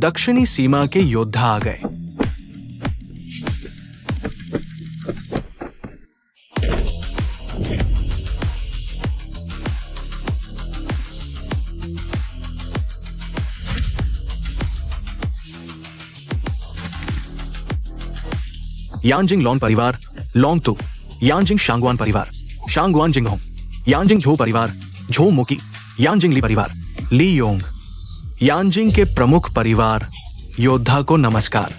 दक्षिणी सीमा के योद्धा आ गए। यांजिंग लॉन परिवार, लॉन्ग तु, यांजिंग शांगवान परिवार, शांगवान जिंगहोंग, यांजिंग झो परिवार, झो मुकी, यांजिंग ली परिवार, ली योंग। यांजिंग के प्रमुख परिवार योद्धा को नमस्कार।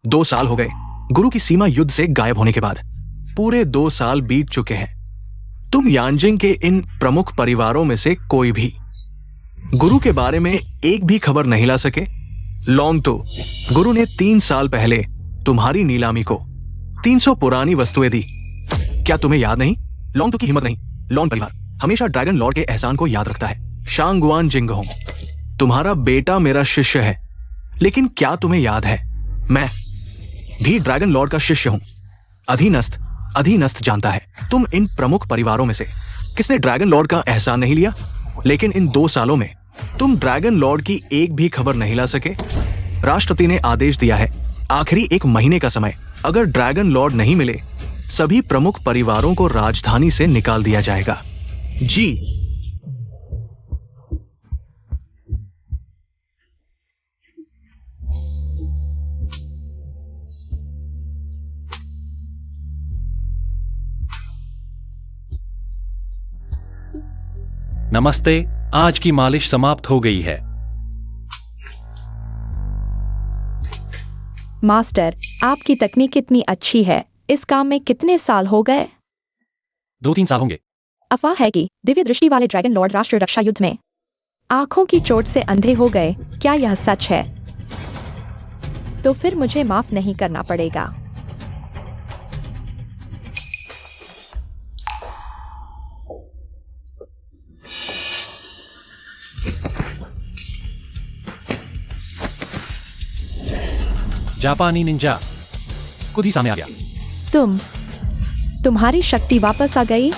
2 साल हो गए गुरु की सीमा युद्ध से गायब होने के बाद। पूरे 2 साल बीत चुके हैं। तुम यांजिंग के इन प्रमुख परिवारों में से कोई भी गुरु के बारे में एक भी खबर नहीं ला सके। लॉन्ग तो गुरु ने 3 साल पहले तुम्हारी नीलामी को 300 पुरानी वस्तुएं दी। क्या तुम्हें याद नहीं? लॉन्ग तो की हिम्मत नहीं। लॉन्ग परिवार हमेशा ड्रैगन लॉर्ड के एहसान को याद रखता है। शांगवान जिंगहोंग, तुम्हारा बेटा मेरा शिष्य है, लेकिन क्या तुम्हें याद है मैं भी ड्रैगन लॉर्ड का शिष्य हूं। अधीनस्थ जानता है तुम इन प्रमुख परिवारों में से किसने ड्रैगन लॉर्ड का एहसान नहीं लिया, लेकिन इन 2 सालों में तुम ड्रैगन लॉर्ड की एक भी खबर नहीं ला सके। राष्ट्रपति ने आदेश दिया है आखिरी 1 महीने का समय, अगर ड्रैगन लॉर्ड नहीं मिले सभी प्रमुख परिवारों को राजधानी से निकाल दिया जाएगा। जी। नमस्ते, आज की मालिश समाप्त हो गई है। मास्टर, आपकी तकनीक कितनी अच्छी है। इस काम में कितने साल हो गए? 2-3 साल होंगे। अफवाह है कि दिव्य दृष्टि वाले ड्रैगन लॉर्ड राष्ट्र रक्षा युद्ध में आंखों की चोट से अंधे हो गए। क्या यह सच है? तो फिर मुझे माफ नहीं करना पड़ेगा। जापानी निंजा खुद ही सामने आ गया। तुम्हारी शक्ति वापस आ गई।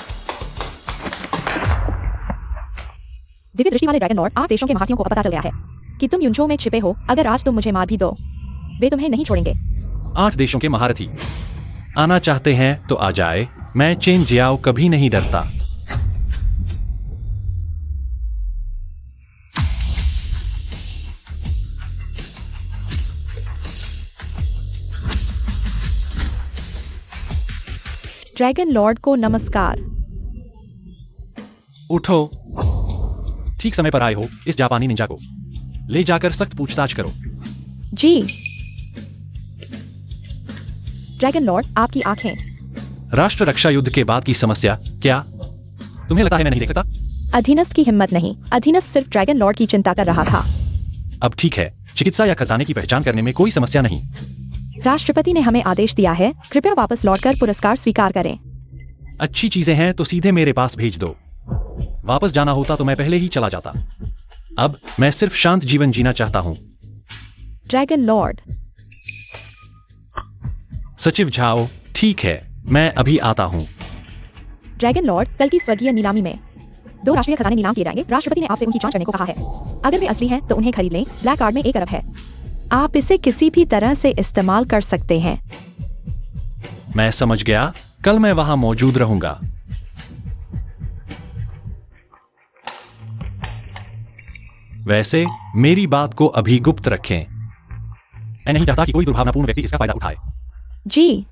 दिव्य दृष्टि वाले ड्रैगन लॉर्ड 8 देशों के महारथियों को पता चल गया है कि तुम युनझो में छिपे हो। अगर आज तुम मुझे मार भी दो, वे तुम्हें नहीं छोड़ेंगे। 8 देशों के महारथी आना चाहते हैं तो आ जाए। मैं चेन जियाओ कभी नहीं डरता। ड्रैगन लॉर्ड को नमस्कार। उठो, ठीक समय पर आए हो। इस जापानी निंजा को ले जाकर सख्त पूछताछ करो। जी। ड्रैगन लॉर्ड, आपकी आंखें। राष्ट्र रक्षा युद्ध के बाद की समस्या क्या? तुम्हें लगता है मैं नहीं देख सकता? अधीनस्थ की हिम्मत नहीं, अधीनस्थ सिर्फ ड्रैगन लॉर्ड की चिंता कर रहा था। अब ठीक है, चिकित्सा या खजाने की पहचान करने में कोई समस्या नहीं। राष्ट्रपति ने हमें आदेश दिया है, कृपया वापस लौटकर पुरस्कार स्वीकार करें। अच्छी चीजें हैं तो सीधे मेरे पास भेज दो। वापस जाना होता तो मैं पहले ही चला जाता। अब मैं सिर्फ शांत जीवन जीना चाहता हूं। Dragon Lord. सचिव झाओ, ठीक है, मैं अभी आता हूं। ड्रैगन लॉर्ड, कल की स्वर्गीय नीलामी में 2 राष्ट्रीय खजाने नीलाम किए जाएंगे। राष्ट्रपति ने आपसे उनकी जांच करने को कहा है। अगर वे असली हैं तो उन्हें खरीद लें। ब्लैक कार्ड में 1 अरब है। आप इसे किसी भी तरह से इस्तेमाल कर सकते हैं। मैं समझ गया, कल मैं वहां मौजूद रहूंगा। वैसे मेरी बात को अभी गुप्त रखें। मैं नहीं चाहता कि कोई दुर्भावनापूर्ण व्यक्ति इसका फायदा उठाए। जी।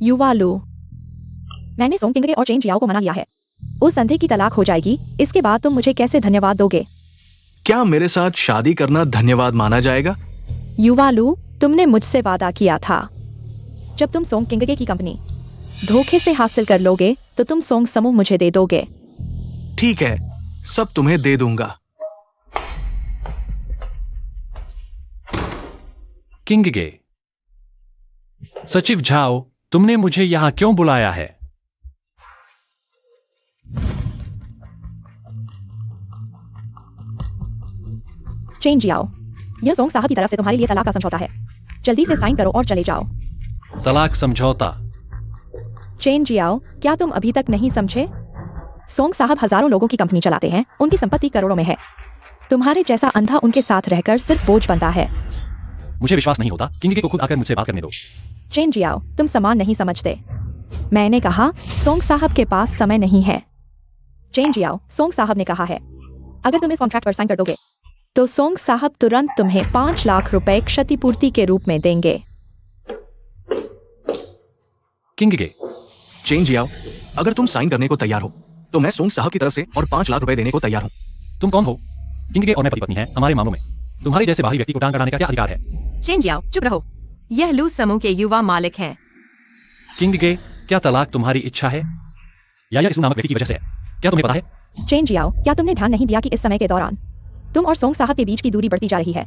युवालू, मैंने सोंग किंगगे और चेन जियाओ को मना लिया है। उस अंधे की तलाक हो जाएगी। इसके बाद तुम मुझे कैसे धन्यवाद दोगे? क्या मेरे साथ शादी करना धन्यवाद माना जाएगा? युवालू, तुमने मुझसे वादा किया था जब तुम सोंग किंगगे की कंपनी धोखे से हासिल कर लोगे तो तुम सोंग समूह मुझे दे दोगे। ठीक है, सब तुम्हें दे दूंगा। किंगगे, सचिव झाओ, तुमने मुझे यहां क्यों बुलाया है? चेन जियाओ, यह सोंग साहब की तरफ से तुम्हारे लिए तलाक का समझौता है। जल्दी से साइन करो और चले जाओ। तलाक समझौता। चेन जियाओ, क्या तुम अभी तक नहीं समझे? सोंग साहब हजारों लोगों की कंपनी चलाते हैं, उनकी संपत्ति करोड़ों में है। तुम्हारे जैसा अंधा उनके साथ रहकर सिर्फ बोझ बनता है। मुझे विश्वास नहीं होता। किंग को खुद आकर मुझसे बात करने दो। चेन जियाओ, तुम समान नहीं समझते। मैंने कहा सोंग साहब के पास समय नहीं है। चेन जियाओ, सोंग साहब ने कहा है अगर तुम इस कॉन्ट्रैक्ट पर साइन कर दोगे तो सोंग साहब तुरंत तुम्हें 5 लाख रुपए क्षतिपूर्ति के रूप में देंगे। किंग के चेन जियाओ, अगर तुम साइन करने को तैयार हो तो मैं सोंग साहब की तरफ से और 5 लाख रुपए देने को तैयार हूँ। तुम कौन हो? किंग के और मैं पति पत्नी हैं। हमारे मामलों में तुम्हारे जैसे बाहरी व्यक्ति को टांग अड़ाने का क्या अधिकार है? चेन जियाओ, चुप रहो। यह लू समूह के युवा मालिक हैं। किंग के, क्या तलाक तुम्हारी इच्छा है या यह इस नामक व्यक्ति की वजह से है? क्या तुम्हें पता है? चेन जियाओ, क्या तुमने ध्यान नहीं दिया कि इस समय के दौरान तुम और सोंग साहब के बीच की दूरी बढ़ती जा रही है?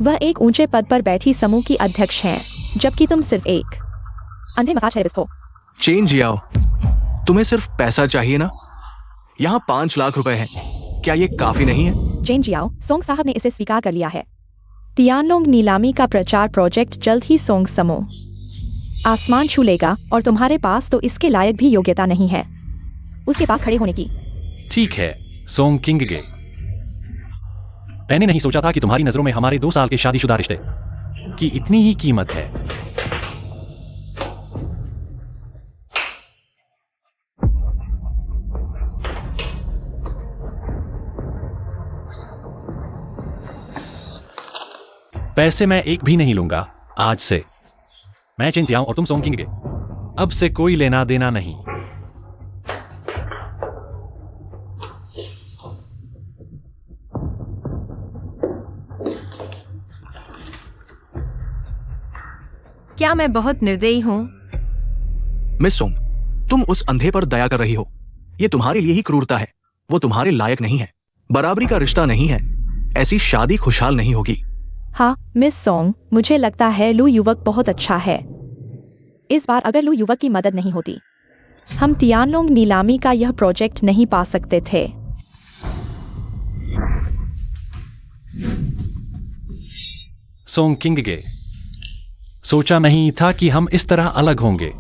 वह एक ऊंचे पद पर बैठी समूह की अध्यक्ष हैं, जबकि तुम सिर्फ एक अंधे मसाज थेरेपिस्ट हो। चेन जियाओ, तुम्हें सिर्फ पैसा चाहिए ना? यहाँ 5 लाख रुपए हैं, क्या ये काफी नहीं है? चेन जियाओ, सोंग साहब ने इसे स्वीकार कर लिया है। तियानलोंग नीलामी का प्रचार प्रोजेक्ट जल्द ही सोंग समूह आसमान छू लेगा और तुम्हारे पास तो इसके लायक भी योग्यता नहीं है उसके पास खड़े होने की। ठीक है सोंग किंग गे, मैंने नहीं सोचा था कि तुम्हारी नजरों में हमारे 2 साल के शादीशुदा रिश्ते की इतनी ही कीमत है। पैसे मैं एक भी नहीं लूंगा आज से। मैं चेन जियाओ और तुम सोंग किंग गे, अब से कोई लेना देना नहीं। क्या मैं बहुत निर्दयी हूँ? मिस सोंग, तुम उस अंधे पर दया कर रही हो। ये तुम्हारे लिए ही क्रूरता है। वो तुम्हारे लायक नहीं है। बराबरी का रिश्ता नहीं है। ऐसी शादी खुशहाल नहीं होगी। हाँ मिस सोंग, मुझे लगता है लू युवक बहुत अच्छा है। इस बार अगर लू युवक की मदद नहीं होती हम तियानलोंग नीलामी का यह प्रोजेक्ट नहीं पा सकते थे। सोंग किंग गे, सोचा नहीं था कि हम इस तरह अलग होंगे।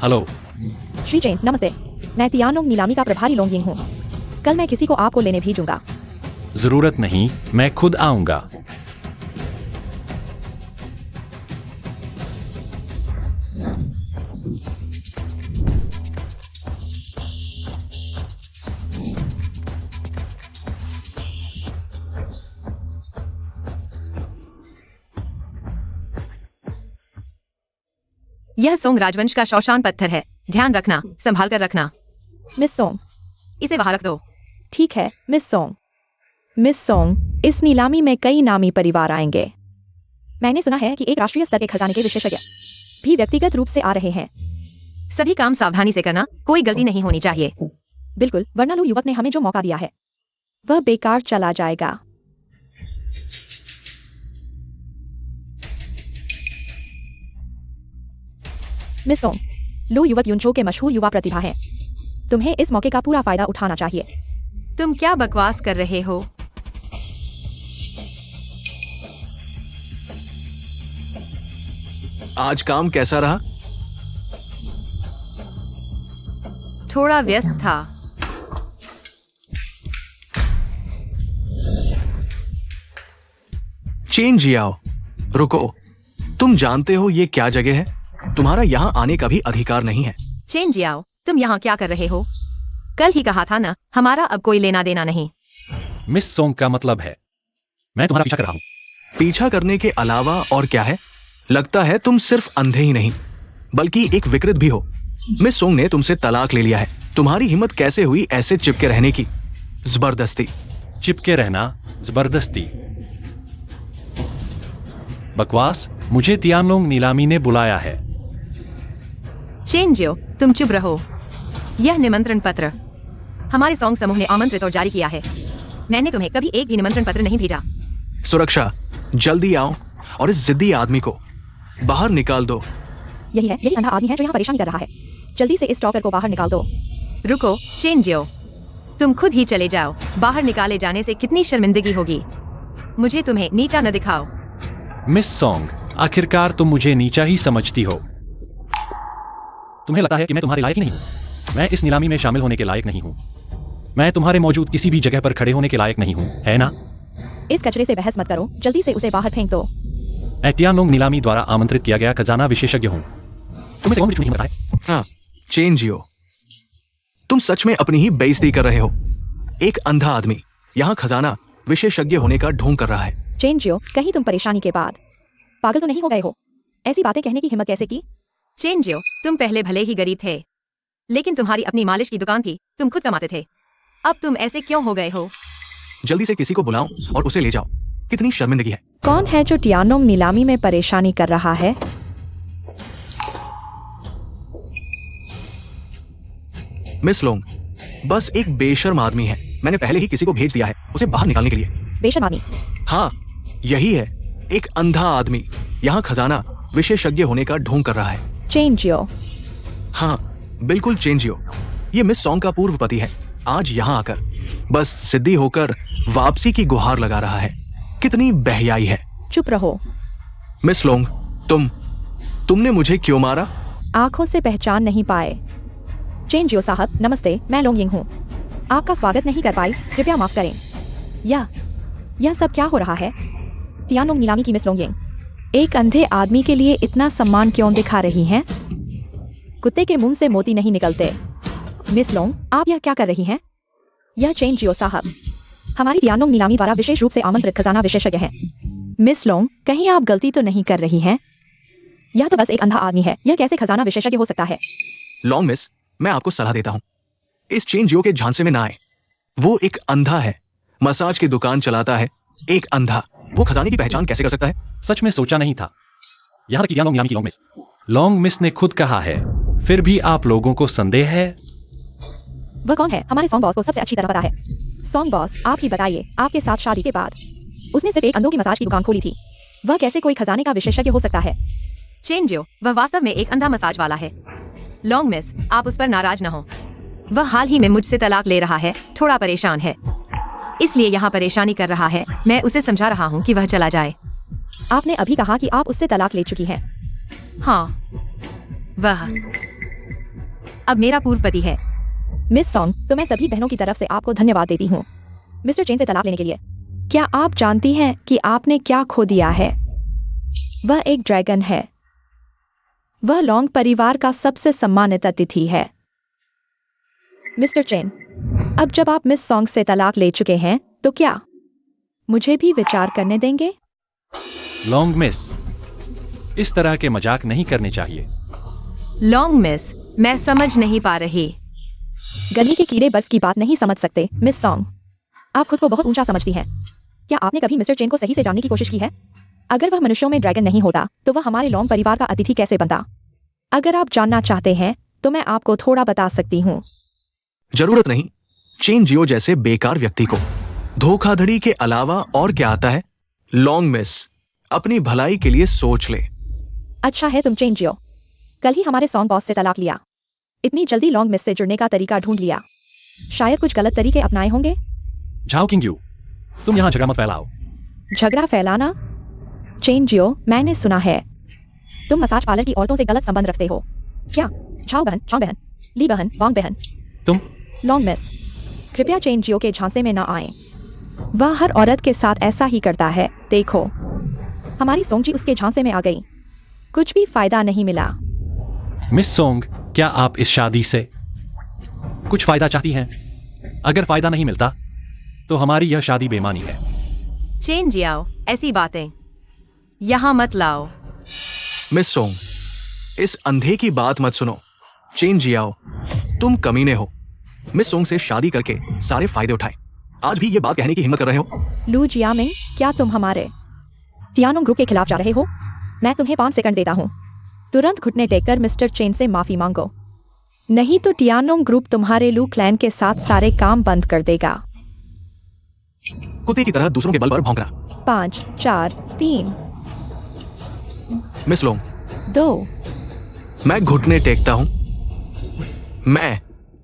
हेलो श्री चेन, नमस्ते। मैं तियानलोंग नीलामी का प्रभारी लोंगिंग हूँ। कल मैं किसी को आपको लेने भेजूंगा। जरूरत नहीं, मैं खुद आऊंगा। यह सोंग राजवंश का शौशान पत्थर है। ध्यान रखना, संभाल कर रखना। मिस सोंग, इसे वहां रख दो। ठीक है मिस सोंग। मिस सोंग, इस नीलामी में कई नामी परिवार आएंगे। मैंने सुना है कि एक राष्ट्रीय स्तर के खजाने के विशेषज्ञ भी व्यक्तिगत रूप से आ रहे हैं। सभी काम सावधानी से करना, कोई गलती नहीं होनी चाहिए। बिल्कुल, वरना लू युवक ने हमें जो मौका दिया है वह बेकार चला जाएगा। मिस सोंग, लू युवक यूनचो के मशहूर युवा प्रतिभा है। तुम्हें इस मौके का पूरा फायदा उठाना चाहिए। तुम क्या बकवास कर रहे हो? आज काम कैसा रहा? थोड़ा व्यस्त था। चेन जियाओ, रुको। तुम जानते हो ये क्या जगह है? तुम्हारा यहाँ आने का भी अधिकार नहीं है। चेन जियाओ, तुम यहाँ क्या कर रहे हो? कल ही कहा था ना, हमारा अब कोई लेना देना नहीं। मिस सोंग का मतलब है मैं तुम्हारा पीछा कर रहा हूं। पीछा करने के अलावा और क्या है? लगता है तुम सिर्फ अंधे ही नहीं बल्कि एक विकृत भी हो। मिस सोंग ने तुमसे तलाक ले लिया है। तुम्हारी हिम्मत कैसे हुई ऐसे चिपके रहने की? जबरदस्ती। चिपके रहना जबरदस्ती? बकवास। मुझे तियानलोंग नीलामी ने बुलाया है। चेन जियो, तुम चुप रहो। यह निमंत्रण पत्र हमारे सोंग समूह ने आमंत्रित और जारी किया है। मैंने तुम्हें कभी एक भी निमंत्रण पत्र नहीं भेजा। सुरक्षा, जल्दी आओ और इस जिद्दी आदमी को बाहर निकाल दो। यही अंधा आदमी है जो यहाँ परेशान कर रहा है। जल्दी से इस स्टॉकर को बाहर निकाल दो। रुको चेन जियो, तुम खुद ही चले जाओ। बाहर निकाले जाने से कितनी शर्मिंदगी होगी। मुझे तुम्हें नीचा न दिखाओ। मिस सॉन्ग, आखिरकार तुम मुझे नीचा ही समझती हो। तुम्हें लगता है कि मैं तुम्हारे लायक ही नहीं हूँ। मैं इस नीलामी में शामिल होने के लायक नहीं हूँ। मैं तुम्हारे मौजूद किसी भी जगह पर खड़े होने के लायक नहीं हूँ, है ना? इस कचरे से बहस मत करो, जल्दी से उसे बाहर फेंक दो। मैं तियानोंग नीलामी द्वारा आमंत्रित किया गया खजाना विशेषज्ञ हूँ। तुम्हें से कौन मुझे झूठी हिम्मत है? हाँ, चेन जियो, तुम सच में अपनी ही बेइज्जती कर रहे हो। एक अंधा आदमी यहाँ खजाना विशेषज्ञ होने का ढोंग कर रहा है। चेन जियो, कहीं तुम परेशानी के बाद पागल तो नहीं हो गए हो? ऐसी बातें कहने की हिम्मत कैसे की? चेंजियो, तुम पहले भले ही गरीब थे, लेकिन तुम्हारी अपनी मालिश की दुकान थी, तुम खुद कमाते थे। अब तुम ऐसे क्यों हो गए हो? जल्दी से किसी को बुलाओ और उसे ले जाओ। कितनी शर्मिंदगी है। कौन है जो टियानोंग नीलामी में परेशानी कर रहा है? मिस लोंग, बस एक बेशर्म आदमी है। मैंने पहले ही किसी को भेज दिया है उसे बाहर निकालने के लिए। बेशर्म आदमी? हाँ, यही है, एक अंधा आदमी यहाँ खजाना विशेषज्ञ होने का ढोंग कर रहा है। चेन जियो, हाँ, बिल्कुल चेन जियो। ये मिस सॉन्ग का पूर्व पति है। आज यहाँ आकर बस सिद्धि होकर वापसी की गुहार लगा रहा है। कितनी बेहयाई है। चुप रहो। मिस लोंग, तुमने मुझे क्यों मारा? आंखों से पहचान नहीं पाए? चेन जियो साहब, नमस्ते, मैं लोंग यिंग हूँ। आपका स्वागत नहीं कर पाई, कृपया माफ करें। यह सब क्या हो रहा है? टियानोंग नीलामी की मिस लोंग यिंग एक अंधे आदमी के लिए इतना सम्मान क्यों दिखा रही हैं? कुत्ते के मुंह से मोती नहीं निकलते। मिस लोंग, आप यह क्या कर रही हैं? यह चेन जियो साहब हमारी टियानोंग नीलामी द्वारा विशेष रूप से आमंत्रित खजाना विशेषज्ञ है। मिस लोंग, कहीं आप गलती तो नहीं कर रही हैं? यह तो बस एक अंधा आदमी है, यह कैसे खजाना विशेषज्ञ हो सकता है? लॉन्ग मिस, मैं आपको सलाह देता हूँ, इस चेन जियो के झांसे में ना आए। वो एक अंधा है, मसाज की दुकान चलाता है। एक अंधा वो खजाने की पहचान कैसे कर सकता है? सच में सोचा नहीं था। यहाँ तक कि तियानोंग नीलामी की लॉन्ग मिस ने खुद कहा है, फिर भी आप लोगों को संदेह है? वह कौन है? हमारे सॉन्ग बॉस को सबसे अच्छी तरह पता है। सॉन्ग बॉस, आप ही बताइए, आपके साथ शादी के बाद उसने सिर्फ एक अंधों की मसाज की दुकान खोली थी। वह कैसे कोई खजाने का विशेषज्ञ हो सकता है? चेंजियो, वह वास्तव में एक अंधा मसाज वाला है। लॉन्ग मिस, आप उस पर नाराज न हो। वह हाल ही में मुझसे तलाक ले रहा है, थोड़ा परेशान है, इसलिए यहाँ परेशानी कर रहा है। मैं उसे समझा रहा हूँ कि वह चला जाए। आपने अभी कहा कि आप उससे तलाक ले चुकी हैं। हाँ, वह अब मेरा पूर्व पति है। मिस सॉन्ग, तो मैं सभी बहनों की तरफ से आपको धन्यवाद देती हूँ मिस्टर चेन से तलाक लेने के लिए। क्या आप जानती हैं कि आपने क्या खो दिया है? वह एक ड्रैगन है। वह लॉन्ग परिवार का सबसे सम्मानित अतिथि है। मिस्टर चेन, अब जब आप मिस सॉन्ग से तलाक ले चुके हैं, तो क्या मुझे भी विचार करने देंगे? लॉन्ग मिस, इस तरह के मजाक नहीं करने चाहिए। लॉन्ग मिस, मैं समझ नहीं पा रही। गली के कीड़े बर्फ की बात नहीं समझ सकते। मिस सॉन्ग, आप खुद को बहुत ऊंचा समझती हैं। क्या आपने कभी मिस्टर चेन को सही से जानने की कोशिश की है? अगर वह मनुष्यों में ड्रैगन नहीं होता, तो वह हमारे लॉन्ग परिवार का अतिथि कैसे बनता? अगर आप जानना चाहते हैं, तो मैं आपको थोड़ा बता सकती हूँ। जरूरत नहीं। चेन जियो जैसे बेकार व्यक्ति को धोखाधड़ी के अलावा और क्या आता है? लॉन्ग मिस, अपनी भलाई के लिए सोच ले। अच्छा है तुम चेन जियो, कल ही हमारे सॉन्ग बॉस से तलाक लिया। इतनी जल्दी लॉन्ग मिस से जुड़ने का तरीका ढूंढ लिया। शायद कुछ गलत तरीके अपनाए होंगे। झाओ किंग यू, तुम यहाँ झगड़ा मत फैलाओ। झगड़ा फैलाना? चेन जियो, मैंने सुना है तुम मसाज पार्लर की औरतों से गलत संबंध रखते हो। क्या? झाओ बहन, चौंग बहन, ली बहन, वांग बहन। तुम लॉन्ग मिस, कृपया चेन जियो के झांसे में न आए। वह हर औरत के साथ ऐसा ही करता है। देखो, हमारी सोंग जी उसके झांसे में आ गई। कुछ भी फायदा नहीं मिला। मिस सोंग, क्या आप इस शादी से कुछ फायदा चाहती हैं? अगर फायदा नहीं मिलता, तो हमारी यह शादी बेमानी है। चेन जियाओ, ऐसी बातें यहाँ मत लाओ। मिस सोंग, इस अंधे की बात मत सुनो। चेन जियाओ, तुम कमीने हो। मिस सोंग से शादी करके सारे फायदे उठाए, आज भी ये बात कहने की हिम्मत कर रहे हो? लू जियामिंग, क्या तुम हमारे टियानोंग ग्रुप के खिलाफ जा रहे हो? मैं तुम्हें 5 सेकंड देता हूँ। तुरंत घुटने टेककर मिस्टर चेन से माफी मांगो, नहीं तो टियानोंग ग्रुप तुम्हारे लू क्लैन के साथ सारे काम बंद कर देगा। कुत्ते की तरह दूसरों के बल पर भौंकना। 5, 4, 3, मिस लोंग, 2। मैं घुटने टेकता हूं।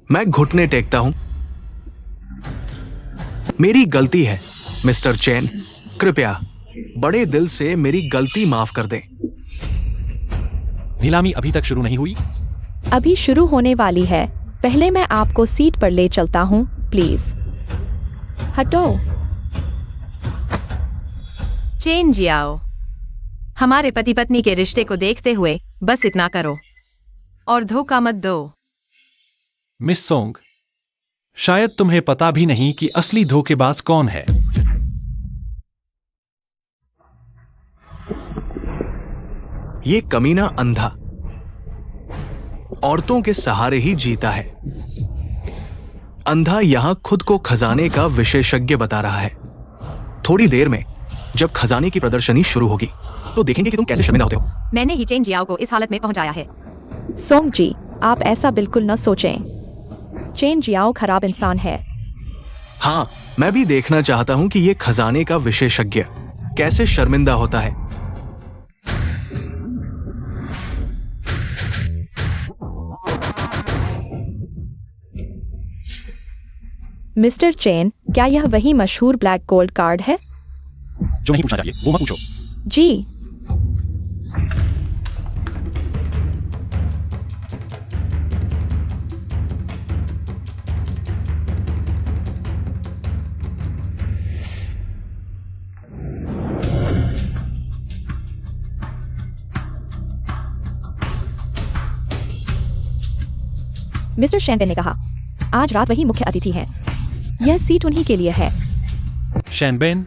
मैं घुटने टेकता हूं। मेरी गलती है मिस्टर चैन, कृपया बड़े दिल से मेरी गलती माफ कर दें। नीलामी अभी तक शुरू नहीं हुई। अभी शुरू होने वाली है। पहले मैं आपको सीट पर ले चलता हूँ, प्लीज। हटो। चेन जियाओ, हमारे पति पत्नी के रिश्ते को देखते हुए बस इतना करो और धोखा मत दो। मिस सोंग, शायद तुम्हें पता भी नहीं कि असली धोखेबाज कौन है। ये कमीना अंधा औरतों के सहारे ही जीता है। अंधा यहां खुद को खजाने का विशेषज्ञ बता रहा है। थोड़ी देर में जब खजाने की प्रदर्शनी शुरू होगी तो देखेंगे कि तुम कैसे शर्मिंदा होते हो। मैंने ही चेन जियाओ को इस हालत में पहुंचाया है। सोंग जी, आप ऐसा बिल्कुल न सोचें। चेन जियाओ खराब इंसान है। हां, मैं भी देखना चाहता हूं कि ये खजाने का विशेषज्ञ कैसे शर्मिंदा होता है। मिस्टर चेन, क्या यह वही मशहूर ब्लैक गोल्ड कार्ड है? जो नहीं पूछना चाहिए वो मत पूछो। जी। मिस्टर शैंपेन ने कहा, आज रात वही मुख्य अतिथि हैं। यह सीट उन्हीं के लिए है। शैनबेन,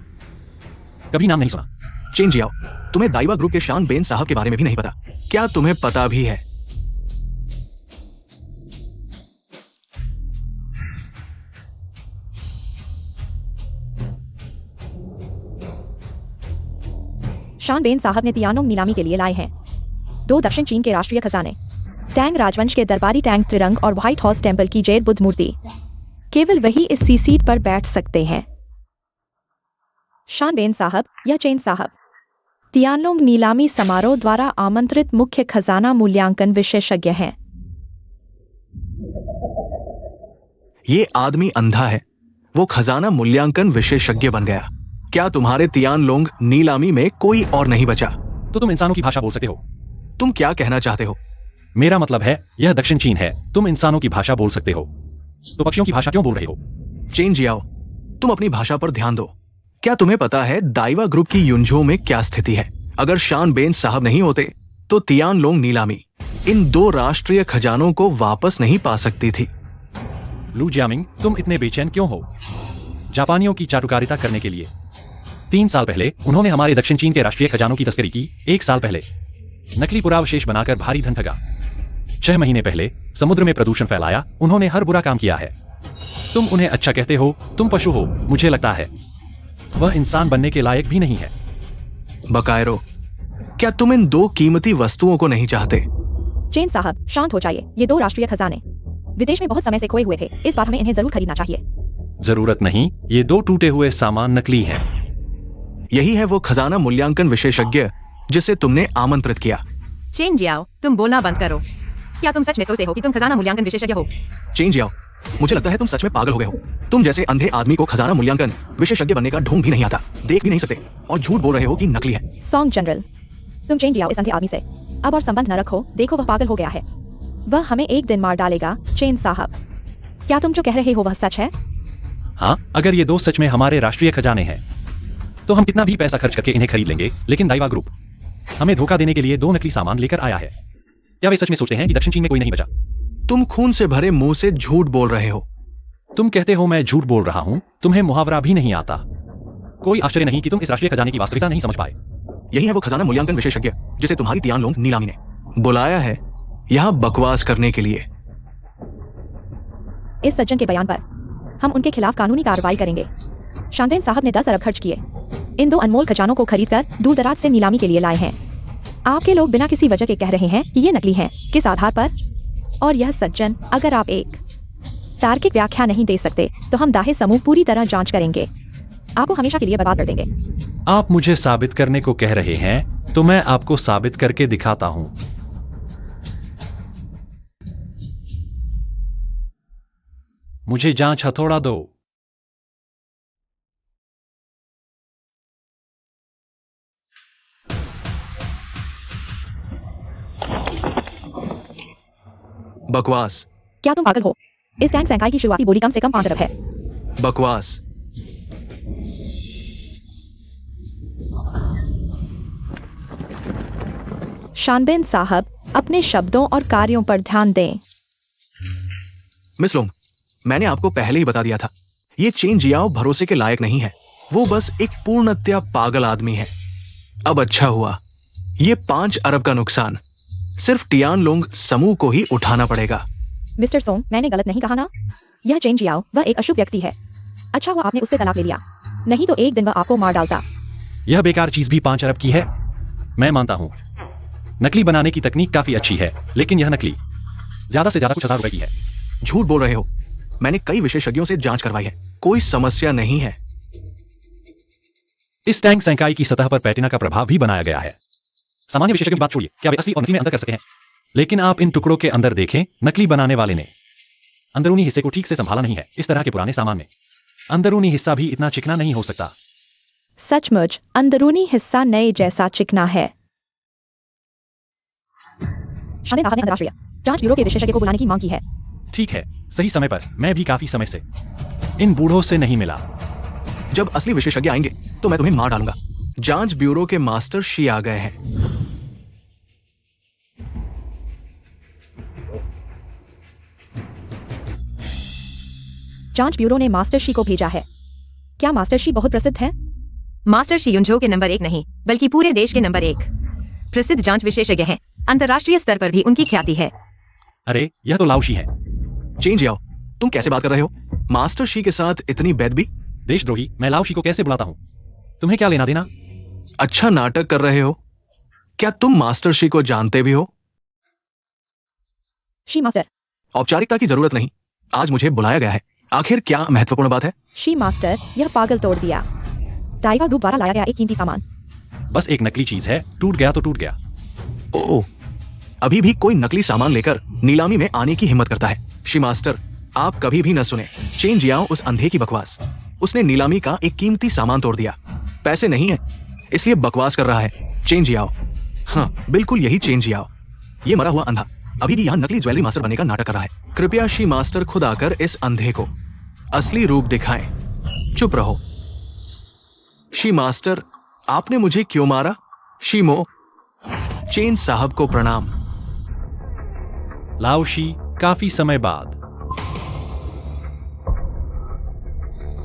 कभी नाम नहीं सुना। चेन जियाओ, तुम्हें दाइवा ग्रुप के शान बेन साहब के बारे में भी नहीं पता। क्या तुम्हें पता भी है? शान बेन साहब ने तियानोंग नीलामी के लिए लाए हैं 2 दक्षिण चीन के राष्ट्रीय खजाने, टैंग राजवंश के दरबारी टैंग त्रिरंग और व्हाइट हाउस टेम्पल की जैन बुद्ध मूर्ति। केवल वही इस सीट पर बैठ सकते हैं। शान बेन साहब या चेन साहब, तियानोंग नीलामी समारोह द्वारा आमंत्रित मुख्य खजाना मूल्यांकन विशेषज्ञ हैं। ये आदमी अंधा है, वो खजाना मूल्यांकन विशेषज्ञ बन गया। क्या तुम्हारे तियानलोंग नीलामी में कोई और नहीं बचा? तो तुम इंसानों की भाषा बोल सकते हो। तुम क्या कहना चाहते हो? मेरा मतलब है यह दक्षिण चीन है, तुम इंसानों की भाषा बोल सकते हो, तो पक्षियों की भाषा क्यों बोल रहे हो? चेन जियाओ, तुम अपनी भाषा पर ध्यान दो। क्या तुम्हें पता है दाइवा ग्रुप की युनझो में क्या स्थिति है? अगर शान बेन साहब नहीं होते तो तियानलोंग नीलामी इन 2 राष्ट्रीय खजानों को वापस नहीं पा सकती थी। लू जियामिंग, तुम इतने बेचैन क्यों हो? जापानियों की चाटुकारिता करने के लिए 3 साल पहले उन्होंने हमारे दक्षिण चीन के राष्ट्रीय खजानों की तस्करी की। 1 साल पहले नकली पुरावशेष बनाकर भारी धन ठगा। 6 महीने पहले समुद्र में प्रदूषण फैलाया। उन्होंने हर बुरा काम किया है। तुम उन्हें अच्छा कहते हो, तुम पशु हो। मुझे लगता है वह इंसान बनने के लायक भी नहीं है। बकायरो, क्या तुम इन 2 कीमती वस्तुओं को नहीं चाहते? चेन साहब, शांत हो जाइए। ये 2 राष्ट्रीय खजाने विदेश में बहुत समय से खोए हुए थे। इस बार हमें इन्हें जरूर खरीदना चाहिए। जरूरत नहीं, ये 2 टूटे हुए सामान नकली हैं। यही है वो खजाना मूल्यांकन विशेषज्ञ जिसे तुमने आमंत्रित किया। चेन जियाओ, तुम बोलना बंद करो। क्या तुम सच में सोचते हो कि तुम खजाना मूल्यांकन विशेषज्ञ हो? चेन जियाओ, मुझे लगता है तुम सच में पागल हो गए हो। तुम जैसे अंधे आदमी को खजाना मूल्यांकन विशेषज्ञ बनने का ढोंग भी नहीं आता, देख भी नहीं सकते और झूठ बोल रहे हो कि नकली है। सॉन्ग जनरल, तुम चेन जियाओ इस अंधे आदमी से अब और संबंध न रखो। देखो वह पागल हो गया है। वह हमें एक दिन मार डालेगा। चेन साहब, क्या तुम जो कह रहे हो वह सच है? हाँ, अगर ये 2 सच में हमारे राष्ट्रीय खजाने हैं तो हम कितना भी पैसा खर्च करके इन्हें खरीद लेंगे। लेकिन दाइवा ग्रुप हमें धोखा देने के लिए 2 नकली सामान लेकर आया है। क्या वे सच में सोचते हैं कि दक्षिण चीन में कोई नहीं बचा? तुम खून से भरे मुंह से झूठ बोल रहे हो। तुम कहते हो मैं झूठ बोल रहा हूं, तुम्हें मुहावरा भी नहीं आता। कोई आश्चर्य नहीं कि तुम इस राष्ट्रीय खजाने की वास्तविकता नहीं समझ पाए। यही है वो खजाना मूल्यांकन विशेषज्ञ जिसे तुम्हारी तियानलोंग नीलामी ने बुलाया है यहाँ बकवास करने के लिए। इस सज्जन के बयान पर हम उनके खिलाफ कानूनी कार्रवाई करेंगे। शानदेन साहब ने 10 अरब खर्च किए इन 2 अनमोल खजानों को खरीदकर दूर दराज से नीलामी के लिए लाए हैं। आपके लोग बिना किसी वजह के कह रहे हैं कि ये नकली हैं। किस आधार पर? और यह सज्जन, अगर आप एक तार्किक व्याख्या नहीं दे सकते तो हम दाहे समूह पूरी तरह जांच करेंगे। आपको हमेशा के लिए बर्बाद कर देंगे। आप मुझे साबित करने को कह रहे हैं तो मैं आपको साबित करके दिखाता हूं। मुझे जांच हथौड़ा दो। बकवास। क्या तुम पागल हो? इस गैंग सैंकाई की शुरुआती बोली कम से कम 5 अरब है। बकवास। शानबेन साहब, अपने शब्दों और कार्यों पर ध्यान दें। मिस लोंग, मैंने आपको पहले ही बता दिया था, ये चेन जियाओ भरोसे के लायक नहीं है। वो बस एक पूर्णतया पागल आदमी है। अब अच्छा हुआ, ये 5 अरब का नुकसान सिर्फ टियान लोंग समूह को ही उठाना पड़ेगा। मिस्टर सोंग, मैंने गलत नहीं कहा ना? यह चेन जियाओ, वह एक अशुभ व्यक्ति है। अच्छा हुआ आपने उससे तलाक ले लिया, नहीं तो एक दिन वह आपको मार डालता। यह बेकार चीज भी 5 अरब की है। मैं मानता हूँ नकली बनाने की तकनीक काफी अच्छी है, लेकिन यह नकली ज्यादा से ज्यादा कुछ 1000 रुपए की है। झूठ बोल रहे हो। मैंने कई विशेषज्ञों से जांच करवाई है, कोई समस्या नहीं है। इस टैंक सैंकाई की सतह पर पैटिना का प्रभाव भी बनाया गया है। सामान्य विशेषज्ञों की बात छोड़िए, क्या वे असली और नकली में अंतर कर सकते हैं? लेकिन आप इन टुकड़ों के अंदर देखें, नकली बनाने वाले ने अंदरूनी हिस्से को ठीक से संभाला नहीं है। इस तरह के पुराने सामान में अंदरूनी हिस्सा भी इतना चिकना नहीं हो सकता। सचमुच अंदरूनी हिस्सा नए जैसा चिकना है। शानबेन साहब ने अंतर्राष्ट्रीय जांच ब्यूरो के विशेषज्ञ को बुलाने की मांग की है। ठीक है, सही समय पर। मैं भी काफी समय से इन बूढ़ों से नहीं मिला। जब असली विशेषज्ञ आएंगे तो मैं तुम्हें मार डालूंगा। जांच ब्यूरो के मास्टर शी आ गए हैं। जांच ब्यूरो ने मास्टर शी को भेजा है। क्या मास्टर शी बहुत प्रसिद्ध है? मास्टर शी युनझो के नंबर 1 नहीं, बल्कि पूरे देश के नंबर 1 प्रसिद्ध जांच विशेषज्ञ हैं। अंतर्राष्ट्रीय स्तर पर भी उनकी ख्याति है। अरे, यह तो लाओशी है। चेन जियाओ, तुम कैसे बात कर रहे हो? मास्टर शी के साथ इतनी बेदबी? देशद्रोही, मैं लाओशी को कैसे बुलाता हूँ? तुम्हें क्या लेना देना? अच्छा नाटक कर रहे हो। क्या तुम मास्टर शी को जानते भी हो? She master. औपचारिकता की जरूरत नहीं, आज मुझे बुलाया गया है। आखिर क्या महत्वपूर्ण बात है? शी मास्टर, यह पागल तोड़ दिया। दाइवा ग्रुप द्वारा लाया गया एक कीमती सामान। बस एक नकली चीज है, टूट गया तो टूट गया। ओह, अभी भी कोई नकली सामान लेकर नीलामी में आने की हिम्मत करता है। शी मास्टर, आप कभी भी न सुने चेन जियाओ उस अंधे की बकवास। उसने नीलामी का एक कीमती सामान तोड़ दिया। पैसे नहीं है, इसलिए बकवास कर रहा है। चेन जियाओ, हाँ बिल्कुल यही चेन जियाओ। ये मरा हुआ अंधा अभी भी यहाँ नकली ज्वेलरी मास्टर बनने का नाटक कर रहा है। कृपया शी मास्टर खुद आकर इस अंधे को असली रूप दिखाएं। चुप रहो। शी मास्टर, आपने मुझे क्यों मारा? शीमो, चेन साहब को प्रणाम। लाओशी, काफी समय बाद।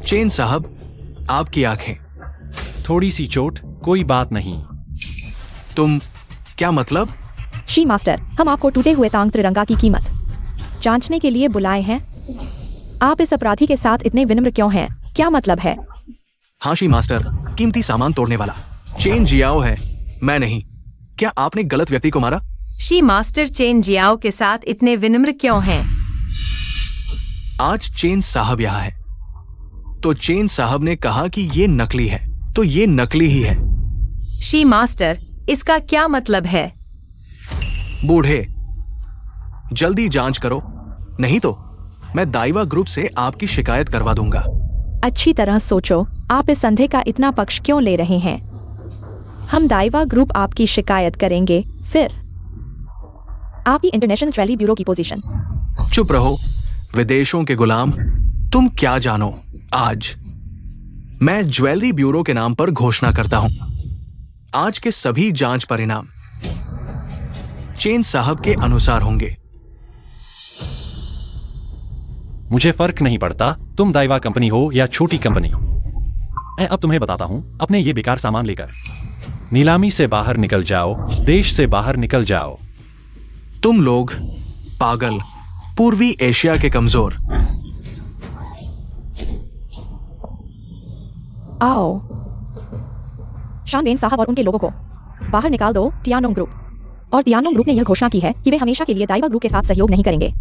चेन साहब, आपकी आंखें। थोड़ी सी चोट, कोई बात नहीं। तुम, क्या मतलब? शी मास्टर, हम आपको टूटे हुए तांग त्रिरंगा की कीमत जांचने के लिए बुलाए हैं। आप इस अपराधी के साथ इतने विनम्र क्यों हैं? क्या मतलब है? हाँ शी मास्टर, कीमती सामान तोड़ने वाला चेन जियाओ है, मैं नहीं। क्या आपने गलत व्यक्ति को मारा? शी मास्टर चेन जियाओ के साथ इतने विनम्र क्यों हैं? आज चेन साहब यहाँ है, तो चेन साहब ने कहा कि ये नकली है, तो ये नकली ही है। शी मास्टर, इसका क्या मतलब है? बूढ़े, जल्दी जांच करो, नहीं तो मैं दाइवा ग्रुप से आपकी शिकायत करवा दूंगा। अच्छी तरह सोचो, आप इस अंधे का इतना पक्ष क्यों ले रहे हैं? हम दाइवा ग्रुप आपकी शिकायत करेंगे, फिर आपकी इंटरनेशनल ज्वेलरी ब्यूरो की पोजीशन। चुप रहो, विदेशों के गुलाम। तुम क्या जानो? आज मैं ज्वेलरी ब्यूरो के नाम पर घोषणा करता हूं। आज के सभी जांच परिणाम चेन साहब के अनुसार होंगे। मुझे फर्क नहीं पड़ता तुम दाइवा कंपनी हो या छोटी कंपनी। मैं अब तुम्हें बताता हूं, अपने ये बेकार सामान लेकर नीलामी से बाहर निकल जाओ, देश से बाहर निकल जाओ। तुम लोग पागल, पूर्वी एशिया के कमजोर। आओ, शानबेन साहब और उनके लोगों को बाहर निकाल दो। टियानोंग ग्रुप और टियानोंग ग्रुप ने यह घोषणा की है कि वे हमेशा के लिए दाइवा ग्रुप के साथ सहयोग नहीं करेंगे।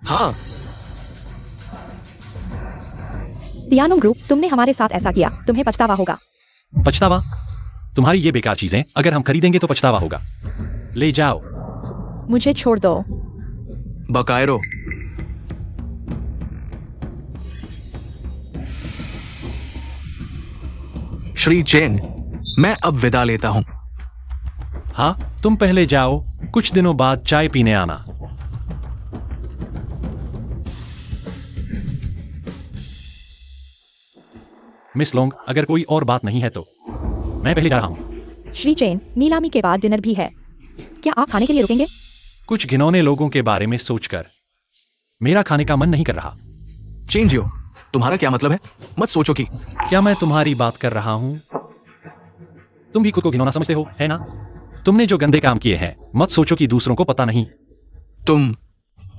हाँ, टियानोंग ग्रुप, तुमने हमारे साथ ऐसा किया, तुम्हें पछतावा होगा। पछतावा? तुम्हारी ये बेकार चीजें अगर हम खरीदेंगे तो पछतावा होगा। ले जाओ। मुझे छोड़ दो। बकायरो, श्री चेन, मैं अब विदा लेता हूं। हाँ, तुम पहले जाओ, कुछ दिनों बाद चाय पीने आना। मिस लोंग, अगर कोई और बात नहीं है तो मैं पहले जा रहा हूँ। श्री चेन, नीलामी के बाद डिनर भी है। क्या आप खाने के लिए रुकेंगे? कुछ घिनौने लोगों के बारे में सोचकर मेरा खाने का मन नहीं कर रहा। चेन जियो, तुम्हारा क्या मतलब है? मत सोचो कि क्या मैं तुम्हारी बात कर रहा हूँ? तुम भी खुद को घिनौना समझते हो, है ना? तुमने जो गंदे काम किए हैं, मत सोचो कि दूसरों को पता नहीं।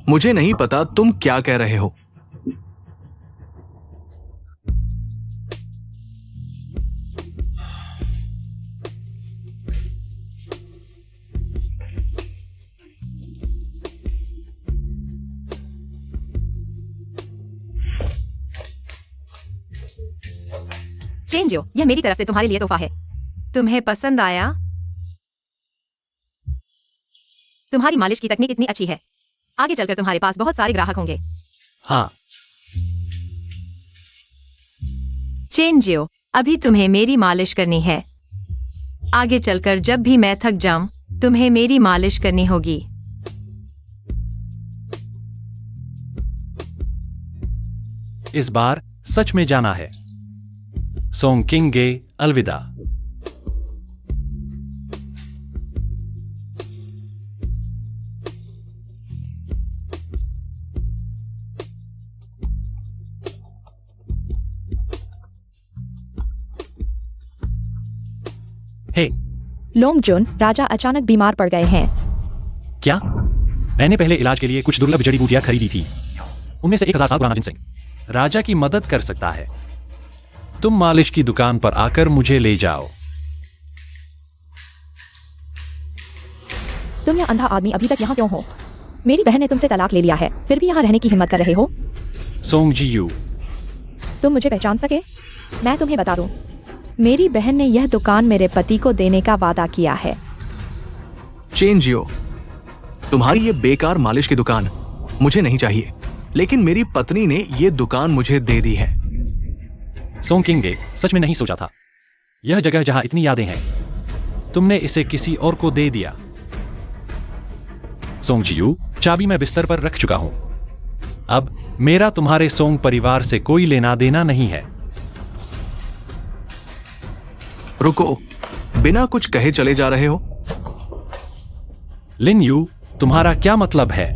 मुझे नहीं पता तुम क्या कह रहे हो। चेन जियो, यह मेरी तरफ से तुम्हारे लिए तोहफा है। तुम्हें पसंद आया? तुम्हारी मालिश की तकनीक इतनी अच्छी है, आगे चलकर तुम्हारे पास बहुत सारे ग्राहक होंगे। हाँ, चेन जियो, अभी तुम्हें मेरी मालिश करनी है। आगे चलकर जब भी मैं थक जाऊं, तुम्हें मेरी मालिश करनी होगी। इस बार सच में जाना है। सोंग किंगे, अलविदा। हे, लोंग जुन, राजा अचानक बीमार पड़ गए हैं। क्या? मैंने पहले इलाज के लिए कुछ दुर्लभ जड़ी बूटियां खरीदी थी। उनमें से 1000 साल पुराना जिनसेंग राजा की मदद कर सकता है। तुम मालिश की दुकान पर आकर मुझे ले जाओ। तुम यह अंधा आदमी अभी तक यहाँ क्यों हो? मेरी बहन ने तुमसे तलाक ले लिया है, फिर भी यहाँ रहने की हिम्मत कर रहे हो? सोंग जी यू, तुम मुझे पहचान सके? मैं तुम्हें बता दूं, मेरी बहन ने यह दुकान मेरे पति को देने का वादा किया है। चेन जियो, तुम्हारी ये बेकार मालिश की दुकान मुझे नहीं चाहिए, लेकिन मेरी पत्नी ने ये दुकान मुझे दे दी है। सोंग किंगे, सच में नहीं सोचा था। यह जगह जहां इतनी यादें हैं, तुमने इसे किसी और को दे दिया। सोंग जियू, चाबी मैं बिस्तर पर रख चुका हूं। अब मेरा तुम्हारे सोंग परिवार से कोई लेना देना नहीं है। रुको, बिना कुछ कहे चले जा रहे हो? लिन यू, तुम्हारा क्या मतलब है?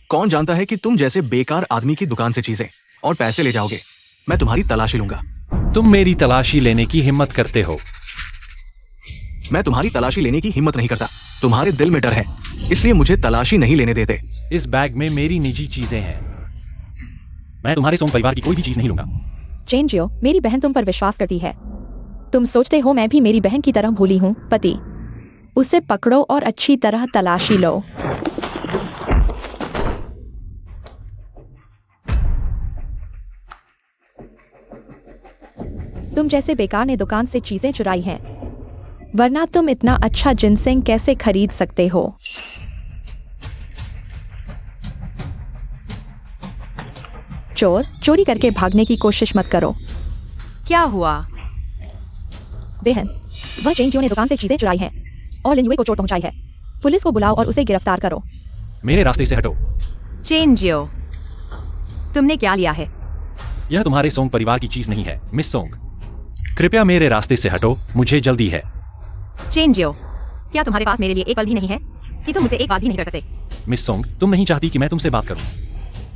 कौन जानता है कि तुम जैसे बेकार आदमी की दुकान से चीजें और पैसे ले जाओगे। मैं तुम्हारी तलाशी लूंगा। तुम मेरी तलाशी लेने की हिम्मत करते हो? मैं तुम्हारी तलाशी लेने की हिम्मत नहीं करता। तुम्हारे दिल में डर है, इसलिए मुझे तलाशी नहीं लेने देते। इस बैग में मेरी निजी चीजें हैं। मैं तुम्हारे सोंग परिवार की कोई भी चीज नहीं लूंगा। चेन जियो, मेरी बहन तुम पर विश्वास करती है। तुम सोचते हो मैं भी मेरी बहन की तरह भूली हूँ? पति, उसे पकड़ो और अच्छी तरह तलाशी लो। तुम जैसे बेकार ने दुकान से चीजें चुराई हैं, वरना तुम इतना अच्छा जिनसेंग कैसे खरीद सकते हो? चोर, चोरी करके भागने की कोशिश मत करो। क्या हुआ? बहन, वह चेन जियो ने दुकान से चीजें चुराई हैं और लिन युए को चोट पहुंचाई है। पुलिस को बुलाओ और उसे गिरफ्तार करो। मेरे रास्ते से हटो। चेन जियो, तुमने क्या लिया है? यह तुम्हारे सोंग परिवार की चीज नहीं है, मिस सोंग। कृपया मेरे रास्ते से हटो, मुझे जल्दी है। चेन जियो, क्या तुम्हारे पास मेरे लिए एक पल भी नहीं है कि तुम मुझसे एक बात भी नहीं कर सकते? मिस सोंग, तुम नहीं चाहती कि मैं तुमसे बात करूं?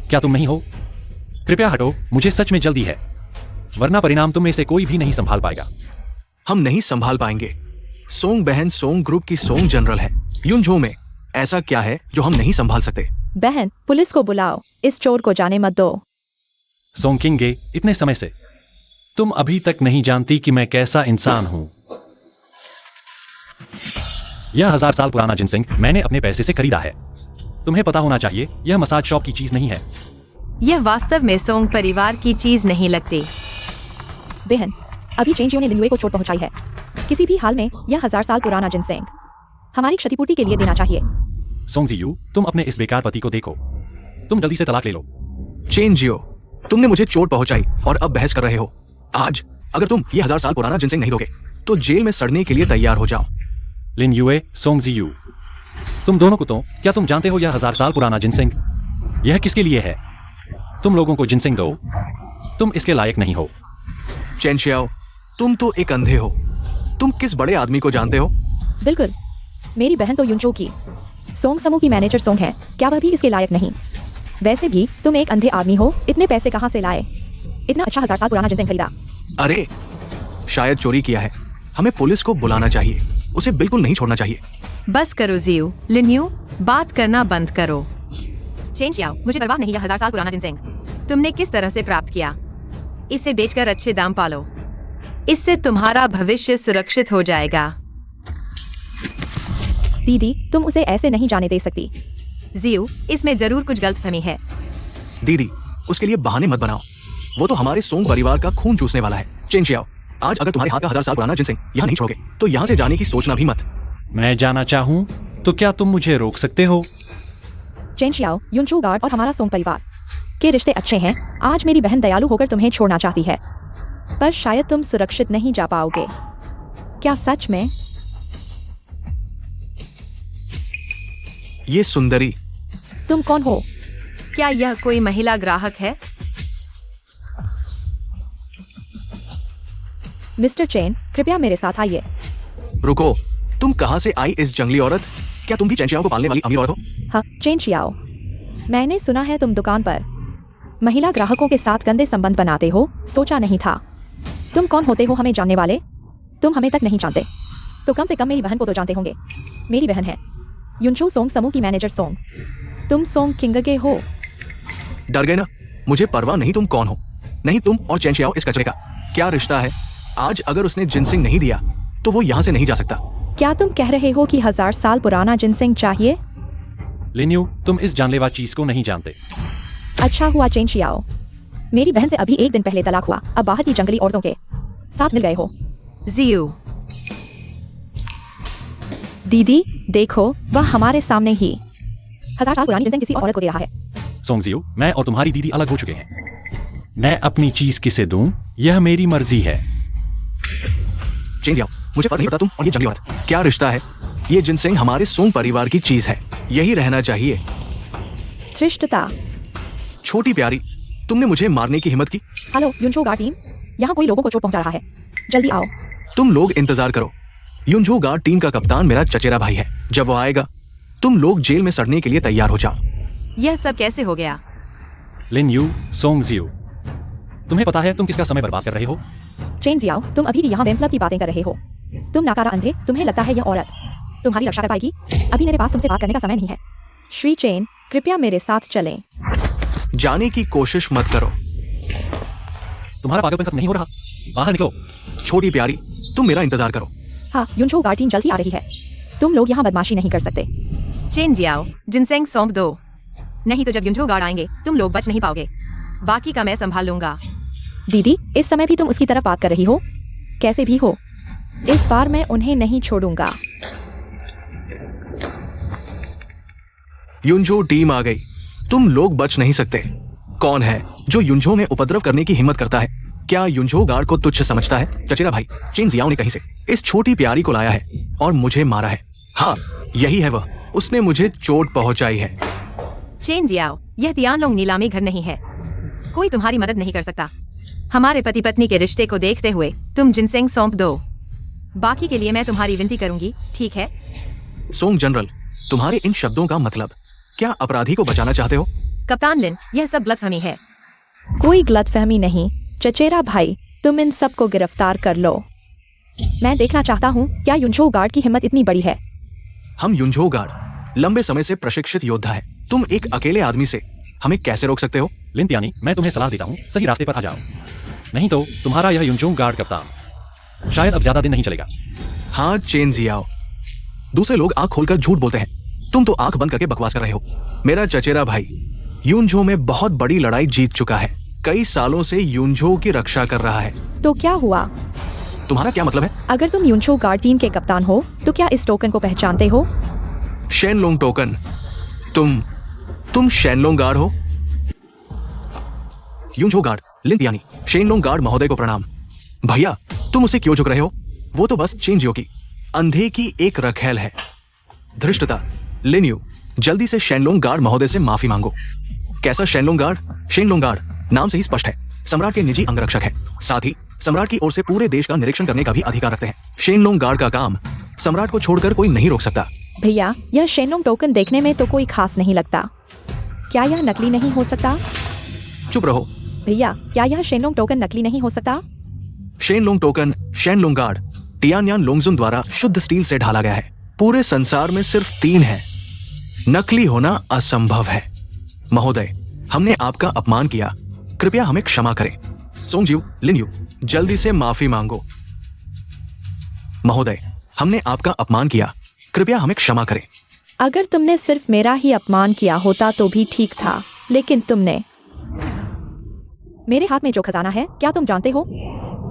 क्या तुम नहीं हो? कृपया हटो, मुझे सच में जल्दी है, वरना परिणाम तुम में से कोई भी नहीं संभाल पाएगा। हम नहीं संभाल पाएंगे। सोंग बहन सोंग ग्रुप की सोंग जनरल है। युनझो में ऐसा क्या है जो हम नहीं संभाल सकते? बहन, पुलिस को बुलाओ, इस चोर को जाने मत दो। सोंग किंगे, इतने समय से तुम अभी तक नहीं जानती कि मैं कैसा इंसान हूं। यह 1000 साल पुराना जिनसेंग मैंने अपने पैसे से खरीदा है। तुम्हें पता होना चाहिए, यह मसाज शॉप की चीज नहीं है। यह वास्तव में सोंग परिवार की चीज नहीं लगती। बहन, अभी चेन जियो ने लिन युए को चोट पहुंचाई है। किसी भी हाल में यह 1000 साल पुराना जिनसेंग हमारी क्षतिपूर्ति के लिए देना चाहिए। सोंग जियू, तुम अपने इस बेकार पति को देखो। तुम जल्दी से तलाक ले लो। चेन जियो, तुमने मुझे चोट पहुंचाई और अब बहस कर रहे हो। आज अगर तुम ये 1000 साल पुराना जिनसेंग नहीं दोगे तो जेल में सड़ने के लिए तैयार हो जाओ। लिन युए, सोंग जियू, तुम दोनों कुत्तों, क्या तुम जानते हो यह 1000 साल पुराना जिनसेंग यह किसके लिए है? तुम लोगों को जिनसेंग दो, तुम इसके लायक नहीं हो। चेन शियाओ, तुम तो एक अंधे हो। तुम किस बड़े आदमी को जानते हो? बिल्कुल, मेरी बहन तो युनचो की सोंग समूह की मैनेजर सोंग है। क्या वह भी इसके लायक नहीं? वैसे भी तुम एक अंधे आदमी हो, इतने पैसे कहाँ से लाए? इतना अच्छा 1000 साल पुराना जिनसेंग खरीदा। अरे, शायद चोरी किया है। हमें पुलिस को बुलाना चाहिए। उसे बिल्कुल नहीं छोड़ना चाहिए। बस करो जियो, लिन्यू, बात करना बंद करो। चेन शियाओ, मुझे परवाह नहीं यह 1000 साल पुराना जिनसेंग तुमने किस तरह से प्राप्त किया। इसे बेचकर अच्छे दाम पालो। इससे तुम्हारा भविष्य सुरक्षित हो जाएगा। दीदी, तुम उसे ऐसे नहीं जाने दे सकती। जियो, इसमें जरूर कुछ गलतफहमी है। दीदी, उसके लिए बहाने मत बनाओ। वो तो हमारे सोंग परिवार का खून चूसने वाला है। चेन शियाओ, आज अगर तुम्हारे हाथ का 1000 साल पुराना जिनसेंग यहाँ नहीं छोड़ोगे तो यहाँ से जाने की सोचना भी मत। मैं जाना चाहूँ तो क्या तुम मुझे रोक सकते हो? चेन शियाओ, युनचो गार्ड और हमारा सोंग परिवार के रिश्ते अच्छे हैं। आज मेरी बहन दयालु होकर तुम्हें छोड़ना चाहती है, पर शायद तुम सुरक्षित नहीं जा पाओगे। क्या सच में? ये सुंदरी, तुम कौन हो? क्या यह कोई महिला ग्राहक है? मिस्टर चेन, कृपया मेरे साथ आइए। रुको, तुम कहाँ से आई इस जंगली औरत? क्या तुम भी चेन शियाओ को पालने वाली अमीर औरत हो? हाँ, चेन शियाओ, मैंने सुना है तुम दुकान पर महिला ग्राहकों के साथ गंदे संबंध बनाते हो। सोचा नहीं था। तुम कौन होते हो हमें जानने वाले? तुम हमें तक नहीं जानते तो कम से कम मेरी बहन को तो जानते होंगे। मेरी बहन है युनचो सोंग समूह की मैनेजर सोंग। तुम सोंग किंग के हो। डर गए ना? मुझे परवाह नहीं तुम कौन हो। नहीं तुम और चेन शियाओ इस कचरे का क्या रिश्ता है? आज अगर उसने जिनसिंग नहीं दिया तो वो यहाँ से नहीं जा सकता। क्या तुम कह रहे हो कि 1000 साल पुराना जिनसिंग चाहिए? लिन्यू, तुम इस जानलेवा चीज को नहीं जानते। अच्छा हुआ चेन शियाओ, मेरी बहन से अभी एक दिन पहले तलाक हुआ। अब बाहर की जंगली औरतों के साथ मिल गए हो। जियो, दीदी देखो, वह हमारे सामने ही 1000 साल पुरानी जिनसिंग किसी औरत को दे रहा है। सोंगजियो, मैं और तुम्हारी दीदी अलग हो चुके हैं। मैं अपनी चीज किसे दूं, यह मेरी मर्जी है। चेन शियाओ, मुझे फर्क नहीं पड़ता तुम और ये जंगली औरत क्या रिश्ता है। ये जिनसिंग हमारे सोंग परिवार की चीज है, यही रहना चाहिए। धृष्टता। छोटी प्यारी, तुमने मुझे मारने की हिम्मत की। हेलो युनचो गार्ड टीम, यहाँ कोई लोगों को चोट पहुंचा रहा है, जल्दी आओ। तुम लोग इंतजार करो। युनझो गार्ड टीम का कप्तान मेरा चचेरा भाई है। जब वो आएगा तुम लोग जेल में सड़ने के लिए तैयार हो जाओ। यह सब कैसे हो गया? लिन्यू, सोंगजियो, तुम्हें पता है तुम किसका समय बर्बाद कर रहे हो? चेन जियाओ, तुम अभी भी यहाँ वेम्पलब की बातें कर रहे हो। तुम नाकारा अंधे, तुम्हें लगता है यह औरत तुम्हारी रक्षा कर पाएगी? अभी मेरे पास तुमसे बात करने का समय नहीं है। श्री चेन, कृपया मेरे साथ चलें। जाने की कोशिश मत करो। तुम्हारा पागलपन खत्म नहीं हो रहा। बाहर निकलो। छोटी प्यारी, तुम मेरा इंतजार करो। हाँ, युनचो गार्ड टीम जल्द ही आ रही है। तुम लोग यहाँ बदमाशी नहीं कर सकते। चेन जियाओ, जिनसेंग सौंप दो, नहीं तो जब युनचो गार्ड आएंगे तुम लोग बच नहीं पाओगे। बाकी का मैं संभाल लूंगा। दीदी, इस समय भी तुम उसकी तरफ बात कर रही हो? कैसे भी हो, इस बार मैं उन्हें नहीं छोड़ूंगा। युनझो टीम आ गई। तुम लोग बच नहीं सकते। कौन है जो युनझो में उपद्रव करने की हिम्मत करता है? क्या युनझो गार्ड को तुच्छ समझता है? चचेरा भाई चेन जियाओ ने कहीं से इस छोटी प्यारी को लाया है और मुझे मारा है। हाँ, यही है वह। उसने मुझे चोट पहुंचाई है। चेन जियाओ, यह तियानलोंग नीलामी घर नहीं है। कोई तुम्हारी मदद नहीं कर सकता। हमारे पति पत्नी के रिश्ते को देखते हुए तुम जिनसेंग सौंप दो। बाकी के लिए मैं तुम्हारी विनती करूंगी, ठीक है? सोंग जनरल, तुम्हारे इन शब्दों का मतलब क्या अपराधी को बचाना चाहते हो? कप्तान लिन, यह सब गलतफहमी है। कोई गलतफहमी नहीं। चचेरा भाई, तुम इन सब को गिरफ्तार कर लो। मैं देखना चाहता हूँ क्या युनचो गार्ड की हिम्मत इतनी बड़ी है। हम युनझो गार्ड लंबे समय से प्रशिक्षित योद्धा है। तुम एक अकेले आदमी से हमें कैसे रोक सकते हो? लिन तियानी, मैं तुम्हें सलाह देता हूँ, सही रास्ते पर आ जाओ। नहीं तो तुम्हारा यह युनचोंग गार्ड कप्तान शायद अब ज्यादा दिन नहीं चलेगा। हाँ चेन जियाओ, दूसरे लोग आंख खोलकर झूठ बोलते हैं, तुम तो आंख बंद करके बकवास कर रहे हो। मेरा चचेरा भाई युनझो में बहुत बड़ी लड़ाई जीत चुका है। कई सालों से युनझो की रक्षा कर रहा है। तो क्या हुआ? तुम्हारा क्या मतलब है? अगर तुम युनचो गार्ड टीम के कप्तान हो तो क्या इस टोकन को पहचानते हो? Shenlong token. तुम शेनलोंग गार्ड हो? युनझो गार्ड लिन तियानी, शेनलोंग गार्ड महोदय को प्रणाम। भैया, तुम उसे क्यों झुक रहे हो? वो तो बस चेन जियो की अंधे की एक रखेल है। धृष्टता, लिन्यू, जल्दी से शेनलोंग गार्ड महोदय से माफी मांगो। कैसा शेनलोंगार्ड? शेनलोंगार्ड नाम से ही स्पष्ट है, सम्राट के निजी अंगरक्षक है। साथ ही सम्राट की ओर से पूरे देश का निरीक्षण करने का भी अधिकार रखते हैं। शेनलोंगार्ड का काम सम्राट को छोड़कर कोई नहीं रोक सकता। भैया, यह शेनलोंग टोकन देखने में तो कोई खास नहीं लगता। क्या यह नकली नहीं हो सकता? चुप रहो। भैया, क्या यह शेनलोंग टोकन नकली नहीं हो सकता? शेनलोंग टोकन शेनलोंगार्ड टियानयान लोंगजुन द्वारा शुद्ध स्टील से ढाला गया है। पूरे संसार में सिर्फ 3 है। नकली होना असंभव है। महोदय, हमने आपका अपमान किया, कृपया हमें क्षमा करें। सोंगजियो, लिनयू, जल्दी से माफी मांगो। महोदय, हमने आपका अपमान किया, कृपया हमें क्षमा करें। अगर तुमने सिर्फ मेरा ही अपमान किया होता तो भी ठीक था, लेकिन तुमने मेरे हाथ में जो खजाना है, क्या तुम जानते हो?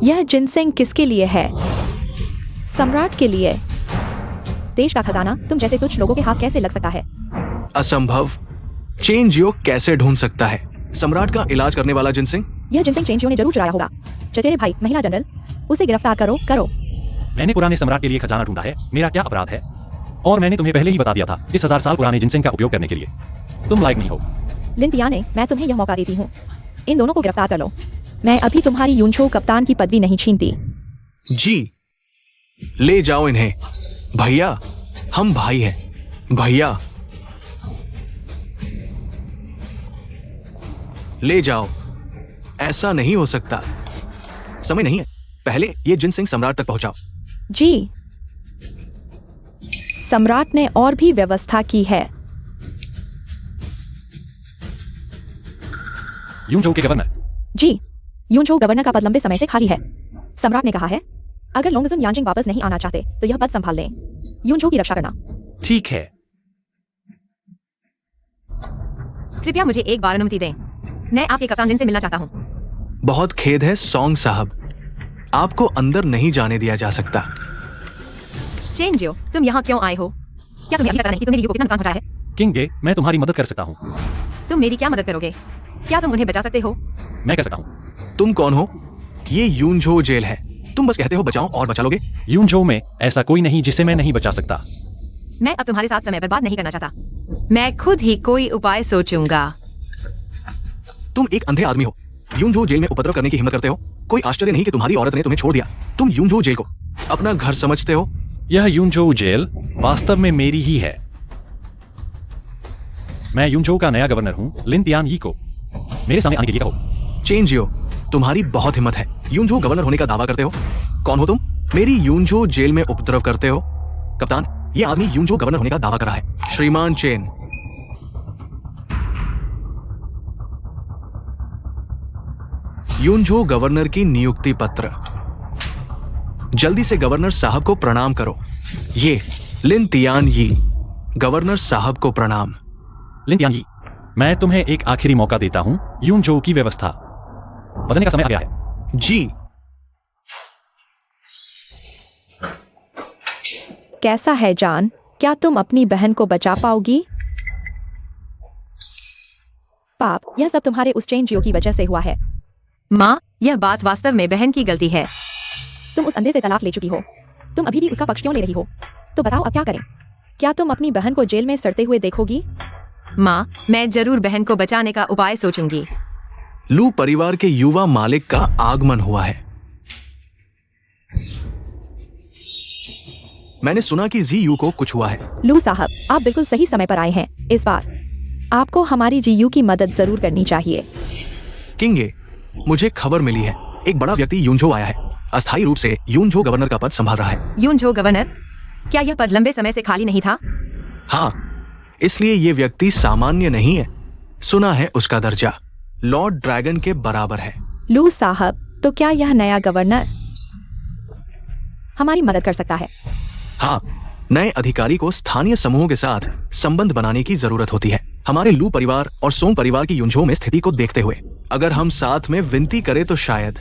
यह जिनसेंग किसके लिए है? सम्राट के लिए। देश का खजाना तुम जैसे कुछ लोगों के हाथ कैसे लग सकता है? असंभव। चेन जियो कैसे ढूंढ सकता है सम्राट का इलाज करने वाला जिनसेंग? यह जिनसेंग चेंजियो ने जरूर चुराया होगा। चचेरे भाई महिला जनरल, उसे गिरफ्तार करो। मैंने पुराने सम्राट के लिए खजाना ढूंढा है, मेरा क्या अपराध है? और मैंने तुम्हें पहले ही बता दिया था इस 1000 साल पुराने जिनसेंग का उपयोग करने के लिए तुम लायक नहीं हो। लिन तियाने, मैं तुम्हें यह मौका देती हूँ, इन दोनों को गिरफ्तार कर लो। मैं अभी तुम्हारी यूनछो कप्तान की पदवी नहीं छीनती। जी, ले जाओ इन्हें। भैया, हम भाई हैं। भैया, ले जाओ। ऐसा नहीं हो सकता, समय नहीं है। पहले ये जिनसेंग सम्राट तक पहुंचाओ। जी, सम्राट ने और भी व्यवस्था की है। यूनझो के गवर्नर। जी, यूनझो गवर्नर का पद लंबे समय से खाली है। सम्राट ने कहा है, अगर लोंगजुन यांजिंग वापस नहीं आना चाहते तो यह पद संभाल लें। यूनझो की रक्षा करना। ठीक है। कृपया मुझे एक बार अनुमति दें, मैं आपके कप्तान लिन से मिलना चाहता हूँ। बहुत खेद है सोंग साहब, आपको अंदर नहीं जाने दिया जा सकता। चेंजियो, तुम यहाँ क्यों आए हो? क्या तुम्हें अभी पता नहीं कि तुमने रियो को कितना नुकसान पहुंचाया है? किंगे, मैं तुम्हारी मदद कर सकता हूँ। तुम मेरी क्या मदद करोगे? क्या तुम उन्हें बचा सकते हो? मैं कर सकता हूँ। तुम कौन हो? ये यूनझो जेल है, तुम बस कहते हो बचाओ और बचा लोगे। यूनझो में ऐसा कोई नहीं जिसे मैं नहीं बचा सकता। मैं अब तुम्हारे साथ समय बर्बाद नहीं करना चाहता। मैं खुद ही कोई उपाय सोचूंगा। तुम एक अंधे आदमी हो, यूनझो जेल में उपद्रव करने की हिम्मत करते हो। कोई आश्चर्य नहीं कि तुम्हारी औरत ने तुम्हें छोड़ दिया। तुम यूनझो जेल को अपना घर समझते हो। यह यूनझो जेल वास्तव में मेरी ही है। मैं यूनझो का नया गवर्नर हूँ। लिन तियान यी को मेरे सामने आने के लिए कहो। चेंजियो, तुम्हारी बहुत हिम्मत है, यूनझो गवर्नर होने का दावा करते हो। कौन हो तुम? मेरी यूनझो जेल में उपद्रव करते हो। कप्तान, ये आदमी यूनझो गवर्नर होने का दावा कर रहा है। श्रीमान चेन, यूनझो गवर्नर की नियुक्ति पत्र। जल्दी से गवर्नर साहब को प्रणाम करो। ये लिन तियान यी, गवर्नर साहब को प्रणाम। लिन तियान यी, मैं तुम्हें एक आखिरी मौका देता हूँ। यूनझो की व्यवस्था बदलने का समय आ गया है। जी। कैसा है जान? क्या तुम अपनी बहन को बचा पाओगी? पाप, यह सब तुम्हारे उस चेंजियो की वजह से हुआ है। माँ, यह बात वास्तव में बहन की गलती है। तुम उस अंधे से तलाक ले चुकी हो, तुम अभी भी उसका पक्ष क्यों ले रही हो? तो बताओ अब क्या करें? क्या तुम अपनी बहन को जेल में सड़ते हुए देखोगी? माँ, मैं जरूर बहन को बचाने का उपाय सोचूंगी। लू परिवार के युवा मालिक का आगमन हुआ है। मैंने सुना कि जी यू को कुछ हुआ है। लू साहब, आप बिल्कुल सही समय पर आए हैं। इस बार आपको हमारी जीयू की मदद जरूर करनी चाहिए। किंगे, मुझे खबर मिली है, एक बड़ा व्यक्ति यूनझो आया है। अस्थायी रूप से यूनझो गवर्नर का पद संभाल रहा है। यूनझो गवर्नर? क्या यह पद लंबे समय से खाली नहीं था? हाँ, इसलिए ये व्यक्ति सामान्य नहीं है। सुना है उसका दर्जा लॉर्ड ड्रैगन के बराबर है। लू साहब, तो क्या यह नया गवर्नर हमारी मदद कर सकता है? हाँ, नए अधिकारी को स्थानीय समूहों के साथ संबंध बनाने की जरूरत होती है। हमारे लू परिवार और सोंग परिवार की यूनझो में स्थिति को देखते हुए अगर हम साथ में विनती करें तो शायद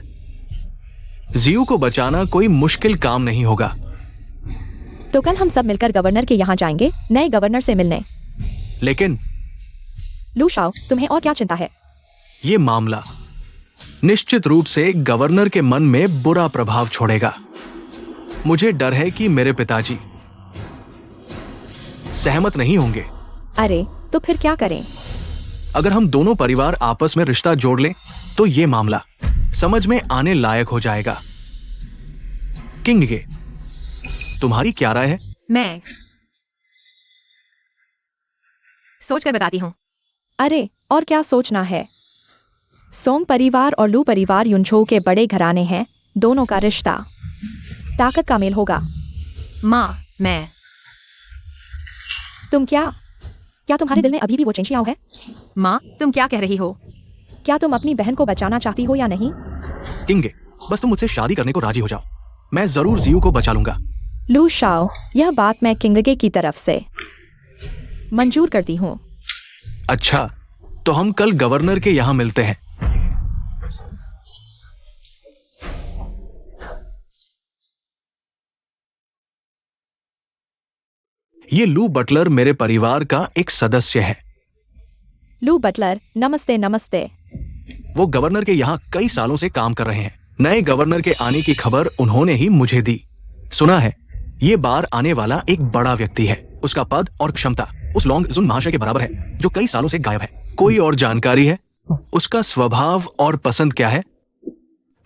जियू को बचाना कोई मुश्किल काम नहीं होगा। तो कल हम सब मिलकर गवर्नर के यहाँ जाएंगे, नए गवर्नर से मिलने। लेकिन लू शाओ, तुम्हें और क्या चिंता है? ये मामला निश्चित रूप से गवर्नर के मन में बुरा प्रभाव छोड़ेगा। मुझे डर है कि मेरे पिताजी सहमत नहीं होंगे। अरे, तो फिर क्या करें? अगर हम दोनों परिवार आपस में रिश्ता जोड़ लें तो ये मामला समझ में आने लायक हो जाएगा। किंग गे, तुम्हारी क्या राय है? मैं सोच कर बताती हूँ। अरे और क्या सोचना है? सोंग परिवार और लू परिवार युनझो के बड़े घराने हैं, दोनों का रिश्ता ताकत का मेल होगा। माँ, मैं तुम क्या तुम्हारे दिल में अभी भी वो चेंशियाओ है? माँ, तुम क्या कह रही हो? क्या तुम अपनी बहन को बचाना चाहती हो या नहीं? किंग गे, बस तुम मुझसे शादी करने को राजी हो जाओ, मैं जरूर जियू को बचा लूंगा। लू शाओ, यह बात मैं किंगगे की तरफ से मंजूर करती हूँ। अच्छा, तो हम कल गवर्नर के यहाँ मिलते हैं। ये लू बटलर मेरे परिवार का एक सदस्य है। लू बटलर, नमस्ते नमस्ते। वो गवर्नर के यहाँ कई सालों से काम कर रहे हैं। नए गवर्नर के आने की खबर उन्होंने ही मुझे दी। सुना है ये बार आने वाला एक बड़ा व्यक्ति है। उसका पद और क्षमता उस लॉन्ग जुन महाशय के बराबर है जो कई सालों से गायब है। कोई और जानकारी है? उसका स्वभाव और पसंद क्या है?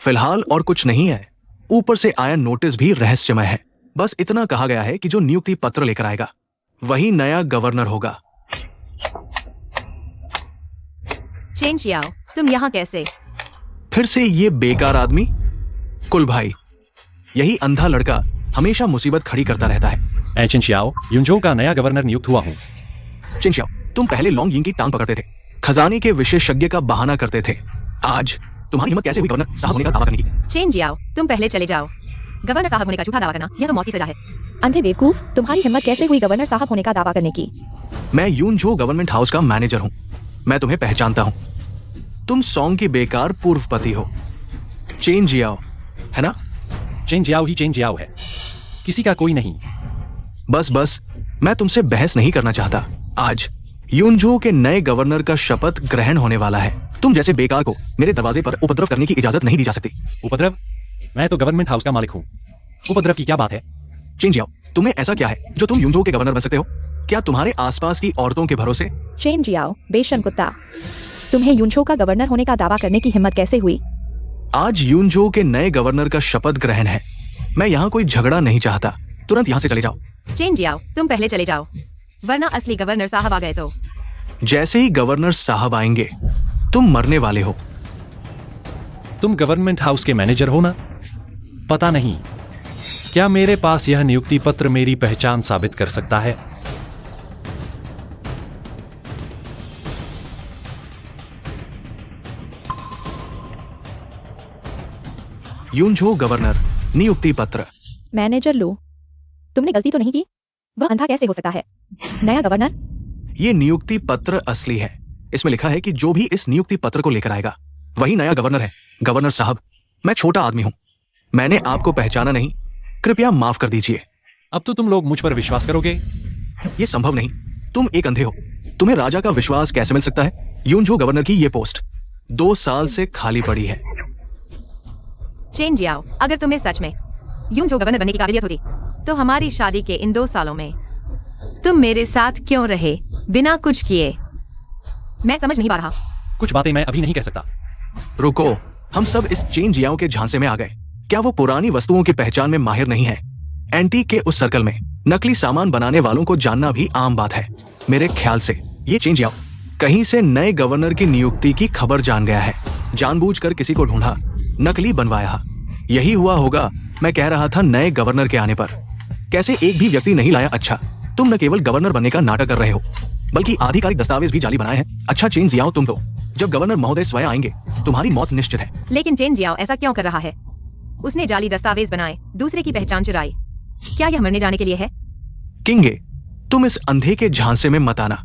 फिलहाल और कुछ नहीं है। ऊपर से आया नोटिस भी रहस्यमय है। बस इतना कहा गया है कि जो नियुक्ति पत्र लेकर आएगा वही नया गवर्नर होगा। चेन चियाओ, तुम यहाँ कैसे? फिर से ये बेकार आदमी? कुल भाई, यही अंधा लड़का हमेशा मुसीबत खड़ी करता रहता है। चिन शियाओ, युनझो का नया गवर्नर नियुक्त हुआ हूँ। चिंशियाओ, तुम पहले लॉन्ग यिंग की टांग पकड़ते थे, खजाने के विशेषज्ञ का बहाना करते थे। आज तुम्हारी हिम्मत कैसे हुई गवर्नर साहब होने का दावा करने की? चेन जियाओ, तुम पहले चले जाओ। गवर्नर साहब होने का झूठा दावा करना यह तो मौत की सजा है। अंधे बेवकूफ, तुम्हारी हिम्मत कैसे हुई गवर्नर साहब होने का दावा करने की? मैं यूनझो गवर्नमेंट हाउस का मैनेजर हूँ। मैं तुम्हें पहचानता हूँ। तुम सॉन्ग की बेकार पूर्वपति हो। चेन जियाओ, है ना? चेन जियाओ ही चेन जियाओ है, किसी का कोई नहीं। बस मैं तुमसे बहस नहीं करना चाहता। आज यूनझो के नए गवर्नर का शपथ ग्रहण होने वाला है। तुम जैसे बेकार को मेरे दरवाजे पर उपद्रव करने की इजाजत नहीं दी जा सकती। उपद्रव? मैं तो गवर्नमेंट हाउस का मालिक हूँ, उपद्रव की क्या बात है? चेन जियाओ, तुम्हें ऐसा क्या है जो तुम यूनझो के गवर्नर बन सकते हो? क्या तुम्हारे आसपास की औरतों के भरोसे? चेन जियाओ, बेशर्म कुत्ता, तुम्हें युनझो का गवर्नर होने का दावा करने की हिम्मत कैसे हुई? आज यूनझो के नए गवर्नर का शपथ ग्रहण है। मैं यहाँ कोई झगड़ा नहीं चाहता। तुरंत यहाँ से चले जाओ। चेन जियाओ, तुम पहले चले जाओ, वरना असली गवर्नर साहब आ गए तो। जैसे ही गवर्नर साहब आएंगे तुम मरने वाले हो। तुम गवर्नमेंट हाउस के मैनेजर हो ना? पता नहीं, क्या मेरे पास यह नियुक्ति पत्र मेरी पहचान साबित कर सकता है? यूनझो गवर्नर नियुक्ति पत्र। मैनेजर लू, तुमने गलती तो नहीं की? वह अंधा कैसे हो सकता है? नया गवर्नर? ये नियुक्ति पत्र असली है। इसमें लिखा है कि जो भी इस नियुक्ति पत्र को लेकर आएगा वही नया गवर्नर है। गवर्नर साहब, मैं छोटा आदमी हूं, मैंने आपको पहचाना नहीं, कृपया माफ कर दीजिए। अब तो तुम लोग मुझ पर विश्वास करोगे? ये संभव नहीं, तुम एक अंधे हो। तुम्हें राजा का विश्वास कैसे मिल सकता है? यूनझो गवर्नर की ये पोस्ट 2 साल से खाली पड़ी है। चेन जियाओ, अगर तुम्हें सच में यूनझो गवर्नर बनने की काबिलियत होती तो हमारी शादी के इन 2 सालों में तुम मेरे साथ क्यों रहे बिना कुछ किए? मैं समझ नहीं पा रहा। कुछ बातें मैं अभी नहीं कह सकता। रुको, हम सब इस चेन जियाओ के झांसे में आ गए। क्या वो पुरानी वस्तुओं की पहचान में माहिर नहीं है? एंटीक के उस सर्कल में नकली सामान बनाने वालों को जानना भी आम बात है। मेरे ख्याल से ये चेन जियाओ कहीं से नए गवर्नर की नियुक्ति की खबर जान गया है। जानबूझकर किसी को ढूंढा, नकली बनवाया। यही हुआ होगा। मैं कह रहा था नए गवर्नर के आने पर कैसे एक भी व्यक्ति नहीं लाया। अच्छा, तुम न केवल गवर्नर बनने का नाटक कर रहे हो बल्कि आधिकारिक दस्तावेज भी जाली बनाए हैं। अच्छा चेन जियाओ, तुम तो जब गवर्नर महोदय स्वयं आएंगे तुम्हारी मौत निश्चित है। लेकिन चेन जियाओ ऐसा क्यों कर रहा है? उसने जाली दस्तावेज बनाए, दूसरे की पहचान चुराई। क्या यह मरने जाने के लिए है? किंगे, तुम इस अंधे के झांसे में मत आना।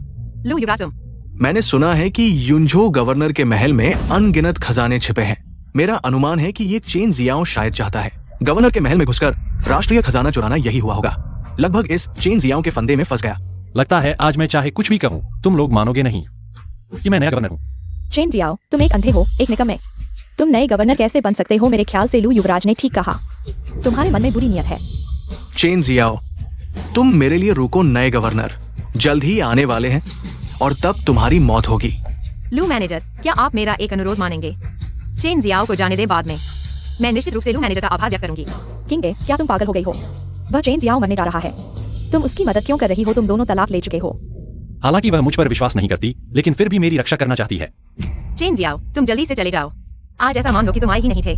लू युवराज, तुम मैंने सुना है कि यूनझो गवर्नर के महल में अनगिनत खजाने छिपे हैं। मेरा अनुमान है कि ये चेन जियाओ शायद चाहता है गवर्नर के महल में घुसकर राष्ट्रीय खजाना चुराना। यही हुआ होगा। लगभग इस चेन जियाओ के फंदे में फंस गया। लगता है आज मैं चाहे कुछ भी कहूँ तुम लोग मानोगे नहीं कि मैं नया गवर्नर हूँ। चेन जियाओ, तुम एक अंधे हो, एक निकम्मे। तुम नए गवर्नर कैसे बन सकते हो? मेरे ख्याल से लू युवराज ने ठीक कहा, तुम्हारे मन में बुरी नियत है। चेन जियाओ, तुम मेरे लिए रुको। नए गवर्नर जल्द ही आने वाले हैं और तब तुम्हारी मौत होगी। लू मैनेजर, क्या आप मेरा एक अनुरोध मानेंगे? चेन जियाओ को जाने दें बाद में। मैं निश्चित रूप से लू मैनेजर का आभार व्यक्त करूंगी। किंग, क्या तुम पागल हो गई हो? वह चेन जियाओ मरने जा रहा है। तुम उसकी मदद क्यों कर रही हो? तुम दोनों तलाक ले चुके हो। हालांकि वह मुझ पर विश्वास नहीं करती, लेकिन फिर भी मेरी रक्षा करना चाहती है। चेन जियाओ, तुम जल्दी से चले जाओ। आज ऐसा मान लो कि तुम आए ही नहीं थे।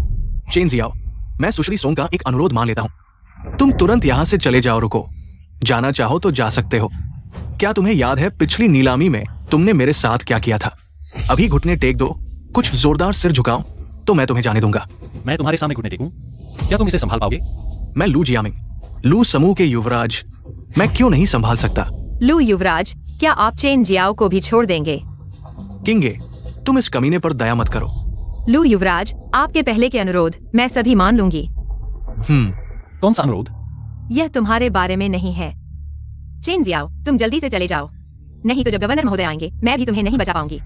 चेन जियाओ, मैं सुश्री सोंग का एक अनुरोध मान लेता हूँ। तुम तुरंत यहाँ से चले जाओ। रुको, जाना चाहो तो जा सकते हो। क्या तुम्हें याद है पिछली नीलामी में तुमने मेरे साथ क्या किया था? अभी घुटने टेक दो, कुछ जोरदार सिर झुकाओ तो मैं तुम्हें जाने दूंगा। मैं तुम्हारे सामने घुटने टेकूं? क्या तुम इसे संभाल पाओगे? मैं लू जियामिंग, लू समूह के युवराज, मैं क्यों नहीं संभाल सकता? लू युवराज, क्या आप चेन जियाओ को भी छोड़ देंगे? किंगे, तुम इस कमीने पर दया मत करो। लू युवराज, आपके पहले के अनुरोध मैं सभी मान लूंगी। कौन सा अनुरोध? यह तुम्हारे बारे में नहीं है। चेन जियाओ, तुम जल्दी से चले जाओ, नहीं तो जब गवर्नर महोदय आएंगे मैं भी तुम्हें नहीं बचा पाऊंगी।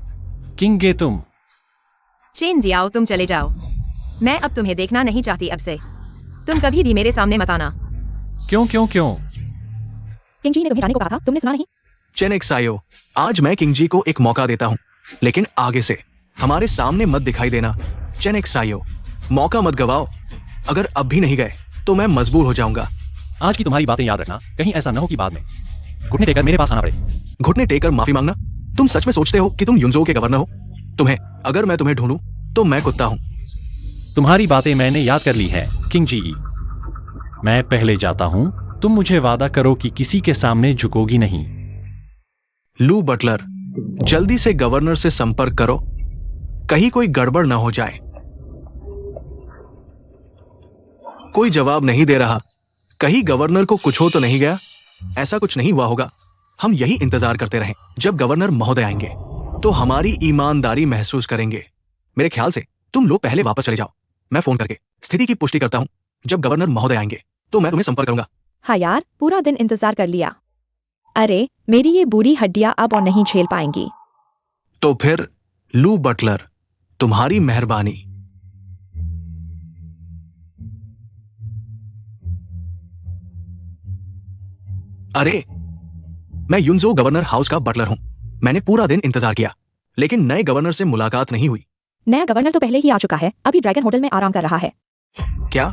किंगे, तुम। चेन जियाओ, तुम चले जाओ। मैं अब तुम्हें देखना नहीं चाहती अब से। तुम कभी भी मेरे सामने मत आना। क्यों क्यों क्यों? किंग जी ने तुम्हें जाने को कहा था, तुमने सुना नहीं? चेनेक सायो, आज मैं किंग जी को एक मौका देता हूँ, लेकिन आगे से हमारे सामने मत दिखाई देना। चेनेक सायो, मौका मत गवाओ। अगर अब भी नहीं गए तो मैं मजबूर हो जाऊंगा। आज की तुम्हारी बातें याद रखना, कहीं ऐसा न हो कि बाद में घुटने टेकर मेरे पास आना पड़े। घुटने टेकर माफी मांगना? तुम सच में सोचते हो कि तुम युनजो के गवर्नर हो? अगर मैं तुम्हें ढूंढूं तो मैं कुत्ता हूं। तुम्हारी बातें मैंने याद कर ली हैं, किंग जी। मैं पहले जाता हूं, तुम मुझे वादा करो कि किसी के सामने झुकोगी नहीं। लू बटलर, जल्दी से गवर्नर से संपर्क करो, कहीं कोई गड़बड़ ना हो जाए। कोई जवाब नहीं दे रहा, कहीं गवर्नर को कुछ हो तो नहीं गया? ऐसा कुछ नहीं हुआ होगा। हम यही इंतजार करते रहें, जब गवर्नर महोदय आएंगे तो हमारी ईमानदारी महसूस करेंगे। मेरे ख्याल से तुम लोग पहले वापस चले जाओ, मैं फोन करके स्थिति की पुष्टि करता हूं। जब गवर्नर महोदय आएंगे तो मैं तुम्हें संपर्क करूंगा। हाँ यार, पूरा दिन इंतजार कर लिया। अरे, मेरी ये बुरी हड्डियां अब और नहीं झेल पाएंगी। तो फिर लू बटलर, तुम्हारी मेहरबानी। अरे, मैं युनजो गवर्नर हाउस का बटलर हूं। मैंने पूरा दिन इंतजार किया, लेकिन नए गवर्नर से मुलाकात नहीं हुई। नया गवर्नर तो पहले ही आ चुका है, अभी ड्रैगन होटल में आराम कर रहा है। क्या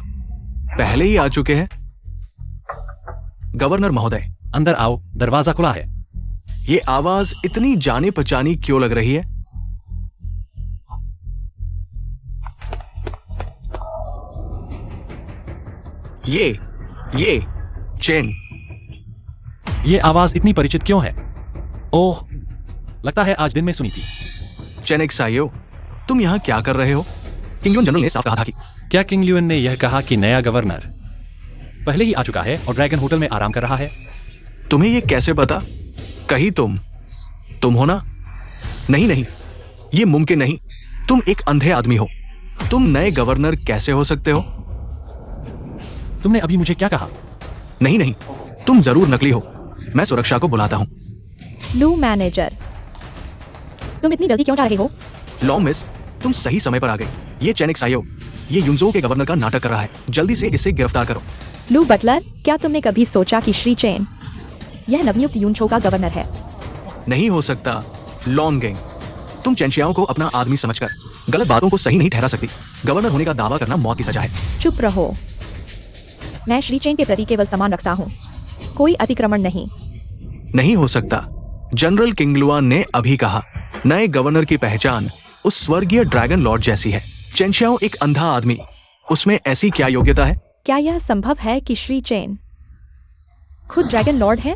पहले ही आ चुके हैं? गवर्नर महोदय, अंदर आओ, दरवाजा खुला है। ये आवाज इतनी जानी पहचानी क्यों लग रही है? ये चेन। ये आवाज इतनी परिचित क्यों है? ओह, लगता है आज दिन में सुनी थी। चेनेक सायो, तुम यहाँ क्या कर रहे हो? किंगयुन जनरल ने साफ कहा था कि क्या किंग ल्यून ने यह कहा कि नया गवर्नर पहले ही आ चुका है और ड्रैगन होटल में आराम कर रहा है? तुम्हें ये कैसे पता? कहीं तुम हो ना? नहीं, ये मुमकिन नहीं। तुम एक अंधे आदमी हो। तुम नए गवर्नर कैसे हो सकते हो? तुमने अभी मुझे क्या कहा? नहीं, तुम जरूर नकली हो। मैं सुरक्षा को बुलाता हूं। लू मैनेजर, तुम इतनी जल्दी क्यों जा रहे हो? लॉ मिस, तुम सही समय पर आ गई। ये चेनेक सायो, ये युनजो के गवर्नर का नाटक कर रहा है। जल्दी से इसे गिरफ्तार करो। लू बटलर, क्या तुमने कभी सोचा कि श्री चेन यह नवनियुक्त युनजो का गवर्नर है? नहीं हो सकता लॉन्गिंग। तुम चेनशियाओ को अपना आदमी समझकर गलत बातों को सही नहीं ठहरा सकती। गवर्नर होने का दावा करना मौत की सजा है। चुप रहो। मैं श्री चेन के प्रति केवल सम्मान रखता हूँ, कोई अतिक्रमण नहीं। नहीं हो सकता। जनरल किंगलुआन ने अभी कहा, नए गवर्नर की पहचान उस स्वर्गीय ड्रैगन लॉर्ड जैसी है। चेनशियाओ एक अंधा आदमी, उसमें ऐसी क्या योग्यता है? क्या यह संभव है कि श्री चेन खुद ड्रैगन लॉर्ड है?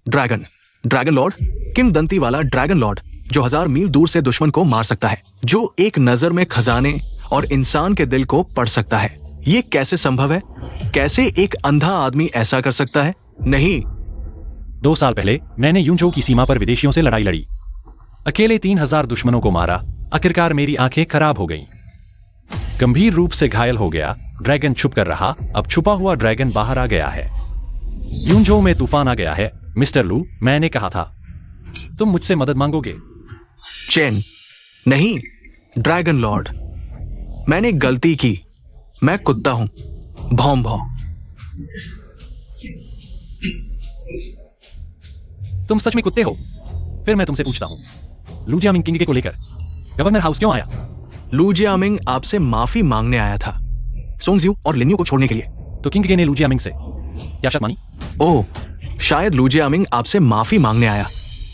ड्रैगन लॉर्ड, किंवदंती वाला ड्रैगन लॉर्ड, जो 1000 मील दूर से दुश्मन को मार सकता है, जो एक नजर में खजाने और इंसान के दिल को पढ़ सकता है। ये कैसे संभव है? कैसे एक अंधा आदमी ऐसा कर सकता है? नहीं। 2 साल पहले मैंने युनजो की सीमा पर विदेशियों से लड़ाई लड़ी, अकेले 3000 दुश्मनों को मारा। आखिरकार मेरी आंखें खराब हो गईं, गंभीर रूप से घायल हो गया। ड्रैगन छुप कर रहा, अब छुपा हुआ ड्रैगन बाहर आ गया है। युनजो में तूफान आ गया है। मिस्टर लू, मैंने कहा था तुम मुझसे मदद मांगोगे। चेन, नहीं, ड्रैगन लॉर्ड, मैंने गलती की। मैं कुत्ता हूं, भौं भौं। तुम सच में कुत्ते हो? फिर मैं तुमसे पूछता हूं, लू जियामिंग किंग को लेकर गवर्नर हाउस क्यों आया? लू जियामिंग आपसे माफी मांगने आया था, सोंगजियो और लिन्यू को छोड़ने के लिए। तो किंग ने लू जियामिंग से क्या शर्त मानी? ओह, शायद लू जियामिंग आपसे माफी मांगने आया,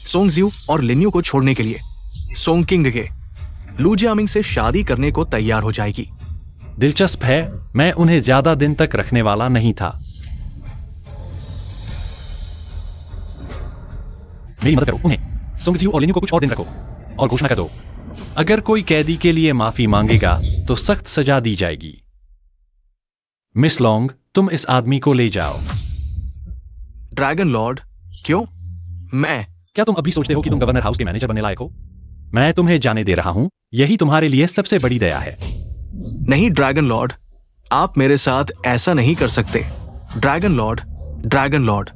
सोंगजियो और लिन्यू को छोड़ने के लिए। सोंग किंग के लू जियामिंग से शादी करने को तैयार हो जाएगी। दिलचस्प है, मैं उन्हें ज्यादा दिन तक रखने वाला नहीं था। मेरी मदद करो, उन्हें सोंगजियो और लिन्यू को कुछ और दिन रखो और घोषणा कर दो, अगर कोई कैदी के लिए माफी मांगेगा तो सख्त सजा दी जाएगी। मिस लॉन्ग, तुम इस आदमी को ले जाओ। ड्रैगन लॉर्ड, क्यों? मैं? क्या तुम अभी सोचते हो कि तुम गवर्नर हाउस के मैनेजर बनने लायक हो? मैं तुम्हें जाने दे रहा हूं, यही तुम्हारे लिए सबसे बड़ी दया है। नहीं ड्रैगन लॉर्ड, आप मेरे साथ ऐसा नहीं कर सकते। Dragon Lord, dragon Lord.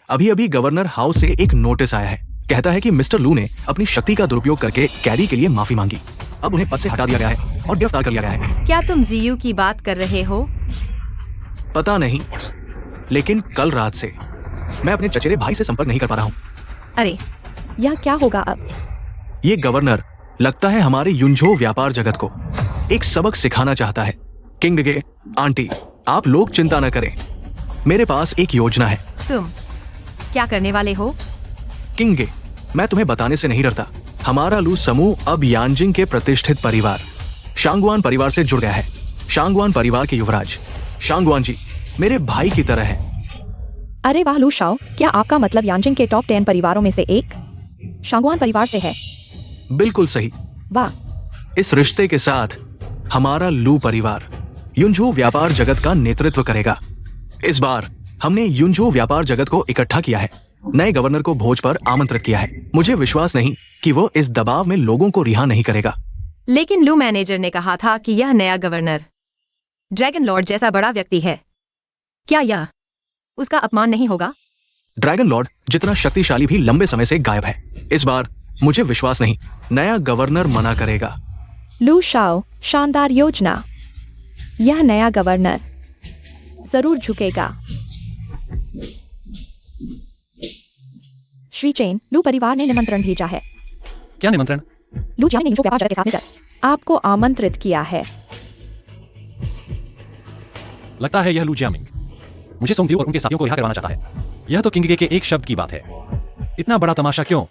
अभी अभी गवर्नर हाउस से एक नोटिस आया है, कहता है कि मिस्टर लू ने अपनी शक्ति का दुरुपयोग करके कैदी के लिए माफी मांगी। अब उन्हें पद से हटा दिया गया है और गिरफ्तार कर लिया गया है। क्या तुम जीयू की बात कर रहे हो? पता नहीं, लेकिन कल रात से मैं अपने चचेरे भाई से संपर्क नहीं कर पा रहा हूं। अरे, यह क्या होगा अब? ये गवर्नर लगता है हमारे युनझो व्यापार जगत को एक सबक सिखाना चाहता है। किंग गे, आंटी, आप लोग चिंता न करें, मेरे पास एक योजना है। तुम क्या करने वाले हो? किंग गे, मैं तुम्हें बताने से नहीं डरता। हमारा लू समूह अब यानजिंग के प्रतिष्ठित परिवार शांगवान परिवार से जुड़ गया है। शांगवान परिवार के युवराज शांगवान जी मेरे भाई की तरह है। अरे वाह लू शाओ, क्या आपका मतलब यानजिंग के टॉप 10 परिवारों में से एक शांगवान परिवार से है? बिल्कुल सही। वाह, इस रिश्ते के साथ हमारा लू परिवार युनझो व्यापार जगत का नेतृत्व करेगा। इस बार हमने युनझो व्यापार जगत को इकट्ठा किया है, नए गवर्नर को भोज पर आमंत्रित किया है। मुझे विश्वास नहीं कि वो इस दबाव में लोगों को रिहा नहीं करेगा। लेकिन लू मैनेजर ने कहा था कि यह नया गवर्नर ड्रैगन लॉर्ड जैसा बड़ा व्यक्ति है। क्या यह उसका अपमान नहीं होगा? ड्रैगन लॉर्ड जितना शक्तिशाली भी लंबे समय से गायब है। इस बार मुझे विश्वास नहीं नया गवर्नर मना करेगा। लू शाओ, शानदार योजना। यह नया गवर्नर जरूर झुकेगा। श्री चेन, लू परिवार ने निमंत्रण भेजा है। क्या निमंत्रण? लू जियामिंग ने युनझो व्यापार जगत के साथ मिलकर आपको आमंत्रित किया है। लगता है यह लू जियामिंग मुझे सोंगजियो और उनके साथियों को रिहा करवाना चाहता है। यह तो किंग गे के एक शब्द की बात है। इतना बड़ा तमाशा क्यों?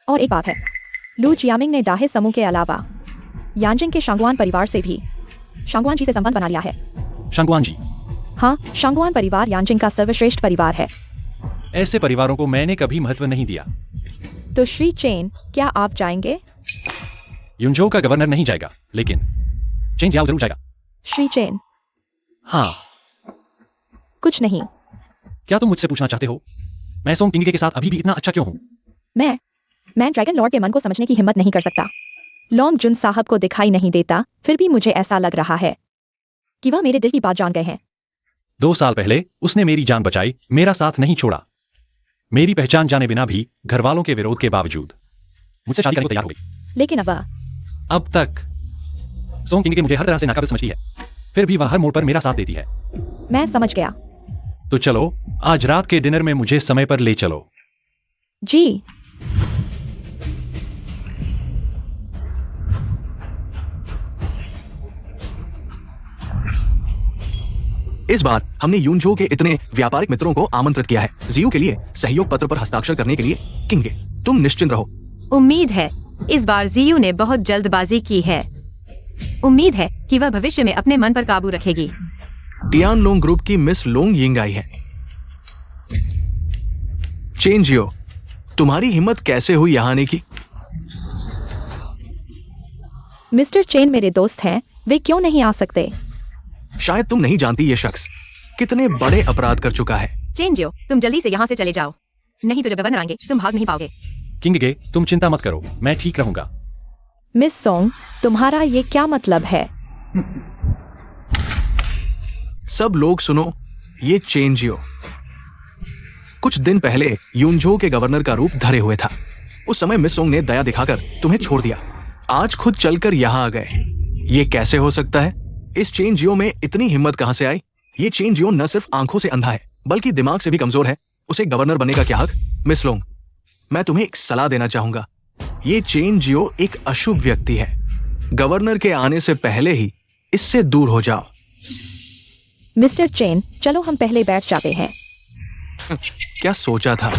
और एक बात है, लू जियामिंग ने डाहे समूह के अलावा यानजिंग के शांगवान परिवार से भी शांगवान जी से संबंध बना लिया है। शांगवान जी? हाँ, शांगवान परिवार यानजिंग का सर्वश्रेष्ठ परिवार है। ऐसे परिवारों को मैंने कभी महत्व नहीं दिया। तो श्री चेन, क्या आप जाएंगे? युनझो का गवर्नर नहीं जाएगा, लेकिन चेन जियाओ जरूर जाएगा। श्री चेन, हाँ। कुछ नहीं। क्या तुम मुझसे पूछना चाहते हो मैं सोंग किंग के साथ अभी भी इतना अच्छा क्यों हूं? मैं ड्रैगन लॉर्ड के मन को समझने की हिम्मत नहीं कर सकता। लॉन्ग जुन साहब को दिखाई नहीं देता, फिर भी मुझे ऐसा लग रहा है कि वह मेरे दिल की बात जान गए हैं। 2 साल पहले उसने मेरी जान बचाई, मेरा साथ नहीं छोड़ा। मेरी पहचान जाने बिना भी, घर वालों के विरोध के बावजूद मुझसे शादी करने को तैयार हो गई। लेकिन अब तक सोंग किंग मुझे हर तरह से नाकाबिल समझती है, फिर भी वह हर मोड़ पर मेरा साथ देती है। मैं समझ गया। तो चलो, आज रात के डिनर में मुझे समय पर ले चलो। जी। इस बार हमने युनझो के इतने व्यापारिक मित्रों को आमंत्रित किया है जियू के लिए सहयोग पत्र पर हस्ताक्षर करने के लिए। किंग, तुम निश्चिंत रहो। उम्मीद है इस बार जीयू ने बहुत जल्दबाजी की है। उम्मीद है कि वह भविष्य में अपने मन पर काबू रखेगी। टियान लोंग ग्रुप की मिस लोंग यिंग आई है। चेन जियो, तुम्हारी हिम्मत कैसे हुई यहाँ आने की? मिस्टर चेन मेरे दोस्त हैं, वे क्यों नहीं आ सकते? शायद तुम नहीं जानती ये शख्स कितने बड़े अपराध कर चुका है। चेंजियो, तुम जल्दी से यहाँ से चले जाओ, नहीं तो जब गवर्नर आएंगे तुम भाग नहीं पाओगे। किंग गे, तुम चिंता मत करो, मैं ठीक रहूंगा। मिस सोंग, तुम्हारा ये क्या मतलब है? सब लोग सुनो, ये चेंजियो कुछ दिन पहले युनझो के गवर्नर का रूप धरे हुए था। उस समय मिस सोंग ने दया दिखाकर तुम्हें छोड़ दिया। आज खुद चलकर यहाँ आ गए। ये कैसे हो सकता है? इस चेंजियो में इतनी हिम्मत कहां से आई? ये चेंजियो न सिर्फ आंखों से अंधा है, बल्कि दिमाग से भी कमजोर है। उसे गवर्नर बनने का क्या हक? मिस लोंग, मैं तुम्हें एक सलाह देना चाहूंगा। ये चेन जियो एक अशुभ व्यक्ति है। गवर्नर के आने से पहले ही इससे दूर हो जाओ। मिस्टर चेन, चलो हम पहले बैठ जाते हैं। क्या सोचा था?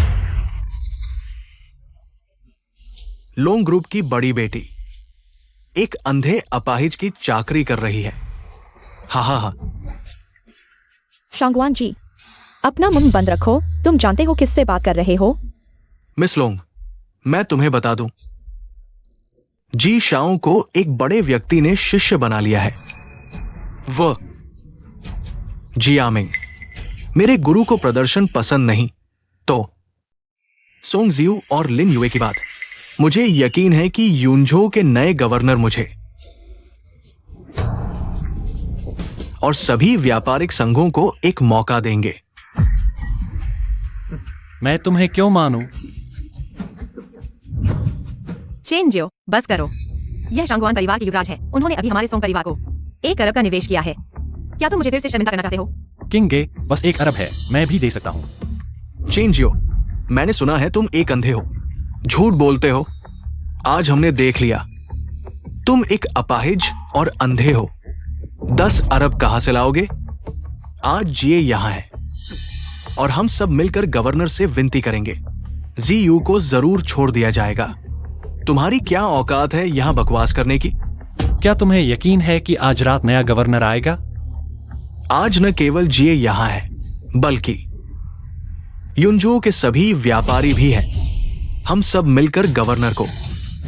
लोंग ग्रुप की बड़ी बेटी एक अंधे अपाहिज की चाकरी कर रही है। हा। शांगवान जी, अपना मुंह बंद रखो। तुम जानते हो किससे बात कर रहे हो? मिस लोंग, मैं तुम्हें बता दूं, जी शाओ को एक बड़े व्यक्ति ने शिष्य बना लिया है। वह जियामिंग। मेरे गुरु को प्रदर्शन पसंद नहीं तो सोंग जियू और लिन युए की बात। मुझे यकीन है कि यूनझो के नए गवर्नर मुझे और सभी व्यापारिक संघों को एक मौका देंगे। मैं तुम्हें क्यों मानूं? चेन जियो, बस करो। यह शांगवान परिवार के युवराज है। उन्होंने अभी हमारे सोंग परिवार को 1 अरब का निवेश किया है। क्या तुम मुझे फिर से शर्मिंदा करना चाहते हो? किंगे, बस 1 अरब है, मैं भी दे सकता हूं। चेन जियो, मैंने सुना है तुम एक अंधे हो, झूठ बोलते हो। आज हमने देख लिया, तुम एक अपाहिज और अंधे हो। 10 अरब कहां से लाओगे? आज ये यहां है और हम सब मिलकर गवर्नर से विनती करेंगे। जी यू को जरूर छोड़ दिया जाएगा। तुम्हारी क्या औकात है यहां बकवास करने की? क्या तुम्हें यकीन है कि आज रात नया गवर्नर आएगा? आज न केवल जिये यहां है, बल्कि यूनझो के सभी व्यापारी भी हैं। हम सब मिलकर गवर्नर को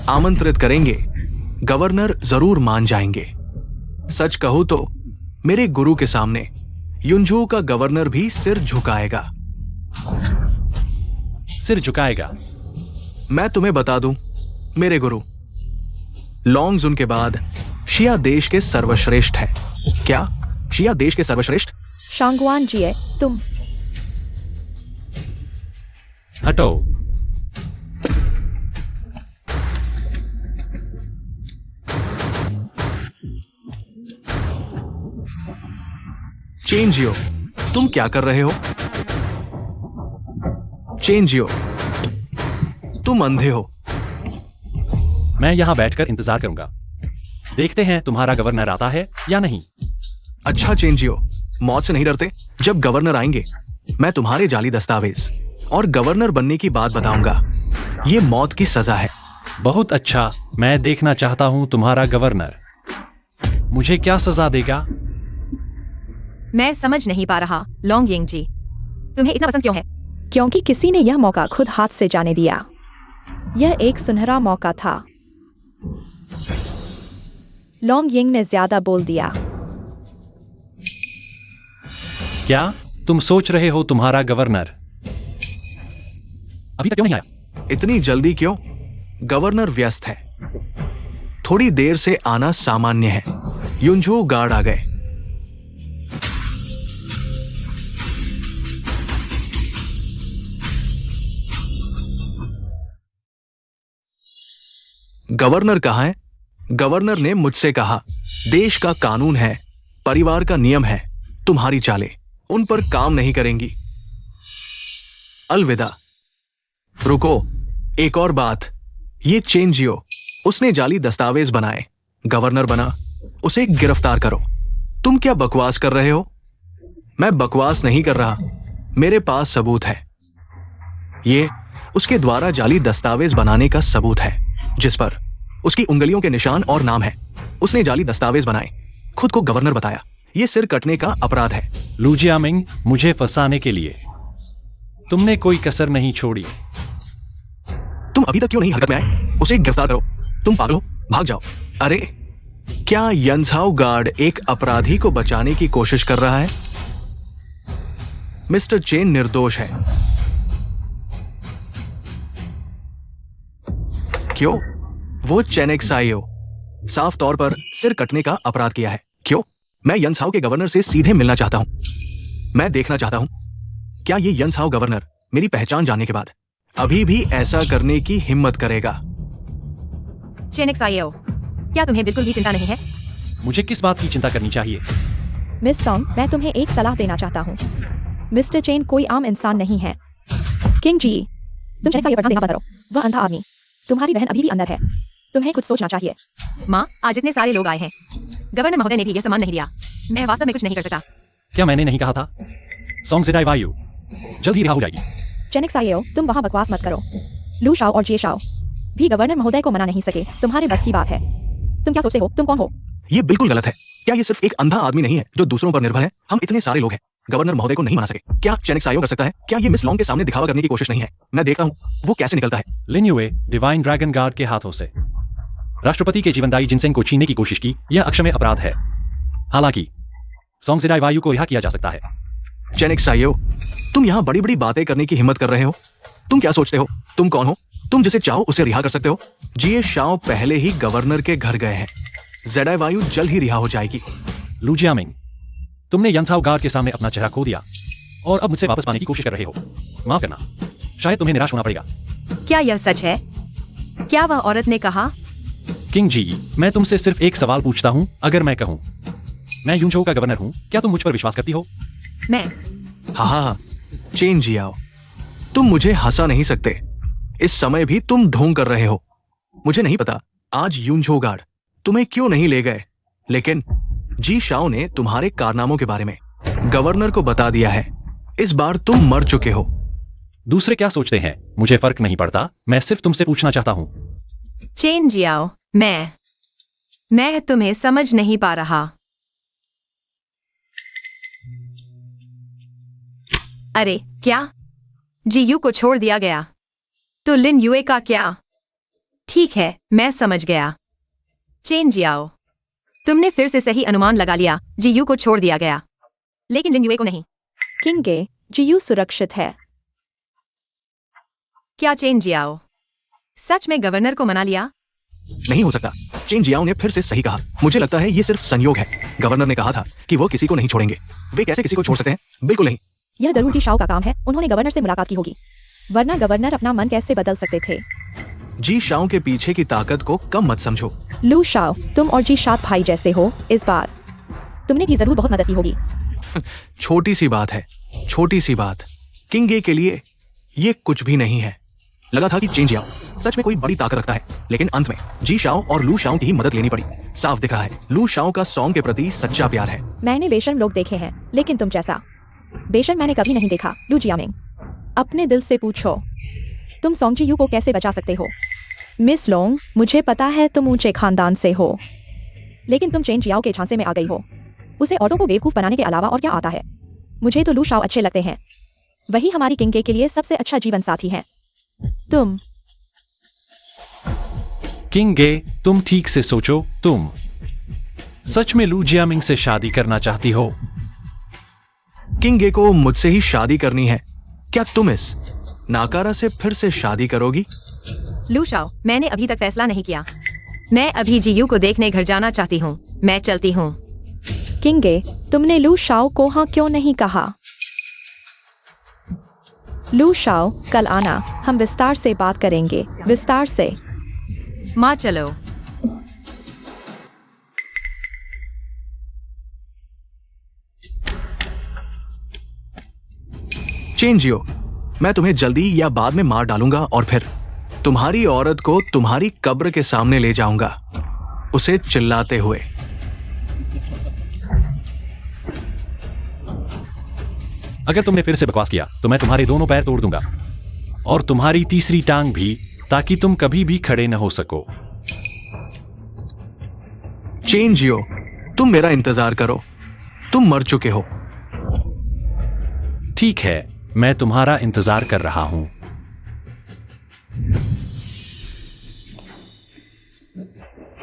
आमंत्रित करेंगे। गवर्नर जरूर मान जाएंगे। सच कहूं तो मेरे गुरु के सामने यूनझो का गवर्नर भी सिर झुकाएगा। सिर झुकाएगा? मैं तुम्हें बता दूं, मेरे गुरु लॉन्गजुन के बाद शिया देश के सर्वश्रेष्ठ है। क्या शिया देश के सर्वश्रेष्ठ? शांगवान जी, तुम हटो। चेन जियो, तुम क्या कर रहे हो? चेन जियो, तुम अंधे हो। मैं यहां बैठकर इंतजार करूंगा। देखते हैं तुम्हारा गवर्नर आता है या नहीं। अच्छा चेन जियो, मौत से नहीं डरते? जब गवर्नर आएंगे मैं तुम्हारे जाली दस्तावेज और गवर्नर बनने की बात बताऊंगा। यह मौत की सजा है। बहुत अच्छा, मैं देखना चाहता हूं तुम्हारा गवर्नर। मुझे क्या सजा देगा? मैं समझ नहीं पा रहा, लोंग यिंग जी, तुम्हें इतना पसंद क्यों है? क्योंकि किसी ने यह मौका खुद हाथ से जाने दिया। यह एक सुनहरा मौका था। लोंग यिंग ने ज्यादा बोल दिया। क्या तुम सोच रहे हो तुम्हारा गवर्नर अभी तक क्यों नहीं आया? इतनी जल्दी क्यों? गवर्नर व्यस्त है। थोड़ी देर से आना सामान्य है। यूनझो गार्ड आ गए। गवर्नर कहां है? गवर्नर ने मुझसे कहा, देश का कानून है, परिवार का नियम है, तुम्हारी चालें उन पर काम नहीं करेंगी। अलविदा। रुको, एक और बात। ये चेन जियो, उसने जाली दस्तावेज बनाए, गवर्नर बना, उसे गिरफ्तार करो। तुम क्या बकवास कर रहे हो? मैं बकवास नहीं कर रहा, मेरे पास सबूत है। ये उसके द्वारा जाली दस्तावेज बनाने का सबूत है, जिस पर उसकी उंगलियों के निशान और नाम है। उसने जाली दस्तावेज बनाए, खुद को गवर्नर बताया। यह सिर कटने का अपराध है। लू जियामिंग, मुझे फंसाने के लिए तुमने कोई कसर नहीं छोड़ी। तुम अभी तक क्यों नहीं हरकत में आए? उसे गिरफ्तार करो। तुम पागल हो, भाग जाओ। अरे, क्या यंझाओ गार्ड एक अपराधी को बचाने की कोशिश कर रहा है? मिस्टर चेन निर्दोष है। क्यों? वो चेनेक्साइयो साफ तौर पर सिर कटने का अपराध किया है। क्यों? मैं यंझाओ के गवर्नर से सीधे मिलना चाहता हूं। मैं देखना चाहता हूं, क्या ये यंझाओ गवर्नर मेरी पहचान जानने के बाद अभी भी ऐसा करने की हिम्मत करेगा? चेनेक्साइयो, क्या तुम्हें बिल्कुल भी चिंता नहीं है? मुझे किस बात की चिंता करनी चाहिए? मिस सॉन्ग, मैं तुम्हें एक सलाह देना चाहता हूँ। मिस्टर चेन कोई आम इंसान नहीं है। किंग जी, तुम चेनिक्स आये पर ध्यान देना बंद करो। वह अंधा आदमी, तुम्हारी बहन अभी भी अंदर है। तुम्हें कुछ सोचना चाहिए। माँ, आज इतने सारे लोग आए हैं। गवर्नर महोदय ने भी यह सम्मान नहीं दिया। मैं वास्तव में कुछ नहीं कर सकता। क्या मैंने नहीं कहा था? सॉन्ग जिदाई वायु जल्द ही रिहा हो जाएगी। चेनिक्स आये, तुम वहाँ बकवास मत करो। लू शाओ और जे शाओ भी गवर्नर महोदय को मना नहीं सके। तुम्हारे बस की बात है। तुम क्या सोचते हो? तुम कौन हो? ये बिल्कुल गलत है। क्या ये सिर्फ एक अंधा आदमी नहीं है जो दूसरों पर निर्भर है? हम इतने सारे लोग हैं, गवर्नर महोदय को नहीं मना सके। क्या चेनिक्स आयो कर सकता है? क्या ये मिस लॉन्ग के सामने दिखावा करने की कोशिश नहीं है? मैं देखता हूँ वो कैसे निकलता है। लिन युए डिवाइन ड्रैगन गार्ड के हाथों से राष्ट्रपति के जीवनदायी जिनसेंग को छीनने की कोशिश की, यह अक्षम्य अपराध है। हालांकि सॉन्ग जिदाई वायु को रिहा किया जा सकता है। चेनिक्स आयो, तुम यहाँ बड़ी बड़ी बातें करने की हिम्मत कर रहे हो। तुम क्या सोचते हो? तुम कौन हो? तुम जिसे चाहो उसे रिहा कर सकते हो। जिए शाओ पहले ही गवर्नर के घर गए हैं। जेडाई वायु जल्द ही रिहा हो जाएगी। लू जियामिंग, तुमने यंसाओ गार्ड के सामने अपना चेहरा खो दिया और अब मुझसे वापस पाने की कोशिश कर रहे हो। माफ करना, शायद तुम्हें निराश होना पड़ेगा। क्या यह सच है? क्या वह औरत ने कहा? किंग जी, मैं तुमसे सिर्फ एक सवाल पूछता हूँ। अगर मैं कहूँ मैं यूनझोउ का गवर्नर हूँ, क्या तुम मुझ पर विश्वास करती हो? मैं हाँ, चेन जियाओ, तुम मुझे हंसा नहीं सकते। इस समय भी तुम ढोंग कर रहे हो। मुझे नहीं पता आज यूनझोउ गार्ड तुम्हें क्यों नहीं ले गए, लेकिन जी शाओ ने तुम्हारे कारनामों के बारे में गवर्नर को बता दिया है। इस बार तुम मर चुके हो। दूसरे क्या सोचते हैं मुझे फर्क नहीं पड़ता। मैं सिर्फ तुमसे पूछना चाहता हूँ। चेन जियाओ, मैं तुम्हें समझ नहीं पा रहा। अरे क्या? जीयू को छोड़ दिया गया, तो लिन युए का क्या? ठीक है, मैं समझ गया। चेन जियाओ, तुमने फिर से सही अनुमान लगा लिया। जीयू को छोड़ दिया गया, लेकिन लिन युए को नहीं। किंग गे, जियू सुरक्षित है। क्या चेन जियाओ सच में गवर्नर को मना लिया? नहीं हो सकता। चेन जियाओ ने फिर से सही कहा। मुझे लगता है ये सिर्फ संयोग है। गवर्नर ने कहा था कि वो किसी को नहीं छोड़ेंगे। वे कैसे किसी को छोड़ सकते हैं? बिल्कुल नहीं। यह जरूर जी शाओ का काम है। उन्होंने गवर्नर से मुलाकात की होगी, वरना गवर्नर अपना मन कैसे बदल सकते थे? जी शाओ के पीछे की ताकत को कम मत समझो। लू शाओ, तुम और जी शाओ भाई जैसे हो। इस बार तुमने भी जरूर बहुत मदद की होगी। छोटी सी बात है, छोटी सी बात। किंग गे के लिए ये कुछ भी नहीं है। लगा था कि चेन जियाओ सच में कोई बड़ी ताकत रखता है, लेकिन अंत में जी शाओ और लू शाओ की ही मदद लेनी पड़ी। साफ दिख रहा है लू शाओ का सॉन्ग के प्रति सच्चा प्यार है। मैंने बेशर्म लोग देखे हैं, लेकिन तुम जैसा बेशर्म मैंने कभी नहीं देखा। लू जियामिंग, अपने दिल से पूछो, तुम सॉन्ग जी यू को कैसे बचा सकते हो? मिस लोंग, मुझे पता है तुम ऊंचे खानदान से हो, लेकिन तुम चेन जियाओ के झांसे में आ गई हो। उसे औरतों को बेवकूफ बनाने के अलावा और क्या आता है? मुझे तो लू शाओ अच्छे लगते हैं। वही हमारी किंग के लिए सबसे अच्छा जीवन साथी है। तुम किंग गे, तुम ठीक से सोचो। तुम सच में लू जियामिंग से शादी करना चाहती हो? किंग गे को मुझसे ही शादी करनी है। क्या तुम इस नाकारा से फिर से शादी करोगी? लू शाओ, मैंने अभी तक फैसला नहीं किया। मैं अभी जीयू को देखने घर जाना चाहती हूँ। मैं चलती हूँ। किंग गे, तुमने लू शाओ को हाँ क्यों नहीं कहा? लू शाओ, कल आना, हम विस्तार से बात करेंगे। विस्तार से। माँ चलो। चेन जियो, मैं तुम्हें जल्दी या बाद में मार डालूंगा और फिर तुम्हारी औरत को तुम्हारी कब्र के सामने ले जाऊंगा, उसे चिल्लाते हुए। अगर तुमने फिर से बकवास किया तो मैं तुम्हारे दोनों पैर तोड़ दूंगा और तुम्हारी तीसरी टांग भी, ताकि तुम कभी भी खड़े न हो सको। चेन जियो, तुम मेरा इंतजार करो। तुम मर चुके हो। ठीक है, मैं तुम्हारा इंतजार कर रहा हूं।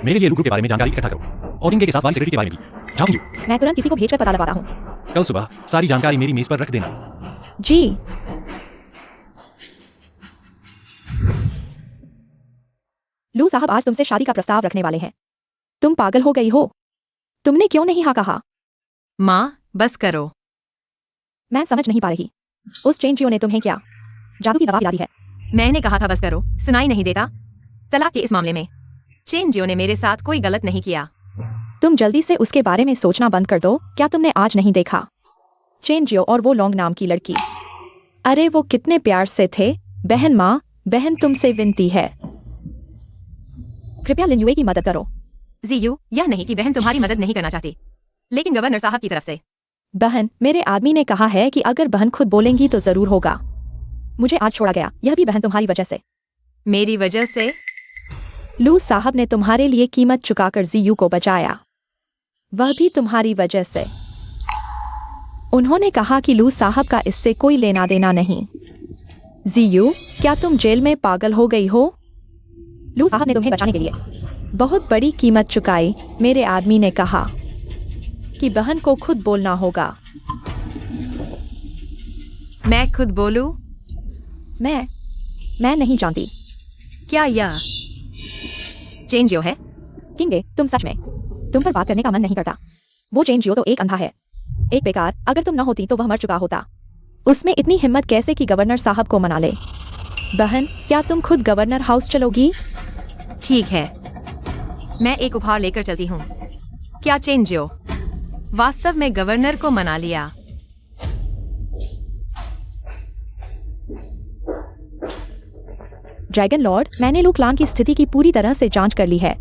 मेरे लिए लूग्रू के बारे में जानकारी इकट्ठा करो और इनके के साथ वाली सेक्रेटरी के बारे में भी। जाओ जीयू। मैं तुरंत किसी को भेजकर पता लगाता हूँ। कल सुबह सारी जानकारी मेरी मेज पर रख देना। जी। लू साहब आज तुमसे शादी का प्रस्ताव रखने वाले हैं। तुम पागल हो गई हो? तुमने क्यों नहीं हाँ कहा? माँ बस करो। मैं समझ नहीं पा रही। उस चेन जियो ने तुम्हें क्या जादू की दवा पिला दी है? मैंने कहा था बस करो, सुनाई नहीं देता? तलाक के इस मामले में चेन जियो ने मेरे साथ कोई गलत नहीं किया। तुम जल्दी से उसके बारे में सोचना बंद कर दो। क्या तुमने आज नहीं देखा चेन जियो और वो लॉन्ग नाम की लड़की? अरे वो कितने प्यार से थे। बहन माँ, बहन तुमसे विनती है, कृपया लिन्युए की मदद करो। जीयू, यह नहीं कि बहन तुम्हारी मदद नहीं करना चाहती, लेकिन गवर्नर साहब की तरफ से। बहन, मेरे आदमी ने कहा है कि अगर बहन खुद बोलेंगी तो जरूर होगा। मुझे आज छोड़ा गया, यह भी बहन तुम्हारी वजह से। मेरी वजह से? लू साहब ने तुम्हारे लिए कीमत चुकाकर जीयू को बचाया, वह भी तुम्हारी वजह से। उन्होंने कहा कि लू साहब का इससे कोई लेना देना नहीं। जीयू, क्या तुम जेल में पागल हो गई हो? लू साहब ने तुम्हें बचाने के लिए बहुत बड़ी कीमत चुकाई। मेरे आदमी ने कहा कि बहन को खुद बोलना होगा। मैं खुद बोलूं? मैं नहीं जानती। क्या यह चेंजियो है? किंगे, तुम सच में, तुम पर बात करने का मन नहीं करता। वो चेंजियो तो एक अंधा है, एक बेकार। अगर तुम न होती तो वह मर चुका होता। उसमें इतनी हिम्मत कैसे कि गवर्नर साहब को मना ले? बहन, क्या तुम खुद गवर्नर हाउस चलोगी? ठीक है, मैं एक उपहार लेकर चलती हूँ। क्या चेंजियो वास्तव में गवर्नर को मना लिया? ड्रैगन लॉर्ड, मैंने लू क्लान की स्थिति की पूरी तरह से जांच कर ली है।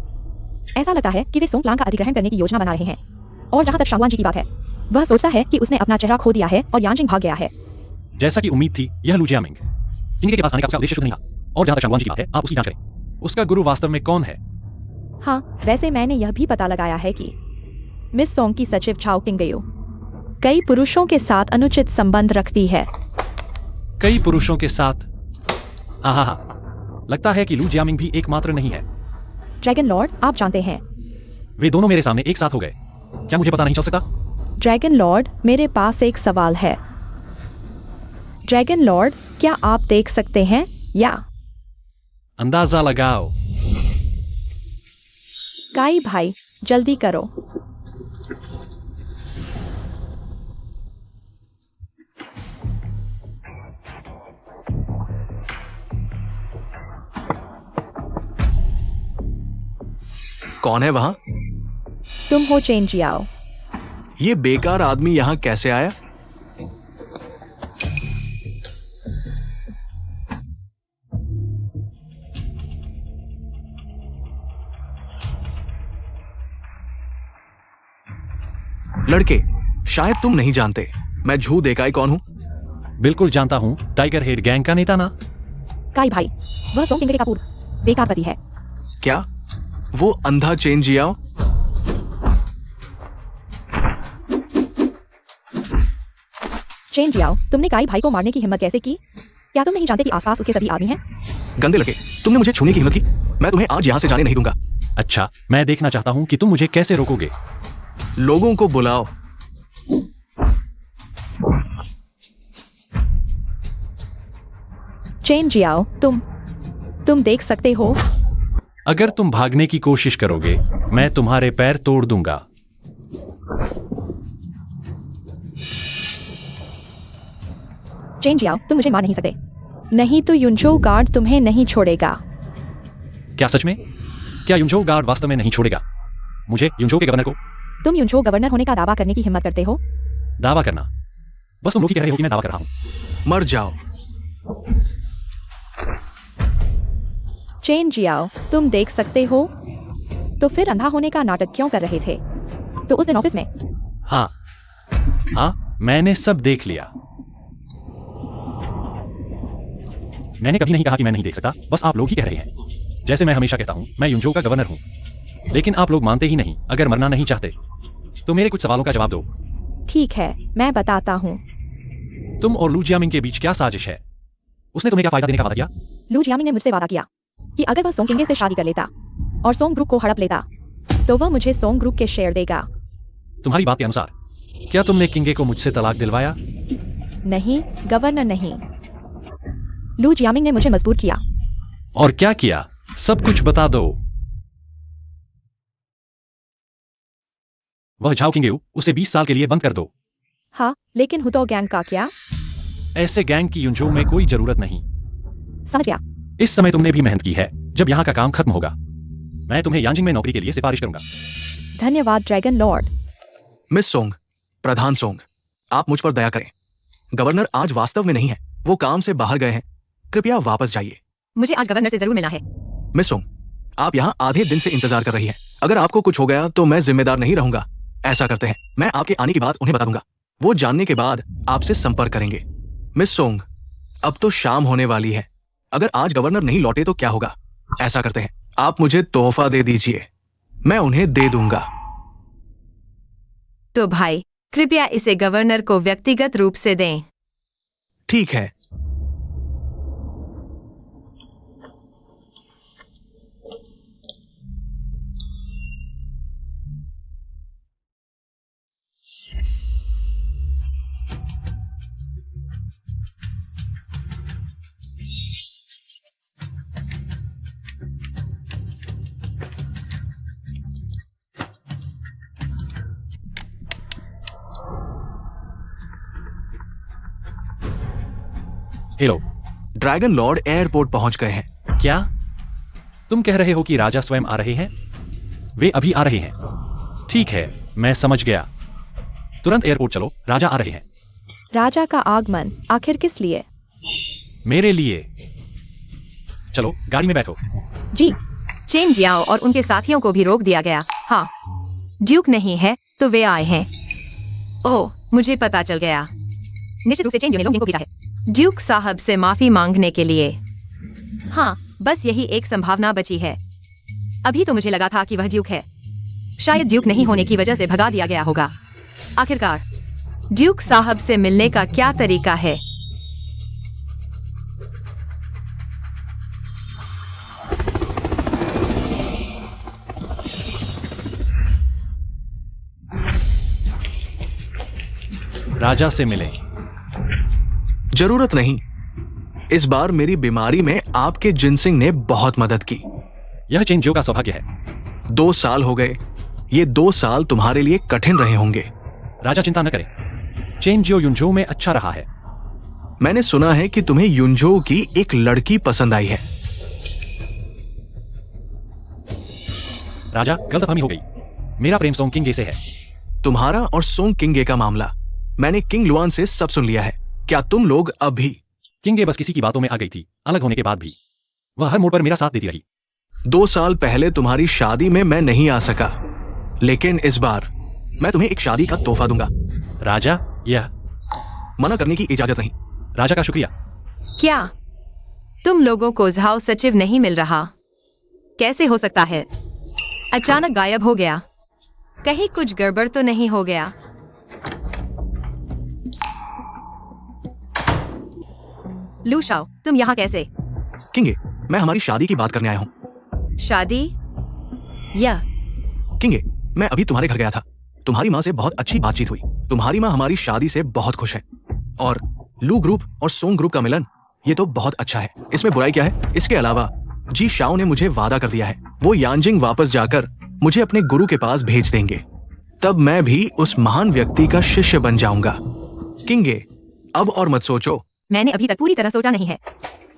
ऐसा लगता है कि वे सोंग क्लान का अधिग्रहण करने की योजना बना रहे हैं। और जहां तक शांगवान जी की बात है, वह सोचता है कि उसने अपना चेहरा खो दिया है और यांजिंग भाग गया है। जैसा कि उम्मीद थी, यह लू जियामिंग किंगे के पास आने का उसका उद्देश्य शुद्ध नहीं था। और जहां तक शांगवान जी की बात है, आप उसकी जांच करें। उसका गुरु वास्तव में कौन है? हाँ, वैसे मैंने यह भी पता लगाया है कि मिस सोंग की सचिव छाओ किंगयू कई पुरुषों के साथ अनुचित संबंध रखती है। कई पुरुषों के साथ? हाँ, लगता है कि लू जियामिंग भी एकमात्र नहीं है। ड्रैगन लॉर्ड, आप जानते हैं, वे दोनों मेरे सामने एक साथ हो गए। क्या मुझे पता नहीं चल सकता? ड्रैगन लॉर्ड, मेरे पास एक सवाल है। ड्रैगन लॉर्ड, क्या आप देख सकते हैं या? अंदाजा लगाओ। काई भाई, जल्दी करो। कौन है वहां? तुम हो चेन जियाओ। ये बेकार आदमी यहां कैसे आया? लड़के, शायद तुम नहीं जानते, मैं झू देकाई कौन हूं? बिल्कुल जानता हूं, टाइगर हेड गैंग का नेता ना? काई भाई, वह सोंग किंगे का पूर्व बेकार पति है। क्या वो अंधा चेन जियाओ? चेन जियाओ, तुमने काई भाई को मारने की हिम्मत कैसे की? क्या तुम नहीं जानते कि आसपास उसके सभी आदमी हैं? गंदे लड़के, तुमने मुझे छूने की हिम्मत की। मैं तुम्हें आज यहां से जाने नहीं दूंगा। अच्छा, मैं देखना चाहता हूं कि तुम मुझे कैसे रोकोगे। लोगों को बुलाओ। चेन जियाओ, तुम देख सकते हो। अगर तुम भागने की कोशिश करोगे, मैं तुम्हारे पैर तोड़ दूंगा। चेन जियाओ, तुम मुझे मार नहीं सकते, नहीं तो युनचो गार्ड तुम्हें नहीं छोड़ेगा। क्या सच में? क्या युनचो गार्ड वास्तव में नहीं छोड़ेगा मुझे, युनचो के गवर्नर को? तुम युनचो गवर्नर होने का दावा करने की हिम्मत करते हो? दावा करना? बस तुम लोग ही कह रहे हो कि मैं दावा कर रहा हूं। मर जाओ। चेन जियाओ, तुम देख सकते हो। तो फिर अंधा होने का नाटक क्यों कर रहे थे? तो उस दिन ऑफिस में? हाँ, मैंने सब देख लिया। मैंने कभी नहीं कहा कि मैं नहीं देख सकता, बस आप लोग ही कह रहे हैं। जैसे मैं हमेशा कहता हूं, मैं युनचो का गवर्नर हूं, लेकिन आप लोग मानते ही नहीं। अगर मरना नहीं चाहते तो मेरे कुछ सवालों का जवाब दो। ठीक है, मैं बताता हूँ। तुम और लू जियामिंग के बीच क्या साजिश है? उसने तुम्हें क्या फायदा देने का वादा किया? लू जियामिंग ने मुझसे वादा किया कि अगर वह सोंग किंगे से शादी कर लेता और सोंग ग्रुप को हड़प लेता तो वह मुझे सोंग ग्रुप के शेयर देगा। तुम्हारी बात के अनुसार क्या तुमने किंगे को मुझसे तलाक दिलवाया? नहीं गवर्नर, नहीं। लू जियामिंग ने मुझे मजबूर किया। और क्या किया? सब कुछ बता दो। वह झाओ किंगेऊ, उसे 20 साल के लिए बंद कर दो। हाँ, लेकिन हुतो गैंग का क्या? ऐसे गैंग की युनचो में कोई जरूरत नहीं। समझ गया। इस समय तुमने भी मेहनत की है। जब यहाँ का काम खत्म होगा, मैं तुम्हें यांजिंग में नौकरी के लिए सिफारिश करूंगा। धन्यवाद ड्रैगन लॉर्ड। मिस सोंग, प्रधान सोंग, आप मुझ पर दया करें। गवर्नर आज वास्तव में नहीं है, वो काम से बाहर गए हैं, कृपया वापस जाइए। मुझे आज गवर्नर से जरूर मिलना है। मिस सोंग, आप यहाँ आधे दिन से इंतजार कर रही हैं। अगर आपको कुछ हो गया तो मैं जिम्मेदार नहीं रहूंगा। ऐसा करते हैं, मैं आपके आने की बात उन्हें बता दूंगा। वो जानने के बाद आपसे संपर्क करेंगे। मिस सोंग, अब तो शाम होने वाली है। अगर आज गवर्नर नहीं लौटे तो क्या होगा? ऐसा करते हैं, आप मुझे तोहफा दे दीजिए, मैं उन्हें दे दूंगा। तो भाई, कृपया इसे गवर्नर को व्यक्तिगत रूप से दें। ठीक है। हेलो। ड्रैगन लॉर्ड एयरपोर्ट पहुंच गए हैं। क्या तुम कह रहे हो कि राजा स्वयं आ रहे हैं? वे अभी आ रहे हैं। ठीक है, मैं समझ गया। तुरंत एयरपोर्ट चलो, राजा आ रहे हैं। राजा का आगमन आखिर किस लिए? मेरे लिए। चलो गाड़ी में बैठो। जी। चेन जियाओ और उनके साथियों को भी रोक दिया गया। हाँ, ड्यूक नहीं है तो वे आए हैं। ओह, मुझे पता चल गया। निश्चित रूप से चेन जियो ने लोंग को भेजा है ड्यूक साहब से माफी मांगने के लिए। हाँ, बस यही एक संभावना बची है। अभी तो मुझे लगा था कि वह ड्यूक है। शायद ड्यूक नहीं होने की वजह से भगा दिया गया होगा। आखिरकार ड्यूक साहब से मिलने का क्या तरीका है? राजा से मिले। जरूरत नहीं। इस बार मेरी बीमारी में आपके जिनसिंग ने बहुत मदद की। यह चेन जियो का सौभाग्य है। 2 साल हो गए। ये 2 साल तुम्हारे लिए कठिन रहे होंगे। राजा चिंता न करें, चेन जियो युनझो में अच्छा रहा है। मैंने सुना है कि तुम्हें युनझो की एक लड़की पसंद आई है। राजा, गलतफहमी हो गई। मेरा प्रेम सोंग किंगे से है। तुम्हारा और सोंग किंगे का मामला मैंने किंग लुआन से सब सुन लिया है। क्या तुम लोग अभी? किंगे बस किसी की बातों में आ गई थी, अलग होने के बाद भी। वह हर मोड़ पर मेरा साथ देती रही। 2 साल पहले तुम्हारी शादी में मैं नहीं आ सका, लेकिन इस बार मैं तुम्हें एक शादी का तोहफा दूंगा। राजा, यह मना करने की इजाजत नहीं। राजा का शुक्रिया। क्या तुम लोगों को झाओ सचिव नहीं मिल रहा? कैसे हो सकता है? अचानक गायब हो गया। कहीं कुछ गड़बड़ तो नहीं हो गया? लू शाओ, तुम यहाँ कैसे? किंगे, मैं हमारी शादी की बात करने आया हूँ। शादी? या किंगे, मैं अभी तुम्हारे घर गया था। तुम्हारी माँ से बहुत अच्छी बातचीत हुई। तुम्हारी माँ हमारी शादी से बहुत खुश है। और लू ग्रुप और सोंग ग्रुप का मिलन, ये तो बहुत अच्छा है। इसमें बुराई क्या है? इसके अलावा जी शाओ ने मुझे वादा कर दिया है, वो यानजिंग वापस जाकर मुझे अपने गुरु के पास भेज देंगे। तब मैं भी उस महान व्यक्ति का शिष्य बन जाऊंगा। किंगे, अब और मत सोचो। मैंने अभी तक पूरी तरह सोचा नहीं है।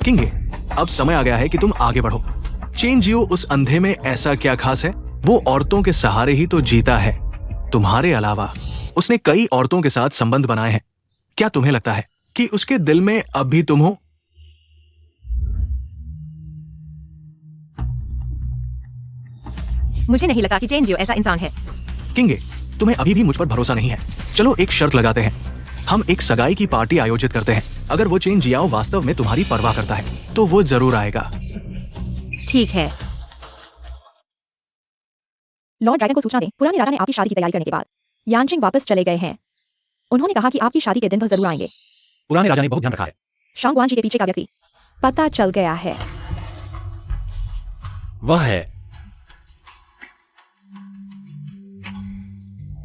किंगे, अब समय आ गया है कि तुम आगे बढ़ो। चेन जियो उस अंधे में ऐसा क्या खास है? वो औरतों के सहारे ही तो जीता है। तुम्हारे अलावा उसने कई औरतों के साथ संबंध बनाए हैं। क्या तुम्हें लगता है कि उसके दिल में अब भी तुम हो? मुझे नहीं लगता कि चेन जियो ऐसा इंसान है। किंगे, तुम्हें अभी भी मुझ पर भरोसा नहीं है। चलो एक शर्त लगाते हैं। हम एक सगाई की पार्टी आयोजित करते हैं। अगर वो चेन जियाओ वास्तव में तुम्हारी परवाह करता है तो वो जरूर आएगा। ठीक है। लॉर्ड ड्रैगन को सूचना दें, पुराने राजा ने आपकी शादी की तैयारी करने के बाद यानजिंग वापस चले गए हैं। उन्होंने कहा कि आपकी शादी के दिन वह जरूर आएंगे। पुराने राजा ने बहुत ध्यान रखा है। शांगवानजी के पीछे का व्यक्ति पता चल गया है। वह है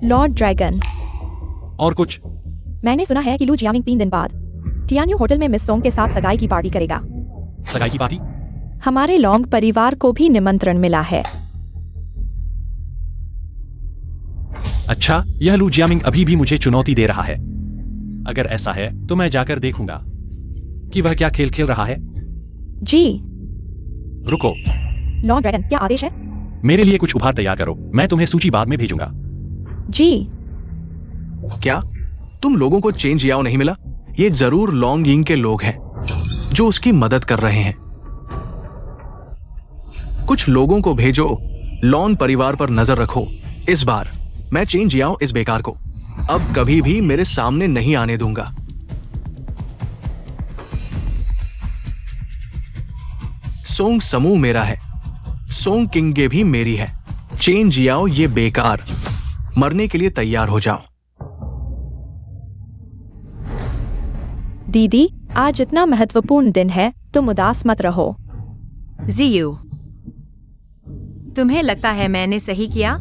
लॉर्ड ड्रैगन। और कुछ? मैंने सुना है कि लू जियामिंग 3 दिन बाद टियान्यू होटल में मिस सोंग के साथ सगाई की पार्टी करेगा। सगाई की पार्टी? हमारे लॉन्ग परिवार को भी निमंत्रण मिला है। अच्छा, यह लू जियामिंग अभी भी मुझे चुनौती दे रहा है। अगर ऐसा है तो मैं जाकर देखूंगा कि वह क्या खेल खेल रहा है। जी। रुको, लॉर्ड ड्रैगन, क्या आदेश है? मेरे लिए कुछ उपहार तैयार करो, मैं तुम्हें सूची बाद में भेजूंगा। जी। क्या तुम लोगों को चेन जियाओ नहीं मिला? ये जरूर लॉन्ग यिंग के लोग हैं जो उसकी मदद कर रहे हैं। कुछ लोगों को भेजो, लॉन परिवार पर नजर रखो। इस बार मैं चेन जियाओ इस बेकार को अब कभी भी मेरे सामने नहीं आने दूंगा। सोंग समूह मेरा है, सोंग किंगे भी मेरी है। चेन जियाओ ये बेकार, मरने के लिए तैयार हो जाओ। दीदी, आज इतना महत्वपूर्ण दिन है, तुम उदास मत रहो। जियू, तुम्हें लगता है मैंने सही किया?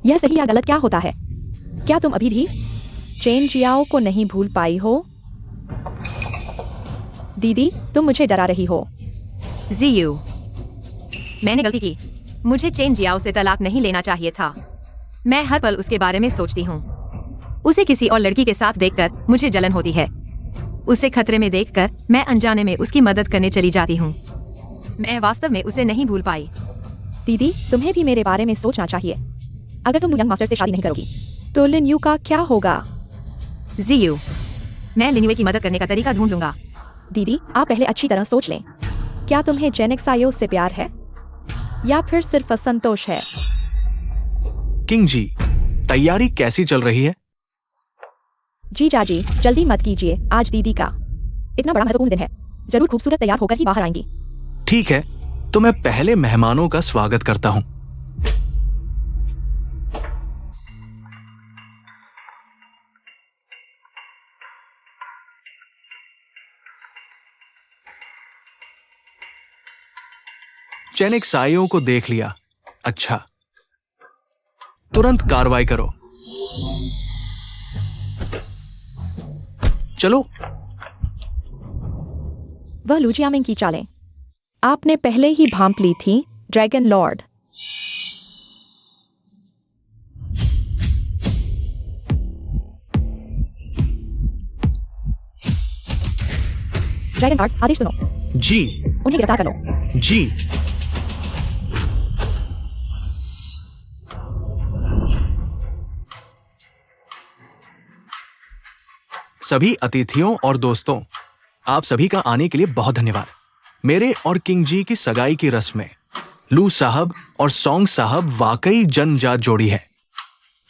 यह सही या गलत क्या होता है? क्या तुम अभी भी चेन जियाओ को नहीं भूल पाई हो? दीदी, तुम मुझे डरा रही हो। जियू, मैंने गलती की। मुझे चेन जियाओ से तलाक नहीं लेना चाहिए था। मैं हर पल उसके बारे में सोचती हूँ। उसे किसी और लड़की के साथ देखकर मुझे जलन होती है। उसे खतरे में देखकर मैं अनजाने में उसकी मदद करने चली जाती हूँ। मैं वास्तव में उसे नहीं भूल पाई। दीदी, तुम्हें भी मेरे बारे में सोचना चाहिए। अगर तुम यंग मास्टर से शादी नहीं करोगी तो लिन यू का क्या होगा? जियू, मैं लिन्युए की मदद करने का तरीका ढूंढ लूंगा। दीदी, आप पहले अच्छी तरह सोच लें। क्या तुम्हें जेनेक्स सायो से प्यार है या फिर सिर्फ असंतोष है? किंग जी, तैयारी कैसी चल रही है? जी जाजी, जल्दी मत कीजिए, आज दीदी का इतना बड़ा महत्वपूर्ण दिन है। जरूर खूबसूरत तैयार होकर ही बाहर आएंगी। ठीक है, तो मैं पहले मेहमानों का स्वागत करता हूं। चेनिक साइयों को देख लिया। अच्छा, तुरंत कार्रवाई करो। चलो। वह लुजियामिंग की चालें आपने पहले ही भांप ली थी, ड्रैगन लॉर्ड। ड्रैगन गार्ड्स, आदेश सुनो। जी। उन्हें गिरफ्तार करो। जी। सभी अतिथियों और दोस्तों, आप सभी का आने के लिए बहुत धन्यवाद। मेरे और किंग जी की सगाई की रस्म में लू साहब और सॉन्ग साहब वाकई जनजात जोड़ी है।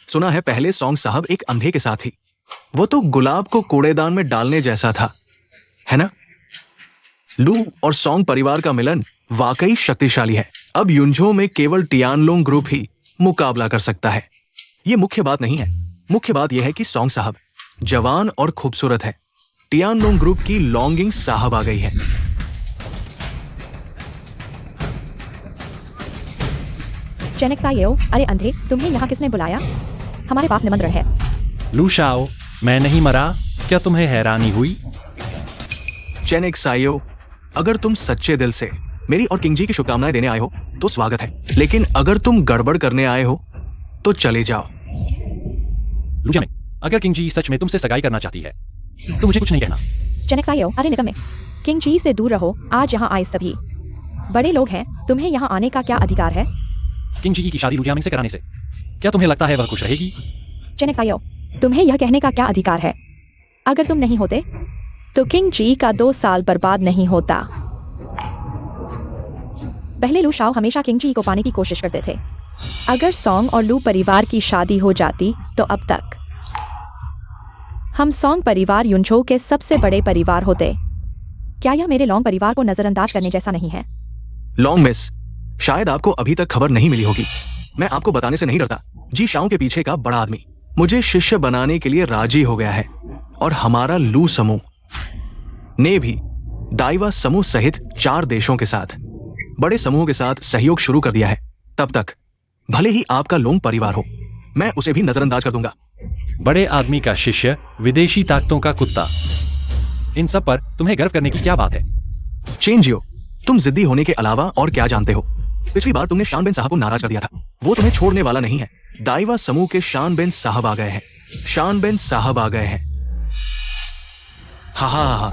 सुना है पहले सॉन्ग साहब एक अंधे के साथ ही। वो तो गुलाब को कूड़ेदान में डालने जैसा था, है ना? लू और सॉन्ग परिवार का मिलन वाकई शक्तिशाली है। अब युनझो में केवल टियानलोंग ग्रुप ही मुकाबला कर सकता है। ये मुख्य बात नहीं है। मुख्य बात यह है कि सॉन्ग साहब जवान और खूबसूरत है। टियानलोंग ग्रुप की लॉन्गिंग साहब आ गई है। चेनिक सायो, अरे अंधे, तुम्हें यहाँ किसने बुलाया? हमारे पास निमंत्रण है। लू शाओ, मैं नहीं मरा, क्या तुम्हें हैरानी हुई? चेनिक सायो, अगर तुम सच्चे दिल से मेरी और किंग जी की शुभकामनाएं देने आए हो तो स्वागत है, लेकिन अगर तुम गड़बड़ करने आए हो तो चले जाओ। लुजियामिंग, अगर किंग जी सच में तुमसे सगाई करना चाहती है तो मुझे कुछ नहीं कहना। चेनिक सायो, अरे निकम्मे, किंग जी से दूर रहो। आज यहाँ आए सभी बड़े लोग हैं, तुम्हें यहाँ आने का क्या अधिकार है? किंग जी की शादी लुजियामिंग से कराने से क्या तुम्हें लगता है वह खुश रहेगी? चेनिक सायो, तुम्हें यह कहने का क्या अधिकार है? अगर तुम नहीं होते तो किंग जी का 2 साल बर्बाद नहीं होता। पहले लू शाओ हमेशा किंग जी को पाने की कोशिश करते थे। अगर सॉन्ग और लू परिवार की शादी हो जाती तो अब तक हम सॉन्ग परिवार युनझो के सबसे बड़े परिवार होते। क्या यह मेरे लॉन्ग परिवार को नजरअंदाज करने जैसा नहीं है? लॉन्ग मिस, शायद आपको अभी तक खबर नहीं मिली होगी। मैं आपको बताने से नहीं डरता। जी शाओ के पीछे का बड़ा आदमी मुझे शिष्य बनाने के लिए राजी हो गया है और हमारा लू समूह ने भी दाइवा समूह सहित 4 देशों के साथ बड़े समूहों के साथ सहयोग शुरू कर दिया है। तब तक भले ही आपका लोंग परिवार हो, मैं उसे भी नजरअंदाज कर दूंगा। बड़े आदमी का शिष्य, विदेशी ताकतों का कुत्ता, इन सब पर तुम्हें गर्व करने की क्या बात है? चेन जियो, तुम जिद्दी होने के अलावा और क्या जानते हो? पिछली बार तुमने शान बेन साहब को नाराज कर दिया था। वो तुम्हें छोड़ने वाला नहीं है। दाइवा समूह के शान बेन साहब आ गए हैं। शान बेन साहब आ गए हैं। हा हा हा।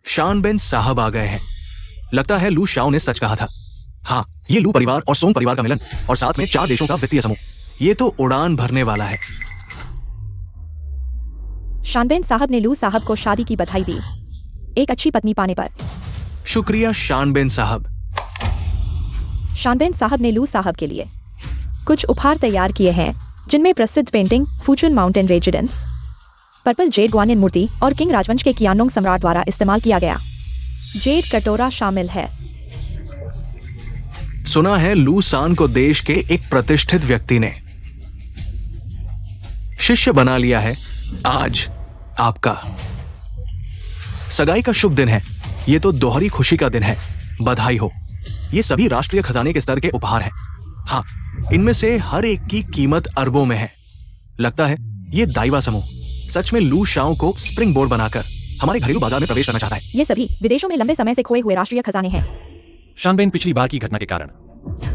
शान बेन साहब आ गए हैं। लगता है लू शाओ ने सच कहा था। हा ये लू परिवार और सोंग परिवार का मिलन और साथ में 4 देशों का वित्तीय समूह, ये तो उड़ान भरने वाला है। शानबेन साहब ने लू साहब को शादी की बधाई दी, एक अच्छी पत्नी पाने पर। शुक्रिया शानबेन साहब। शानबेन साहब ने लू साहब के लिए कुछ उपहार तैयार किए हैं, जिनमें प्रसिद्ध painting Fuchun mountain residence, purple jade Guanyin मूर्ति और किंग राजवंश के कियानोंग सम्राट द्वारा इस्तेमाल किया गया जेड कटोरा शामिल है। सुना है लू सान को देश के एक प्रतिष्ठित व्यक्ति ने शिष्य बना लिया है। आज आपका सगाई का शुभ दिन है, ये तो दोहरी खुशी का दिन है, बधाई हो। ये सभी राष्ट्रीय खजाने के स्तर के उपहार हैं। हाँ, इनमें से हर एक की कीमत अरबों में है। लगता है ये दाइवा समूह सच में लू शाओ को स्प्रिंग बोर्ड बनाकर हमारे घरेलू बाजार में प्रवेश करना चाहता है। ये सभी विदेशों में लंबे समय से खोए हुए राष्ट्रीय खजाने हैं। शानबेन पिछली बार की घटना के कारण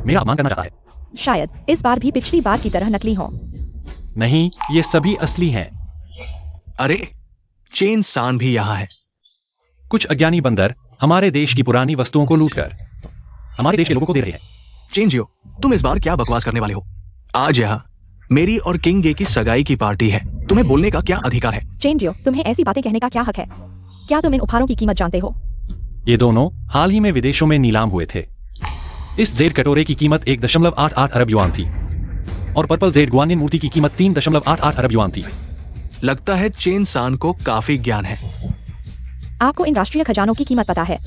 मेरा अपमान करना चाहता है। शायद इस बार भी पिछली बार की तरह नकली हो। नहीं, ये सभी असली हैं। अरे, चेन सान भी यहाँ है। कुछ अज्ञानी बंदर हमारे देश की पुरानी वस्तुओं को लूटकर हमारे देश के लोगों को दे रहे हैं। चेंजियो, तुम इस बार क्या बकवास करने वाले हो? आज यहाँ मेरी और किंग गे की सगाई की पार्टी है, तुम्हें बोलने का क्या अधिकार है? चेंजियो, तुम्हें ऐसी बातें कहने का क्या हक है? क्या तुम इन उपहारों की कीमत जानते हो? ये दोनों हाल ही में विदेशों में नीलाम हुए थे। इस जेड कटोरे की कीमत 1.88 अरब युआन थी और पर्पल जेड ग्वानिन मूर्ति की कीमत 3.88 अरब युआन थी। लगता है चेन सान को काफी ज्ञान है। आपको इन राष्ट्रीय खजानों की कीमत पता है,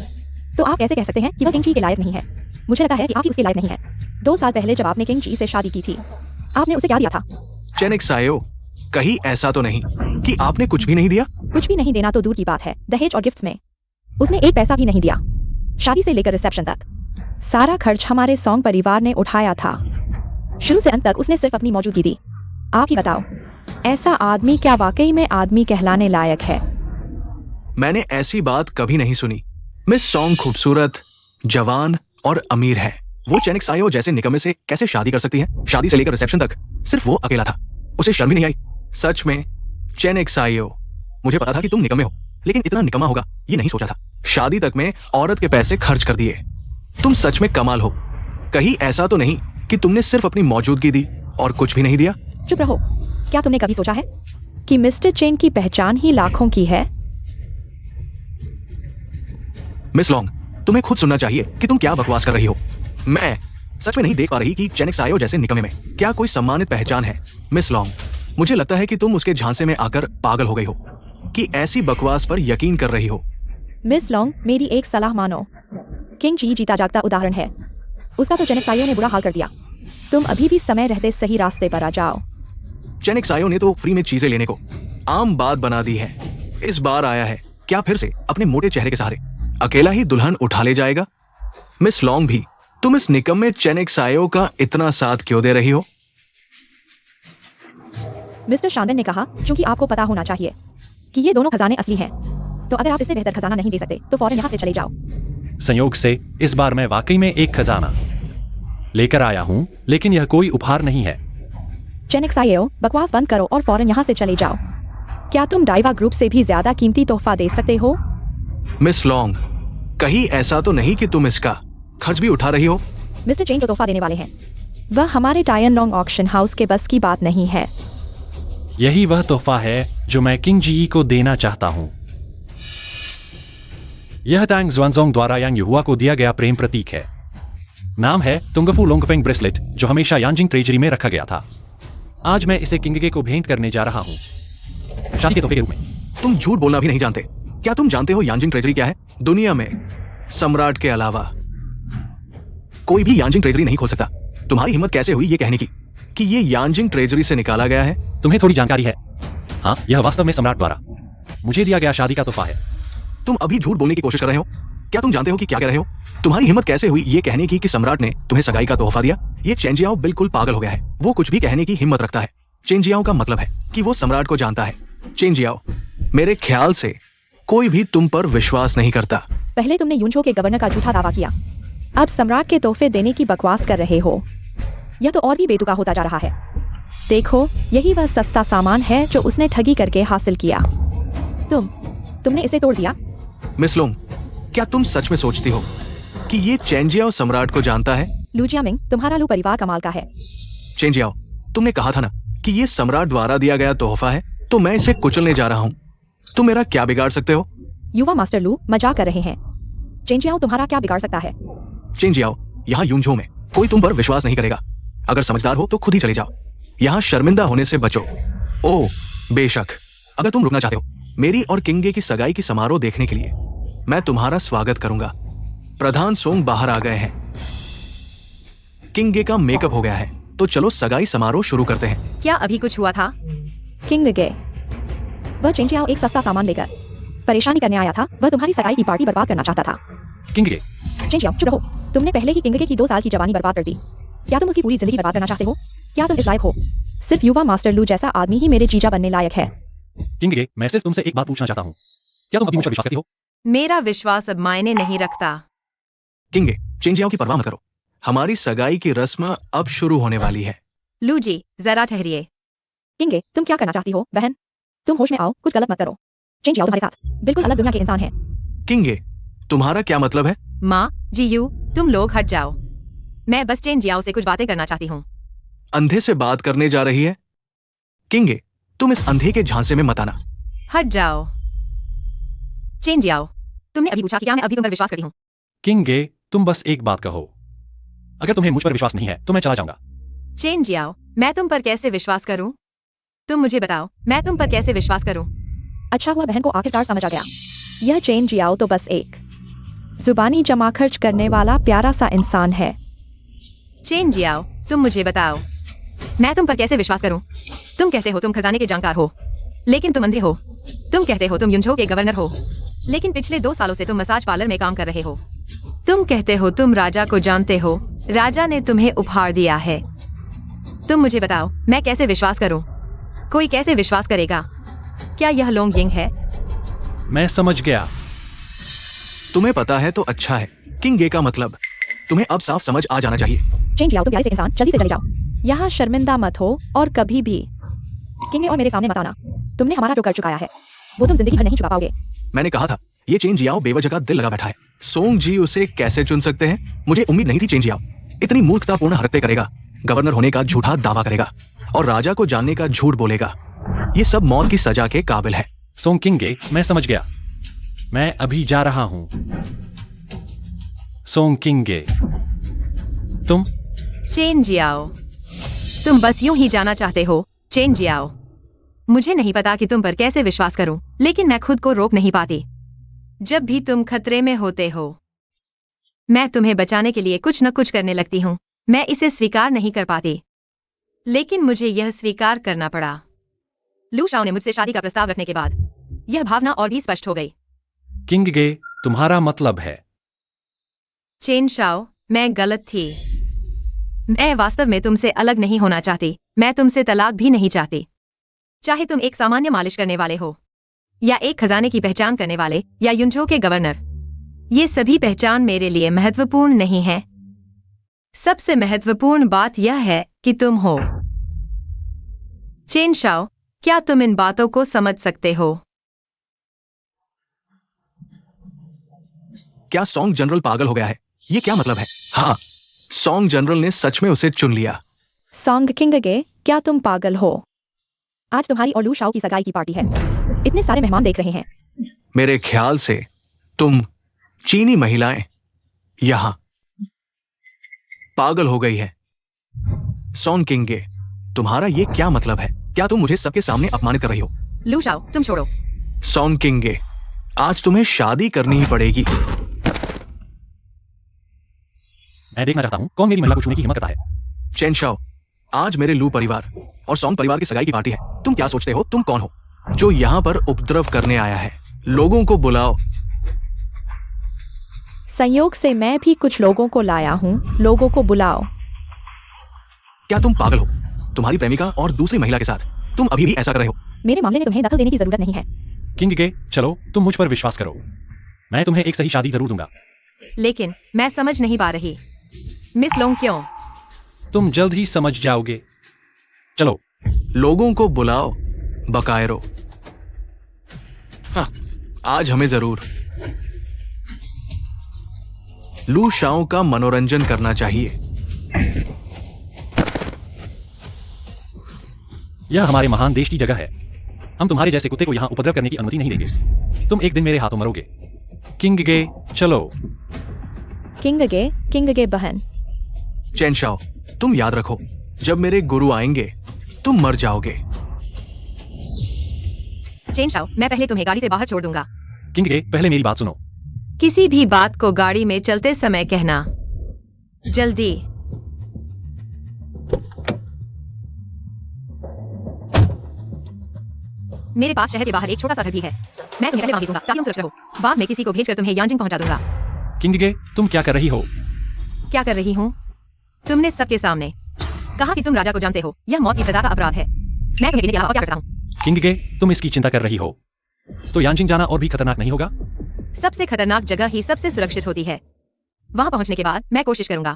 तो आप कैसे कह सकते हैं कि वह किंग जी के लायक नहीं है? मुझे लगता है कि आप ही उसके लायक नहीं है। 2 साल पहले जब आपने किंग जी से शादी की थी, आपने उसे क्या दिया था? चेनिक सायो, कहीं ऐसा तो नहीं कि आपने कुछ भी नहीं दिया? कुछ भी नहीं देना तो दूर की बात है, दहेज और गिफ्ट्स में उसने 1 पैसा भी नहीं दिया। शादी से लेकर रिसेप्शन तक सारा खर्च हमारे सोंग परिवार ने उठाया था। शुरू से अंत तक उसने सिर्फ अपनी मौजूदगी दी। आप ही बताओ, ऐसा आदमी क्या वाकई में आदमी कहलाने लायक है? मैंने ऐसी बात कभी नहीं सुनी। मिस सोंग खूबसूरत, जवान और अमीर है। वो चेनिक सायो जैसे निकम्मे से कैसे शादी कर सकती है? शादी से लेकर रिसेप्शन तक सिर्फ वो अकेला था, उसे शर्म ही नहीं आई। सच में चेनिक सायो, मुझे पता था कि तुम निकम्मे हो, लेकिन इतना निकम्मा होगा ये नहीं सोचा था। शादी तक में औरत के पैसे खर्च कर दिए। तुम सच में कमाल हो। कहीं ऐसा तो नहीं कि तुमने सिर्फ अपनी मौजूदगी दी और कुछ भी नहीं दिया? चुप रहो। क्या तुमने कभी सोचा है कि मिस्टर चेन की पहचान ही लाखों की है? मिस लॉन्ग, तुम्हें खुद सुनना चाहिए कि तुम क्या बकवास कर रही हो। मैं सच में नहीं देख पा रही कि चेनिक सायो जैसे निकम्मे में क्या कोई सम्मानित पहचान है। मिस लॉन्ग, मुझे लगता है कि तुम उसके झांसे में आकर पागल हो गई हो कि ऐसी बकवास पर यकीन कर रही हो। मिस लॉन्ग, मेरी एक सलाह मानो। किंग जी जीता जागता उदाहरण है। उसका तो चेनिक सायो ने बुरा हाल कर दिया। तुम अभी भी समय रहते सही रास्ते पर आ जाओ। चेनिक सायो ने तो फ्री में चीजें लेने को आम बात बना दी है। इस बार आया है क्या फिर से अपने मोटे चेहरे के सहारे अकेला ही दुल्हन उठा ले जाएगा? मिस लॉन्ग भी, तुम इस निकम्मे चेनिक सायो का इतना साथ क्यों दे रही हो? मिस्टर शानबेन ने कहा, क्योंकि आपको पता होना चाहिए कि ये दोनों खजाने असली हैं। तो अगर आप इससे बेहतर खजाना नहीं दे सकते तो फौरन यहाँ से चले जाओ। संयोग से इस बार मैं वाकई में एक खजाना लेकर आया हूँ, लेकिन यह कोई उपहार नहीं है। चेनिक सायो, बकवास बंद करो और फौरन यहाँ से चले जाओ। क्या तुम डाइवा ग्रुप से भी ज्यादा कीमती तोहफा दे सकते हो? मिस लॉन्ग, कहीं ऐसा तो नहीं कि तुम इसका खर्च भी उठा रही हो? मिस्टर चेन जो तोहफा देने वाले हैं वह हमारे टायन लॉन्ग ऑक्शन हाउस के बस की बात नहीं है। यही वह तोहफा है जो मैं किंग जी को देना चाहता हूँ। यह तांग ज़्वानज़ोंग द्वारा यांग युहुआ को दिया गया प्रेम प्रतीक है। नाम है तुंगफू लोंगफेंग ब्रेसलेट, जो हमेशा यांजिंग ट्रेजरी में रखा गया था। आज मैं इसे किंगगे को भेंट करने जा रहा हूँ, शादी के तोहफे के रूप में। तुम झूठ बोलना भी नहीं जानते। क्या तुम जानते हो यांजिंग ट्रेजरी क्या है? दुनिया में सम्राट के अलावा कोई भी यांजिंग ट्रेजरी नहीं खोल सकता। तुम्हारी हिम्मत कैसे हुई ये कहने की कि ये यांजिंग ट्रेजरी से निकाला गया है? तुम्हें थोड़ी जानकारी है? हाँ, यह वास्तव में सम्राट द्वारा मुझे दिया गया शादी का तोहफा है। तुम अभी झूठ बोलने की कोशिश कर रहे हो। क्या तुम जानते हो कि क्या कह रहे हो? तुम्हारी हिम्मत कैसे हुई ये कहने की कि सम्राट ने तुम्हें सगाई का तोहफा दिया? ये चेंजियाओ बिल्कुल पागल हो गया है। वो कुछ भी कहने की हिम्मत रखता है। चेंजियाओ का मतलब है कि वो सम्राट को जानता है। चेंजियाओ, मेरे ख्याल से कोई भी तुम पर विश्वास नहीं करता। पहले तुमने यूनचो के गवर्नर का झूठा दावा किया, अब सम्राट के तोहफे देने की बकवास कर रहे हो। यह तो और भी बेतुका होता जा रहा है। देखो, यही वह सस्ता सामान है जो उसने ठगी करके हासिल किया। तुमने इसे तोड़ दिया। मिस लोंग, क्या तुम सच में सोचती हो कि ये चेंजियाओ सम्राट को जानता है? लू जियामिंग, तुम्हारा लू परिवार कमाल का है। चेन जियाओ, तुमने कहा था ना कि ये सम्राट द्वारा दिया गया तोहफा है, तो मैं इसे कुचलने जा रहा हूँ। तुम मेरा क्या बिगाड़ सकते हो? युवा मास्टर लू मजाक कर रहे हैं। चेन जियाओ तुम्हारा क्या बिगाड़ सकता है? चेन जियाओ, यहाँ यूनझो में कोई तुम पर विश्वास नहीं करेगा। अगर समझदार हो तो खुद ही चले जाओ, यहाँ शर्मिंदा होने से बचो। ओह बेशक, अगर तुम रुकना चाहते हो मेरी और किंगे की सगाई की समारोह देखने के लिए, मैं तुम्हारा स्वागत करूंगा। प्रधान सोंग बाहर आ गए हैं। किंगे का मेकअप हो गया है, तो चलो सगाई समारोह शुरू करते हैं। क्या अभी कुछ हुआ था? किंग गए। वह चेन जियाओ एक सस्ता सामान लेकर परेशानी करने आया था। वह तुम्हारी सगाई की पार्टी बर्बाद करना चाहता था। किंगे, चेन जियाओ चुप रहो। तुमने पहले ही किंग की 2 साल की जवानी बर्बाद कर दी। क्या तुम उसकी पूरी जिंदगी बर्बाद करना चाहते हो? क्या तुम इस लायक हो? सिर्फ युवा मास्टर लू जैसा आदमी ही मेरे जीजा बनने लायक है। किंगे, मैं सिर्फ तुमसे एक बात पूछना चाहता हूँ, क्या तुम अभी मुझ पर विश्वास करती हो? मेरा विश्वास अब मायने नहीं रखता। किंगे, चेन जियाओ की परवाह मत करो, हमारी सगाई की रस्म अब शुरू होने वाली है। लू जी जरा ठहरिए। किंगे, तुम क्या करना चाहती हो बहन? तुम होश में आओ, कुछ गलत मत करो। चेन जियाओ तुम्हारे साथ बिल्कुल अलग दुनिया के इंसान है। किंगे, तुम्हारा क्या मतलब है? माँ जी यू, तुम लोग हट जाओ। मैं बस चेन जियाओ से कुछ बातें करना चाहती हूँ। अंधे से बात करने जा रही है? किंगे, तुम इस अंधे के झांसे में मत आना। हट जाओ। चेन जियाओ, तुमने अभी पूछा कि क्या मैं अभी तुम पर विश्वास करती हूँ? किंगे, तुम बस एक बात कहो, अगर तुम्हें मुझ पर विश्वास नहीं है तो मैं चला जाऊंगा। चेन जियाओ, मैं तुम पर कैसे विश्वास करूं? तुम मुझे बताओ, मैं तुम पर कैसे विश्वास करूं? अच्छा हुआ बहन को आखिरकार समझ आ गया। यह चेन जियाओ तो बस एक जुबानी जमा खर्च करने वाला प्यारा सा इंसान है। चेन जियाओ, तुम मुझे बताओ, मैं तुम पर कैसे विश्वास करूं? तुम कहते हो तुम खजाने के जानकार हो, लेकिन तुम अंधे हो। तुम कहते हो तुम यूनझो के गवर्नर हो, लेकिन पिछले 2 सालों से तुम मसाज पार्लर में काम कर रहे हो। तुम कहते हो तुम राजा को जानते हो, राजा ने तुम्हें उपहार दिया है। तुम मुझे बताओ, मैं कैसे विश्वास करूं? कोई कैसे विश्वास करेगा? क्या यह लोंग यिंग है? मैं समझ गया। तुम्हें पता है तो अच्छा है। किंगे का मतलब तुम्हें अब साफ समझ आ जाना चाहिए। चेन जियाओ तुम प्यारे से इंसान, जल्दी से चले जाओ। यहाँ शर्मिंदा मत हो और कभी भी किंगे और मेरे सामने मत आना। तुमने हमारा जो कर चुकाया है वो तुम जिंदगी भर नहीं चुका पाओगे। मैंने कहा था ये चेन जियाओ बेवजह का दिल लगा बैठा है। सोंग जी उसे कैसे चुन सकते हैं? मुझे उम्मीद नहीं थी चेन जियाओ इतनी मूर्खतापूर्ण हरकतें करेगा, गवर्नर होने का झूठा दावा करेगा और राजा को जानने का झूठ बोलेगा। ये सब मौत की सजा के काबिल है। सोंग किंगे, मैं समझ गया, मैं अभी जा रहा हूं। सोंग किंगे, तुम चेन जियाओ, तुम बस यूं ही जाना चाहते हो। चेन जियाओ, मुझे नहीं पता कि तुम पर कैसे विश्वास करूं, लेकिन मैं खुद को रोक नहीं पाती। जब भी तुम खतरे में होते हो, मैं तुम्हें बचाने के लिए कुछ न कुछ करने लगती हूँ। मैं इसे स्वीकार नहीं कर पाती, लेकिन मुझे यह स्वीकार करना पड़ा। लू शाओ ने मुझसे शादी का प्रस्ताव रखने के बाद यह भावना और भी स्पष्ट हो गई। किंगे, तुम्हारा मतलब है? चेन शाओ, मैं गलत थी। मैं वास्तव में तुमसे अलग नहीं होना चाहती। मैं तुमसे तलाक भी नहीं चाहती। चाहे तुम एक सामान्य मालिश करने वाले हो, या एक खजाने की पहचान करने वाले, या यूनझो के गवर्नर, ये सभी पहचान मेरे लिए महत्वपूर्ण नहीं है। सबसे महत्वपूर्ण बात यह है कि तुम हो। चेन शाओ, क्या तुम इन बातों को समझ सकते हो? क्या सोंग जनरल पागल हो गया है? ये क्या मतलब है? हाँ, सोंग जनरल ने सच में उसे चुन लिया। सोंग किंगे, क्या तुम पागल हो? आज तुम्हारी और लू शाओ की सगाई की पार्टी है। इतने सारे मेहमान देख रहे हैं। मेरे ख्याल से तुम चीनी महिलाएं यहां पागल हो गई है। सोंग किंगे, तुम्हारा ये क्या मतलब है? क्या तुम मुझे सबके सामने अपमानित कर रही हो? लू शाओ, तुम छोड़ो। सोंग किंगे, आज तुम्हें शादी करनी ही पड़ेगी। मैं देखना चाहता हूं कौन मेरी महिला को छूने की हिम्मत करता है। चेन शाओ, आज मेरे लू परिवार और सोंग परिवार की सगाई की पार्टी है। तुम क्या सोचते हो तुम कौन हो जो यहाँ पर उपद्रव करने आया है? लोगों को बुलाओ। संयोग से मैं भी कुछ लोगों को लाया हूँ। लोगों को बुलाओ। क्या तुम पागल हो? तुम्हारी प्रेमिका और दूसरी महिला के साथ तुम अभी भी ऐसा कर रहे हो? मेरे मामले में तुम्हें दखल देने की जरूरत नहीं है। किंगे, चलो तुम मुझ पर विश्वास करो, मैं तुम्हें एक सही शादी जरूर दूंगा। लेकिन मैं समझ नहीं पा रही, मिस लोंग क्यों? तुम जल्द ही समझ जाओगे। चलो। लोगों को बुलाओ बकायरो। हाँ, आज हमें जरूर लू शाओ का मनोरंजन करना चाहिए। यह हमारे महान देश की जगह है। हम तुम्हारे जैसे कुत्ते को यहाँ उपद्रव करने की अनुमति नहीं देंगे। तुम एक दिन मेरे हाथों मरोगे। किंग गे, चलो। किंग गे बहन। चेन शाओ, तुम याद रखो, जब मेरे गुरु आएंगे तुम मर जाओगे। चेन शाओ, मैं पहले तुम्हें गाड़ी से बाहर छोड़ दूंगा। किंग गे, पहले मेरी बात सुनो। किसी भी बात को गाड़ी में चलते समय कहना। जल्दी। मेरे पास शहर के बाहर एक छोटा सा घर भी है। मैं तुम्हें पहले वहां भेजूंगा ताकि तुम सुरक्षित रहो। बाद में किसी को भेजकर तुम्हें यांजिंग पहुंचा दूंगा। किंग गे, तुम क्या कर रही हो? क्या कर रही हूँ? तुमने सबके सामने कहा कि तुम राजा को जानते हो। यह मौत की सजा का अपराध है। मैं तुम्हें देने के अलावा और क्या कर सकता हूँ? किंग गे, तुम इसकी चिंता कर रही हो तो यांजिंग जाना और भी खतरनाक नहीं होगा? सबसे खतरनाक जगह ही सबसे सुरक्षित होती है। वहां पहुंचने के बाद मैं कोशिश करूंगा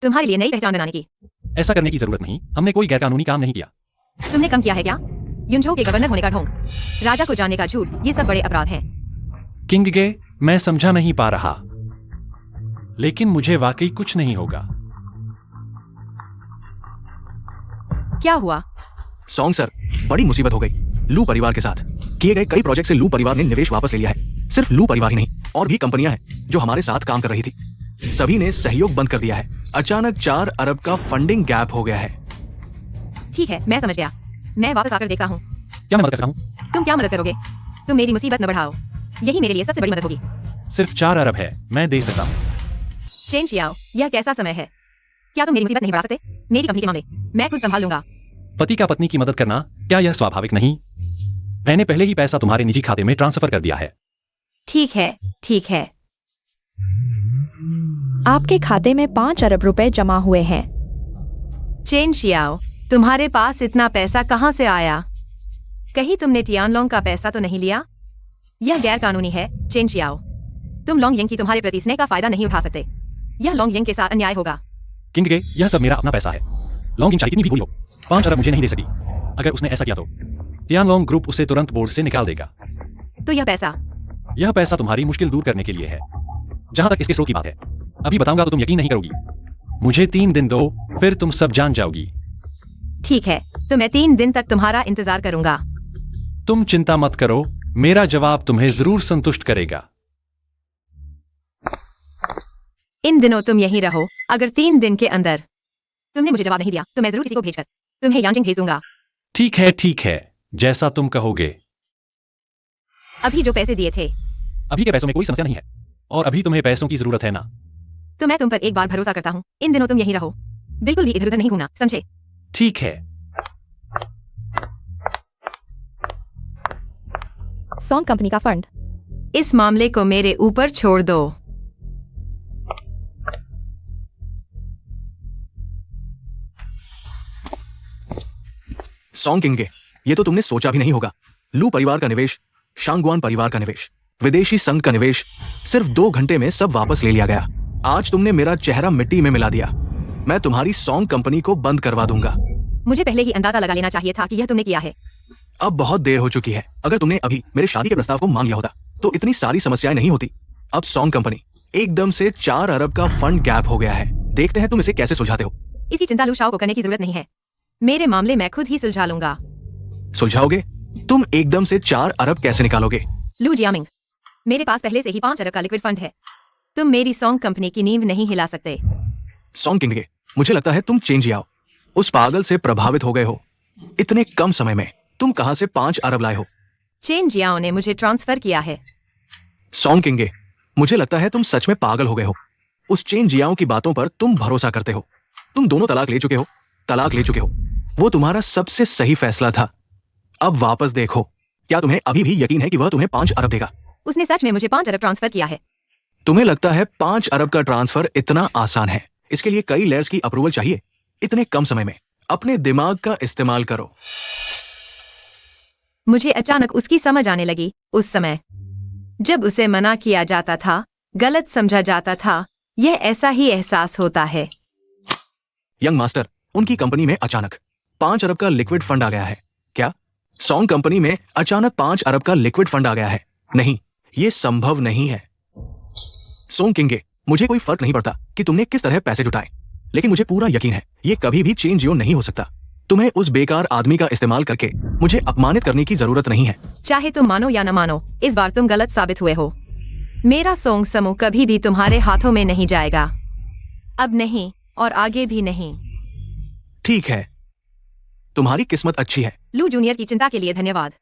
तुम्हारे लिए नई पहचान बनाने की। ऐसा करने की जरूरत नहीं, हमने कोई गैरकानूनी काम नहीं किया। तुमने कम किया है क्या? युनझो के गवर्नर होने का ढोंग, राजा को जानने का झूठ, ये सब बड़े अपराध हैं। किंग गे, मैं समझा नहीं पा रहा, लेकिन मुझे वाकई कुछ नहीं होगा। क्या हुआ? सॉन्ग सर, बड़ी मुसीबत हो गई लू परिवार के साथ। किए गए कई प्रोजेक्ट से लू परिवार ने निवेश वापस ले लिया है। सिर्फ लू परिवार ही नहीं, और भी कंपनियां हैं जो हमारे साथ काम कर रही थी। सभी ने सहयोग बंद कर दिया है। अचानक 4 अरब का फंडिंग गैप हो गया है। ठीक है, मैं समझ गया। मैं वापस आकर देखता हूँ। क्या मैं मदद कर सकता हूँ? तुम क्या मदद करोगे? तुम मेरी मुसीबत न बढ़ाओ। यही मेरे लिए सबसे बड़ी मदद होगी। सिर्फ 4 अरब है, मैं दे सकता हूँ। चेन शियाओ, यह कैसा समय है? क्या तुम मेरी मुसीबत नहीं बढ़ा सकते? मेरी कंपनी के मामले मैं खुद संभाल लूंगा। पति का पत्नी की मदद करना, क्या यह स्वाभाविक नहीं? मैंने पहले ही पैसा तुम्हारे निजी खाते में ट्रांसफर कर दिया है। ठीक है, ठीक है। आपके खाते में 5 अरब रुपए जमा हुए हैं। चेन शियाओ, तुम्हारे पास इतना पैसा कहाँ से आया? कहीं तुमने टियानलोंग का पैसा तो नहीं लिया? यह गैर कानूनी है। चेन शियाओ, तुम लोंग यंग की तुम्हारे प्रति स्नेह का फायदा नहीं उठा सकते। यह लोंग यंग के साथ अन्याय होगा। किंग गे, यह सब मेरा अपना पैसा है। लॉन्ग चाहे कितनी भी बुरी हो, 5 अरब मुझे नहीं दे सकी। अगर उसने ऐसा किया तो टियानलोंग ग्रुप उसे तुरंत बोर्ड से निकाल देगा। तो यह पैसा तुम्हारी मुश्किल दूर करने के लिए है। जहां तक इसके स्रोत की बात है, अभी बताऊंगा तो तुम यकीन नहीं करोगी। मुझे 3 दिन दो, फिर तुम सब जान जाओगी। ठीक है, तो मैं 3 दिन तक तुम्हारा इंतजार करूंगा। तुम चिंता मत करो, मेरा जवाब तुम्हें जरूर संतुष्ट करेगा। इन दिनों तुम यहीं रहो। अगर 3 दिन के अंदर तुमने मुझे जवाब नहीं दिया तो मैं जरूर किसी को भेजकर तुम्हें यांजिंग भेज दूंगा। ठीक है, जैसा तुम कहोगे। अभी जो पैसे दिए थे, अभी के पैसों में कोई समस्या नहीं है, और अभी तुम्हें पैसों की जरूरत है ना? तो मैं तुम पर एक बार भरोसा करता हूँ। इन दिनों तुम यहीं रहो, बिल्कुल भी इधर उधर नहीं घूमना, समझे? ठीक है। सॉन्ग कंपनी का फंड। इस मामले को मेरे ऊपर छोड़ दो। सॉन्ग किंग, ये तो तुमने सोचा भी नहीं होगा। लू परिवार का निवेश, शांगवान परिवार का निवेश, विदेशी संघ का निवेश, सिर्फ 2 घंटे में सब वापस ले लिया गया। आज तुमने मेरा चेहरा मिट्टी में मिला दिया। मैं तुम्हारी सॉन्ग कंपनी को बंद करवा दूंगा। मुझे पहले ही अंदाजा लगा लेना चाहिए था कि यह तुमने किया है। अब बहुत देर हो चुकी है। अगर तुमने अभी मेरे शादी के प्रस्ताव को मांग लिया होता तो इतनी सारी समस्याएं नहीं होती। अब सॉन्ग कंपनी एकदम से 4 अरब का फंड गैप हो गया है। देखते हैं तुम इसे कैसे सुलझाते हो। इसकी चिंता लू शाओ को करने की जरूरत नहीं है। मेरे मामले मैं खुद ही सुलझा लूंगा। सुलझाओगे? तुम एकदम से 4 अरब कैसे निकालोगे? लू जियामिंग, मेरे पास पहले से ही 5 अरब का लिक्विड फंड है। तुम मेरी सॉन्ग कंपनी की नींव नहीं हिला सकते। सॉन्ग किंग, मुझे लगता है तुम चेंज जाओ। उस पागल से प्रभावित हो गए हो। इतने कम समय में तुम कहां से 5 अरब लाए हो? चेन जियाओ ने मुझे ट्रांसफर किया है। सॉन्ग किंग, मुझे लगता है तुम सच में पागल हो गए हो। उस चेन जियाओ की बातों पर तुम भरोसा करते हो। तुम दोनों तलाक ले चुके हो। वो तुम्हारा सबसे सही फैसला था। अब वापस देखो, क्या तुम्हें अभी भी यकीन है कि वह तुम्हें 5 अरब देगा? उसने सच में मुझे 5 अरब ट्रांसफर किया है। तुम्हें लगता है 5 अरब का ट्रांसफर इतना आसान है? इसके लिए कई लेयर्स की अप्रूवल चाहिए। इतने कम समय में अपने दिमाग का इस्तेमाल करो। मुझे अचानक उसकी समझ आने लगी। उस समय जब उसे मना किया जाता था, गलत समझा जाता था, यह ऐसा ही एहसास होता है। यंग मास्टर, उनकी कंपनी में अचानक 5 अरब का लिक्विड फंड आ गया है। क्या सॉन्ग कंपनी में अचानक 5 अरब का लिक्विड फंड आ गया है? नहीं, यह संभव नहीं है। सॉन्ग किंग, मुझे कोई फर्क नहीं पड़ता कि तुमने किस तरह पैसे जुटाए, लेकिन मुझे पूरा यकीन है यह कभी भी चेंज नहीं हो सकता। तुम्हें उस बेकार आदमी का इस्तेमाल करके मुझे अपमानित करने की जरूरत नहीं है। चाहे तुम मानो या न मानो, इस बार तुम गलत साबित हुए हो। मेरा सोंग समूह कभी भी तुम्हारे हाथों में नहीं जाएगा, अब नहीं और आगे भी नहीं। ठीक है, तुम्हारी किस्मत अच्छी है। लू जूनियर की चिंता के लिए धन्यवाद।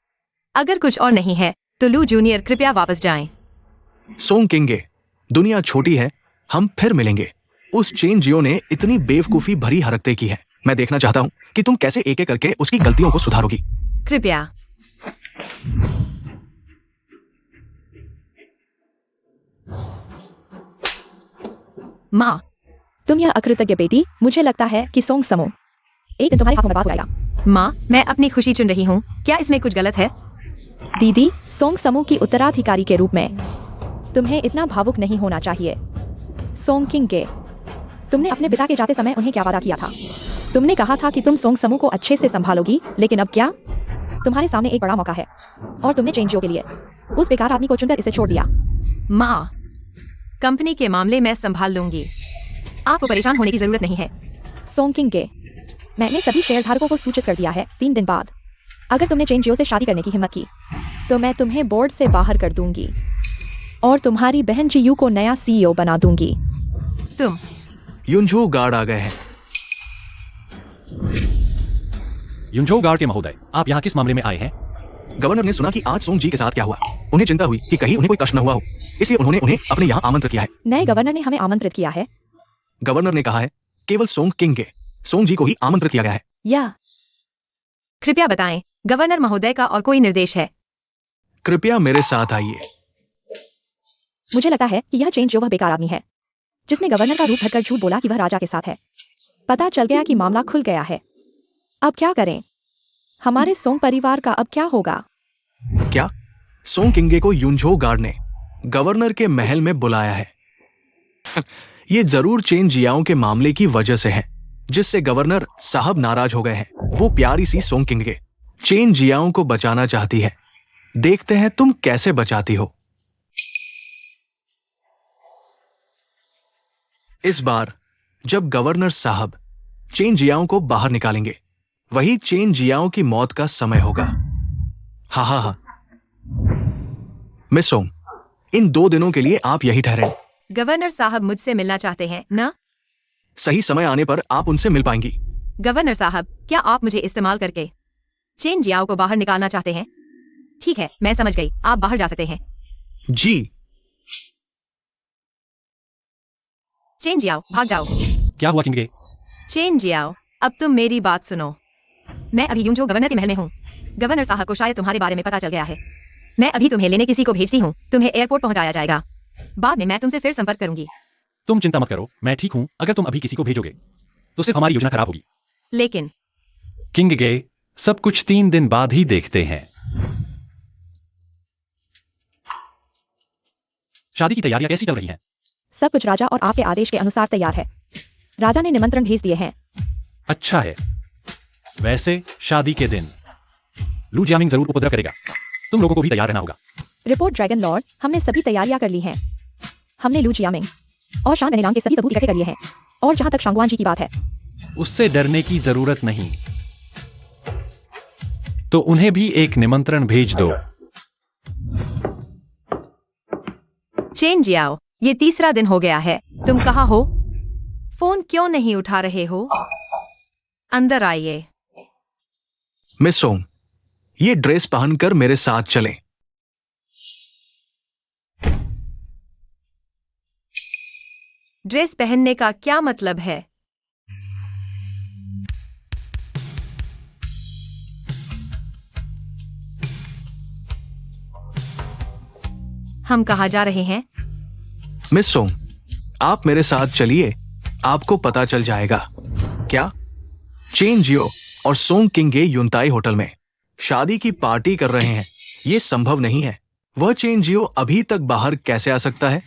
अगर कुछ और नहीं है तो लू जूनियर कृपया वापस जाएं। सोंग किंगे, दुनिया छोटी है, हम फिर मिलेंगे। उस चेन जियो ने इतनी बेवकूफी भरी हरकतें की है। मैं देखना चाहता हूँ कि तुम कैसे एक एक करके उसकी गलतियों को सुधारोगी। कृपया। माँ, तुम यह अकृतज्ञ बेटी, मुझे लगता है कि सोंग समूह एक दिन तुम्हारे हाथों में बर्बाद हो जाएगा। माँ, मैं अपनी खुशी चुन रही हूँ, क्या इसमें कुछ गलत है? दीदी, सोंग समूह की उत्तराधिकारी के रूप में तुम्हें इतना भावुक नहीं होना चाहिए। सोंग किंगे, तुमने अपने पिता के जाते समय उन्हें क्या वादा किया था? तुमने कहा था कि तुम सोंग समूह को अच्छे से संभालोगी, लेकिन अब क्या? तुम्हारे सामने एक बड़ा मौका है और तुमने चेंज जियो के लिए उस बेकार आदमी को चुनकर इसे छोड़ दिया। माँ, कंपनी के मामले मैं संभाल लूंगी, आपको परेशान होने की जरूरत नहीं है। सोंग किंगे, मैंने सभी शेयरधारकों को सूचित कर दिया है। 3 दिन बाद अगर तुमने चेंज जियो से शादी करने की हिम्मत की तो मैं तुम्हें बोर्ड से बाहर कर दूंगी और तुम्हारी बहन जीयू को नया सीईओ बना दूंगी। तुम युनझो गार्ड आ गए हैं। युनझो गार्ड के महोदय, आप यहाँ किस मामले में आए हैं? गवर्नर ने सुना कि आज सोंग जी के साथ क्या हुआ। उन्हें चिंता हुई कि कहीं उन्हें कोई कष्ट न हुआ हो, इसलिए उन्होंने उन्हें अपने यहाँ आमंत्रित किया है। नए गवर्नर ने हमें आमंत्रित किया है। गवर्नर ने कहा है केवल सोंग किंगे, सोंग जी को ही आमंत्रित किया गया है। या कृपया बताएं, गवर्नर महोदय का और कोई निर्देश है? कृपया मेरे साथ आइए। मुझे लगता है कि यह चेंज जो वह बेकार आदमी है जिसने गवर्नर का रूप धरकर झूठ बोला कि वह राजा के साथ है। पता चल गया कि मामला खुल गया है। अब क्या करें? हमारे सोंग परिवार का अब क्या होगा? क्या? सोंग किंगे को युनझो गार्ड ने गवर्नर के महल में बुलाया है। ये जरूर चेन जियाओं के मामले की वजह से है, जिससे गवर्नर साहब नाराज हो गए हैं। वो प्यारी सी सोंग किंगे चेन जियाओं को बचाना चाहती है। देखते हैं तुम कैसे बचाती हो। इस बार जब गवर्नर साहब चेन जियाओं को बाहर निकालेंगे, वही चेन जियाओं की मौत का समय होगा। हा हा हा। मिस सोंग, इन 2 दिनों के लिए आप यही ठहरें। गवर्नर साहब मुझसे मिलना चाहते हैं ना? सही समय आने पर आप उनसे मिल पाएंगी। गवर्नर साहब, क्या आप मुझे इस्तेमाल करके चेन जियाओ को बाहर निकालना चाहते हैं? ठीक है, मैं समझ गई, आप बाहर जा सकते हैं। जी। चेन जियाओ, भाग जाओ। क्या हुआ किंगे? चेन जियाओ, अब तुम मेरी बात सुनो। मैं अभी युनझो गवर्नर के महल में हूँ। गवर्नर साहब को शायद तुम्हारे बारे में पता चल गया है। मैं अभी तुम्हें लेने किसी को भेजती हूँ, तुम्हें एयरपोर्ट पहुंचाया जाएगा। बाद में मैं तुमसे फिर संपर्क करूंगी। तुम चिंता मत करो, मैं ठीक हूँ। अगर तुम अभी किसी को भेजोगे तो सिर्फ हमारी योजना खराब होगी। लेकिन किंगे, सब कुछ 3 दिन बाद ही देखते हैं। शादी की तैयारियां कैसी चल रही हैं? सब कुछ राजा और आपके आदेश के अनुसार तैयार है। राजा ने निमंत्रण भेज दिए हैं। अच्छा है। वैसे शादी के दिन लू जियामिंग जरूर उपद्रव करेगा, तुम लोगों को भी तैयार रहना होगा। रिपोर्ट ड्रैगन लॉर्ड, हमने सभी तैयारियां कर ली हैं। हमने लू जियामिंग और शान रनिलांग के सभी सबूत इकट्ठे कर लिए हैं। और जहां तक शांगवान जी की बात है, उससे डरने की जरूरत नहीं, तो उन्हें भी एक निमंत्रण भेज दो। चेन जियाओ, ये 3रा दिन हो गया है, तुम कहाँ हो? फोन क्यों नहीं उठा रहे हो? अंदर आइए। मिस सोंग, ये ड्रेस पहनकर मेरे साथ चलें। ड्रेस पहनने का क्या मतलब है? हम कहाँ जा रहे हैं? मिस सोंग, आप मेरे साथ चलिए, आपको पता चल जाएगा। क्या? चेन जियो और सोंग किंगे युनताई होटल में शादी की पार्टी कर रहे हैं। यह संभव नहीं है। वह चेन जियो अभी तक बाहर कैसे आ सकता है?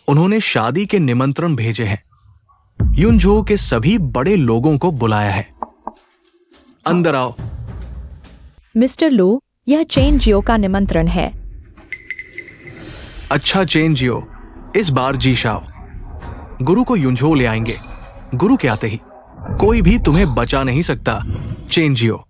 उन्होंने शादी के निमंत्रण भेजे हैं। युनझो के सभी बड़े लोगों को बुलाया है। अंदर आओ। मिस्टर लू, यह चेन जियो का निमंत्रण है। अच्छा चेन जियो, इस बार जी शाओ। गुरु को युनझो ले आएंगे। गुरु के आते ही कोई भी तुम्हें बचा नहीं सकता, चेन जियो।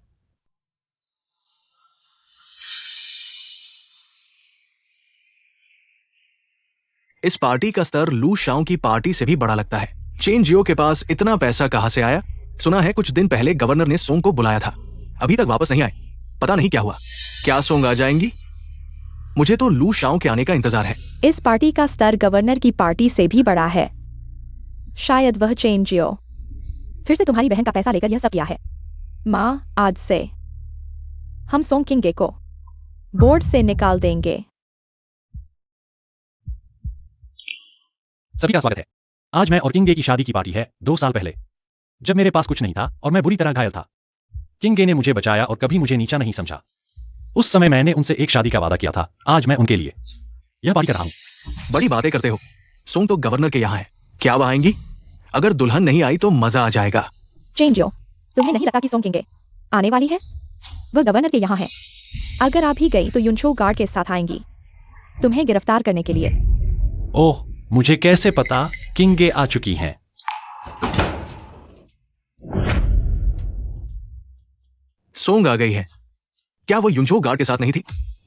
इस पार्टी का स्तर लू शाओ की पार्टी से भी बड़ा लगता है। चेन जियो के पास इतना पैसा कहां से आया? सुना है कुछ दिन पहले गवर्नर ने सोंग को बुलाया था, अभी तक वापस नहीं आए। पता नहीं क्या हुआ। क्या सोंग आ जाएंगी? मुझे तो लू शाओ के आने का इंतजार है। इस पार्टी का स्तर गवर्नर की पार्टी से भी बड़ा है। शायद वह चेन जियो फिर से तुम्हारी बहन का पैसा लेकर यह सब किया है। माँ, आज से हम सोंग किंगे को बोर्ड से निकाल देंगे। सभी का स्वागत है। आज मैं और किंगे की शादी की पार्टी है। 2 साल पहले जब मेरे पास कुछ नहीं था और मैं बुरी तरह घायल था, किंगे ने मुझे बचाया और कभी मुझे नीचा नहीं समझा। उस समय मैंने उनसे एक शादी का वादा किया था। आज मैं उनके लिए यह पार्टी कर रहा हूं। बड़ी बातें करते हो। सोंग तो गवर्नर के यहाँ है, क्या वह आएंगी? अगर दुल्हन नहीं आई तो मजा आ जाएगा। चेन जियो, तुम्हें नहीं लगता कि सोंग किंगे आने वाली है? वह गवर्नर के यहाँ है। अगर आप ही गई तो युनचो गार्ड के साथ आएंगी तुम्हें गिरफ्तार करने के लिए। ओह, मुझे कैसे पता किंगे आ चुकी हैं? सोंग आ गई है। क्या वो युनचो गार्ड के साथ नहीं थी?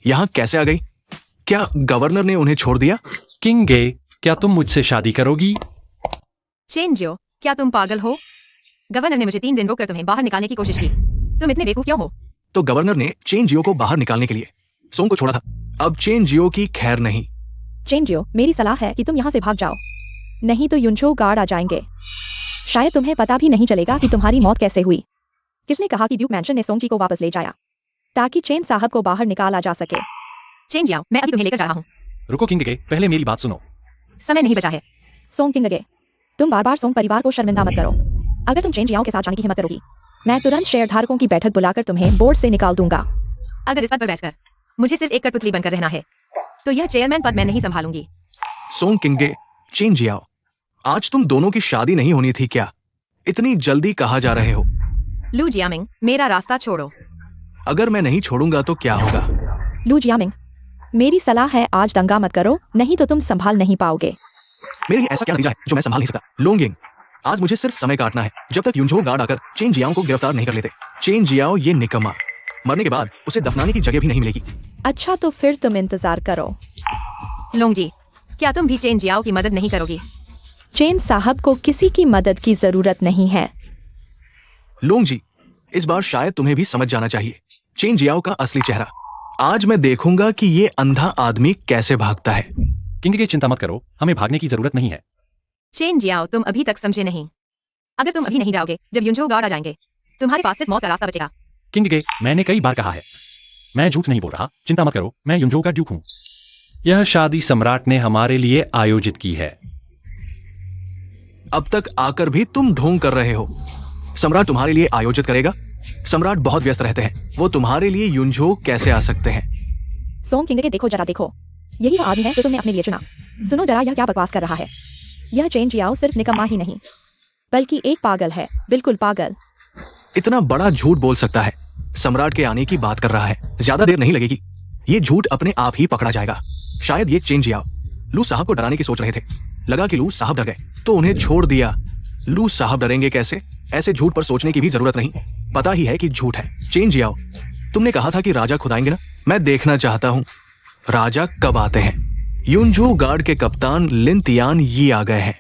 यहाँ कैसे आ गई? क्या गवर्नर ने उन्हें छोड़ दिया? किंगे, क्या तुम मुझसे शादी करोगी? चेन जियो, क्या तुम पागल हो? गवर्नर ने मुझे 3 दिन रोककर तुम्हें बाहर निकालने की कोशिश की। तुम इतने बेवकूफ क्यों हो? तो गवर्नर ने चेन जियो को बाहर निकालने के लिए सोंग को छोड़ा था। अब चेन जियो की खैर नहीं। चेन जियो, मेरी सलाह है कि तुम यहाँ से भाग जाओ, नहीं तो युनचो गार्ड आ जाएंगे। शायद तुम्हें पता भी नहीं चलेगा कि तुम्हारी मौत कैसे हुई। किसने कहा कि ड्यूक मैंशन ने सोंग को वापस ले जाया ताकि चेन साहब को बाहर निकाला जा सके? चेन जियो, मैं अभी तुम्हें लेकर जा रहा हूँ। रुको किंगे, पहले मेरी बात सुनो। समय नहीं बचा है। सोंग किंगे, तुम बार बार सोंग परिवार को शर्मिंदा मत करो। अगर तुम चेन जियाओ के साथ जाने की हिम्मत करोगी, मैं तुरंत शेयरधारकों की बैठक बुलाकर तुम्हें बोर्ड से निकाल दूंगा। अगर इस पद पर बैठकर मुझे सिर्फ एक कठपुतली बनकर रहना है तो यह चेयरमैन पद मैं नहीं संभालूंगी। सोंग किंगे, चेन जियाओ, आज तुम दोनों की शादी नहीं होनी थी क्या? इतनी जल्दी कहाँ जा रहे हो? लू जियामिंग, मेरा रास्ता छोड़ो। अगर मैं नहीं छोड़ूंगा तो क्या होगा? लू जियामिंग, मेरी सलाह है आज दंगा मत करो, नहीं तो तुम संभाल नहीं पाओगे। मेरे लिए ऐसा क्या नतीजा है जो मैं संभाल नहीं सकता? लोंगिंग, आज मुझे सिर्फ समय काटना है जब तक युनचो गार्ड आकर चेन जियाओ को गिरफ्तार नहीं कर लेते। चेन जियाओ ये निकम्मा, मरने के बाद उसे दफनाने की जगह भी नहीं मिलेगी। अच्छा तो फिर तुम इंतजार करो। लोंगजी, क्या तुम भी चेन जियाओ की मदद नहीं करोगी? चेन साहब को किसी की मदद की जरूरत नहीं है। लोंगजी, इस बार शायद तुम्हें भी समझ जाना चाहिए चेन जियाओ का असली चेहरा। आज मैं देखूंगा कि ये अंधा आदमी कैसे भागता है। किंगे, चिंता मत करो, हमें भागने की जरूरत नहीं है। चेन जियाओ, तुम अभी तक समझे नहीं। अगर तुम अभी नहीं जाओगे, जब युनचो गार्ड आ जाएंगे, तुम्हारे पास सिर्फ मौत का रास्ता बचेगा। किंगे, मैंने कई बार कहा है, मैं झूठ नहीं बोल रहा। चिंता मत करो, मैं युनचो का ड्यूक हूं। यह शादी सम्राट ने हमारे लिए आयोजित की है। अब तक आकर भी तुम ढोंग कर रहे हो। सम्राट तुम्हारे लिए आयोजित करेगा? सम्राट बहुत व्यस्त रहते हैं, वो तुम्हारे लिए युनचो कैसे आ सकते हैं? सोंग किंगे, देखो जरा देखो, यही वो आदमी है जो तुमने अपने लिए चुना। सुनो जरा, यह क्या बकवास कर रहा है। यह चेन जियाओ सिर्फ निकम्मा ही नहीं बल्कि एक पागल है, बिल्कुल पागल। इतना बड़ा झूठ बोल सकता है? सम्राट के आने की बात कर रहा है। ज्यादा देर नहीं लगेगी, ये झूठ अपने आप ही पकड़ा जाएगा। शायद ये चेन जियाओ लू साहब को डराने की सोच रहे थे। लगा कि लू साहब डर गए तो उन्हें छोड़ दिया। लू साहब डरेंगे कैसे? ऐसे झूठ पर सोचने की भी जरूरत नहीं, पता ही है कि झूठ है। चेन जियाओ, तुमने कहा था कि राजा खुद आएंगे ना? मैं देखना चाहता हूँ राजा कब आते हैं। युनचो गार्ड के कप्तान लिन तियान यी आ गए हैं।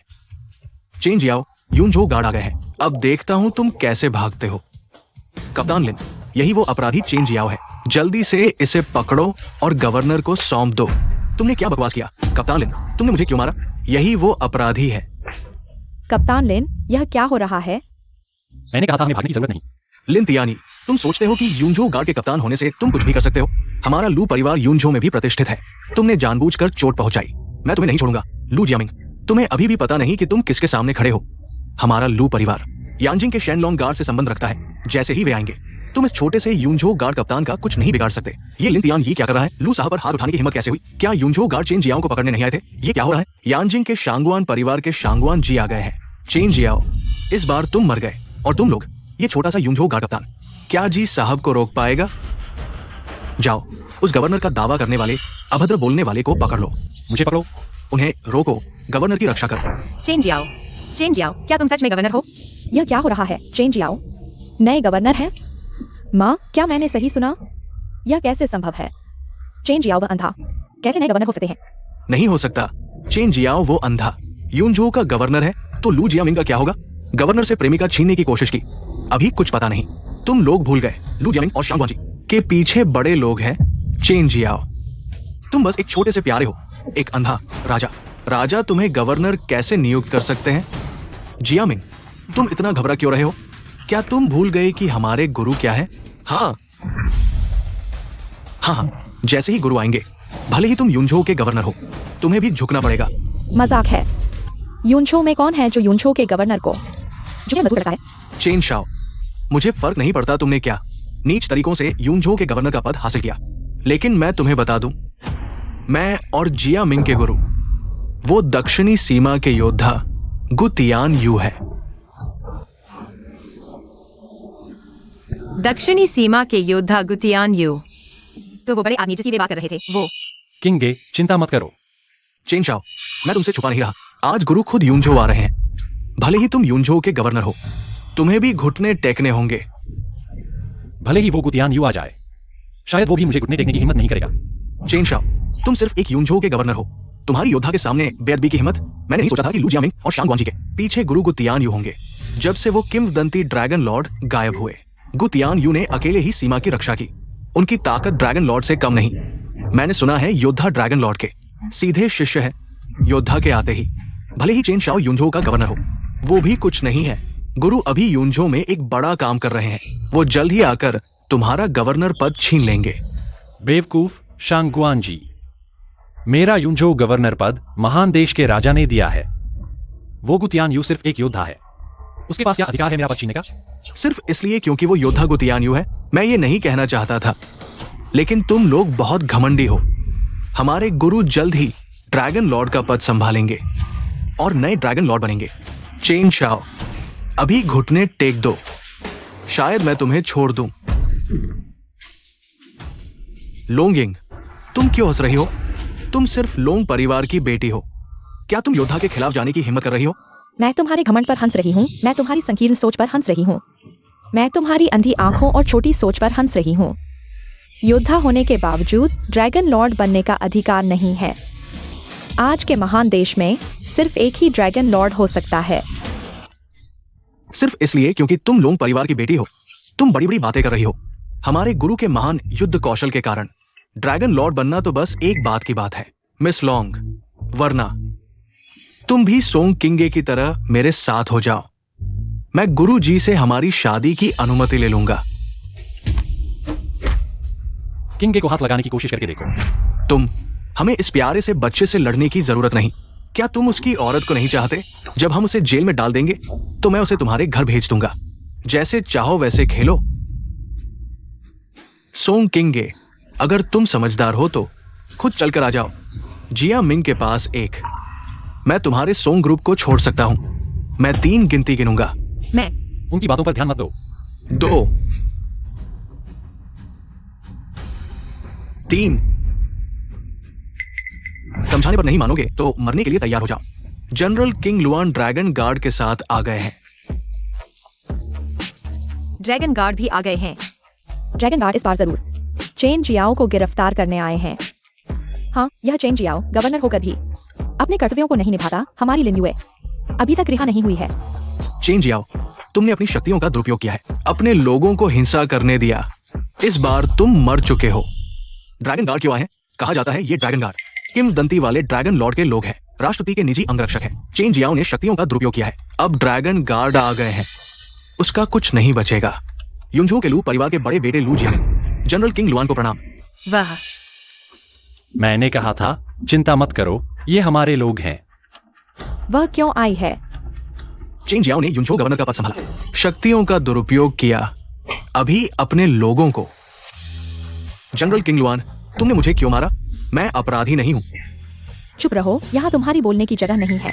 चेन जियाओ, युनचो गार्ड आ गए हैं। अब देखता हूं तुम कैसे भागते हो। कप्तान लिन, यही वो अपराधी चेन जियाओ है। जल्दी से इसे पकड़ो और गवर्नर को सौंप दो। तुमने क्या बकवास किया? कप्तान लिन, तुमने मुझे क्यों मारा? यही वो अपराधी है। कप्तान लिन, यह क्या हो रहा है? मैंने कहा था हमें भागने की जरूरत नहीं। लिन तियानी, तुम सोचते हो कि युनचो गार्ड के कप्तान होने से तुम कुछ भी कर सकते हो? हमारा लू परिवार युनचो में भी प्रतिष्ठित है। तुमने जानबूझकर चोट पहुंचाई। मैं तुम्हें नहीं छोड़ूंगा। लू जियामिंग, तुम्हें अभी भी पता नहीं कि तुम किसके सामने खड़े हो। हमारा लू परिवार यांजिंग के शेनलोंग गार्ड से संबंध रखता है। जैसे ही वे आएंगे, तुम इस छोटे से युनचो गार्ड कप्तान का कुछ नहीं बिगाड़ सकते। ये लिन तियान ये क्या कर रहा है? लू साहब पर हाथ उठाने की हिम्मत कैसे हुई? क्या युनचो गार्ड चेन जियाओ को पकड़ने नहीं आए थे? ये क्या हो रहा है? यांजिंग के शांगवान परिवार के शांगवान जी आ गए हैं। चेन जियाओ, इस बार तुम मर गए और तुम लोग, ये छोटा सा युनचो गार्ड कप्तान, क्या जी साहब को रोक पाएगा? जाओ, उस गवर्नर का दावा करने वाले, अभद्र बोलने वाले को पकड़ लो। मुझे पकड़ो। उन्हें रोको, गवर्नर की रक्षा करो। चेन जियाओ, क्या तुम सच में गवर्नर हो? यह क्या हो रहा है? चेन जियाओ नए गवर्नर हैं? माँ, क्या मैंने सही सुना? यह कैसे संभव है? चेन जियाओ वह अंधा कैसे नए गवर्नर हो सकते हैं? नहीं हो सकता। चेन जियाओ वो अंधा यूनझो का गवर्नर है, तो लू जियामिंग का क्या होगा? गवर्नर से प्रेमिका छीनने की कोशिश की, अभी कुछ पता नहीं। तुम लोग भूल गए लू जियामिंग और शांग गुआंजी के पीछे बड़े लोग हैं चेन जियाओ। तुम बस एक छोटे से प्यारे हो, एक अंधा राजा। राजा तुम्हें गवर्नर कैसे नियुक्त कर सकते हैं? जियामिंग, तुम इतना घबरा क्यों रहे हो? क्या तुम भूल गए कि हमारे गुरु क्या है? हाँ हाँ हाँ, जैसे ही गुरु आएंगे, भले ही तुम यूनझो के गवर्नर हो, तुम्हें भी झुकना पड़ेगा। मजाक है। यूनझो में कौन है जो यूनझो के गवर्नर को जो मजबूर करता है? चेन शाओ, मुझे फर्क नहीं पड़ता तुमने क्या नीच तरीकों से यूनझो के गवर्नर का पद हासिल किया, लेकिन मैं तुम्हें बता दूं, मैं और जियामिंग के गुरु वो दक्षिणी सीमा के योद्धा गु तियान यू है। दक्षिणी सीमा के योद्धा गुतियान यू, तो वो बड़े आदमी जिसकी वे बात कर रहे थे, वो। किंगे, चिंता मत करो। चेन शाओ, मैं तुमसे छुपा नहीं रहा, आज गुरु खुद यूनझो आ रहे हैं। भले ही तुम यूनझो के गवर्नर हो, तुम्हें भी घुटने टेकने होंगे। भले ही वो गुतियान यू आ जाए, शायद वो भी मुझे घुटने टेकने की हिम्मत नहीं करेगा। चेन शाओ, तुम सिर्फ एक यूनझो के गवर्नर हो, तुम्हारी योद्धा के सामने बेअदबी की हिम्मत। मैंने नहीं सोचा था कि लू जियामिंग और शांग गुआंजी के पीछे गुरु गु तियान यू होंगे। जब से वो किंवदंती ड्रैगन लॉर्ड गायब हुए, गु तियान यू ने अकेले ही सीमा की रक्षा की। उनकी ताकत ड्रैगन लॉर्ड से कम नहीं। मैंने सुना है योद्धा ड्रैगन लॉर्ड के सीधे शिष्य है। योद्धा के आते ही भले ही चेन शाओ यूनझो का गवर्नर हो, वो भी कुछ नहीं है। गुरु अभी यूनझो में एक बड़ा काम कर रहे हैं, वो जल्द ही आकर तुम्हारा गवर्नर पद छीन लेंगे। बेवकूफ शांग गुआंजी, मेरा यूनझो गवर्नर पद महान देश के राजा ने दिया है। वो गुतियान यू सिर्फ एक योद्धा है, उसके पास क्या अधिकार है मेरा पद छीनने का? सिर्फ इसलिए क्योंकि वो योद्धा गु तियान यू है। मैं ये नहीं कहना चाहता था, लेकिन तुम लोग बहुत घमंडी हो। हमारे गुरु जल्द ही ड्रैगन लॉर्ड का पद संभालेंगे और नए ड्रैगन लॉर्ड बनेंगे। चेन शाओ, अभी घुटने टेक दो, शायद मैं तुम्हें छोड़ दूं। लोंगिंग, तुम क्यों हंस रही हो? तुम सिर्फ लोंग परिवार की बेटी हो। क्या तुम योद्धा के खिलाफ जाने की हिम्मत कर रही हो? मैं तुम्हारे घमंड पर हंस रही हूँ, मैं तुम्हारी संकीर्ण सोच पर हंस रही हूँ, मैं तुम्हारी अंधी आंखों और छोटी सोच पर हंस रही हूँ। योद्धा होने के बावजूद ड्रैगन लॉर्ड बनने का अधिकार नहीं है। आज के महान देश में सिर्फ एक ही ड्रैगन लॉर्ड हो सकता है। सिर्फ इसलिए क्योंकि तुम लोंग परिवार की बेटी हो, तुम बड़ी बड़ी बातें कर रही हो। हमारे गुरु के महान युद्ध कौशल के कारण ड्रैगन लॉर्ड बनना तो बस एक बात की बात है, मिस लॉन्ग, वरना तुम भी सोंग किंगे की तरह मेरे साथ हो जाओ। मैं गुरु जी से हमारी शादी की अनुमति ले लूंगा। किंगे को हाथ लगाने की कोशिश करके देखो। हमें इस प्यारे से बच्चे से लड़ने की जरूरत नहीं। क्या तुम उसकी औरत को नहीं चाहते? जब हम उसे जेल में डाल देंगे तो मैं उसे तुम्हारे घर भेज दूंगा। जैसे चाहो वैसे खेलो। सोंग किंगे, अगर तुम समझदार हो तो खुद चलकर आ जाओ। जियामिंग के पास एक, मैं तुम्हारे सोंग ग्रुप को छोड़ सकता हूं। मैं 3 गिनती गिनूंगा। मैं। उनकी बातों पर ध्यान मत दो। 2, 3। समझाने पर नहीं मानोगे तो मरने के लिए तैयार हो जाओ। General king Luann dragon guard के साथ आ गए हैं। ड्रैगन गार्ड भी आ गए हैं। ड्रैगन गार्ड इस बार जरूर चेन जियाओ को गिरफ्तार करने आए हैं। हाँ, यह चेन जियाओ गवर्नर होकर भी अपने कर्तव्यों को नहीं निभाता। हमारी लिन युए अभी तक रिहा नहीं हुई है। चेन जियाओ, तुमने अपनी शक्तियों का दुरुपयोग किया है, अपने लोगों को हिंसा करने दिया। इस बार तुम मर चुके हो। ड्रैगन गार्ड क्यों आए हैं? कहा जाता है ये ड्रैगन गार्ड किंवदंती वाले ड्रैगन लॉर्ड के लोग हैं, राष्ट्रपति के निजी अंगरक्षक हैं। चेन जियाओ ने शक्तियों का दुरुपयोग किया है, अब ड्रैगन गार्ड आ गए हैं, उसका कुछ नहीं बचेगा। यूनझो के लू परिवार के बड़े बेटे लू जियामिंग, जनरल किंग लुआन को प्रणाम। वाह, मैंने कहा था चिंता मत करो, ये हमारे लोग हैं। वह क्यों आई है? चेन जियाओ ने यूनझो गवर्नर का पद संभाला, शक्तियों का दुरुपयोग किया, अभी अपने लोगों को। जनरल किंग लुआन, तुमने मुझे क्यों मारा? मैं अपराधी नहीं हूं। चुप रहो, यहाँ तुम्हारी बोलने की जगह नहीं है।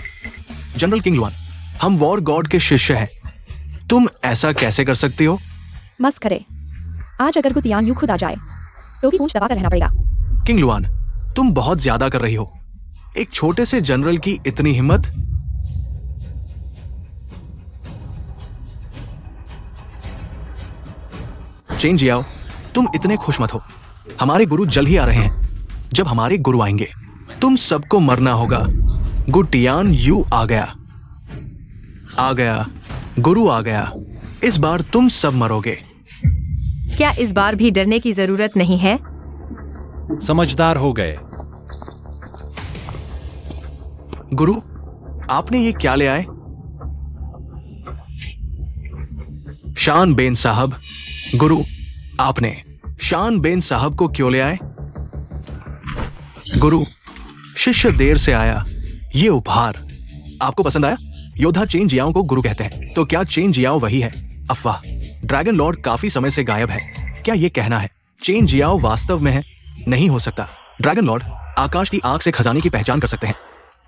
जनरल किंग लुआन, हम वॉर गॉड के शिष्य हैं, तुम ऐसा कैसे कर सकती हो? मस्खरे। आज अगर गुतियान यू खुद आ जाए तो भी पूंछ दबा कर रहना पड़ेगा। किंग लुआन, तुम बहुत ज्यादा कर रही हो। एक छोटे से जनरल की इतनी हिम्मत। चेन जियाओ, तुम इतने खुश मत हो। हमारे गुरु जल्द ही आ रहे हैं। जब हमारे गुरु आएंगे तुम सबको मरना होगा। गु टियान यू आ गया, आ गया, गुरु आ गया। इस बार तुम सब मरोगे। क्या इस बार भी डरने की जरूरत नहीं है? समझदार हो गए। गुरु, आपने ये क्या ले आए? शान बेन साहब। गुरु, आपने शान बेन साहब को क्यों ले आए? गुरु, शिष्य देर से आया, ये उपहार आपको पसंद आया? योद्धा चेन जियाओ को गुरु कहते हैं, तो क्या चेन जियाओ वही है? अफवाह, ड्रैगन लॉर्ड काफी समय से गायब है। क्या ये कहना है चेन जियाओ वास्तव में है? नहीं हो सकता। ड्रैगन लॉर्ड आकाश की आंख से खजाने की पहचान कर सकते हैं,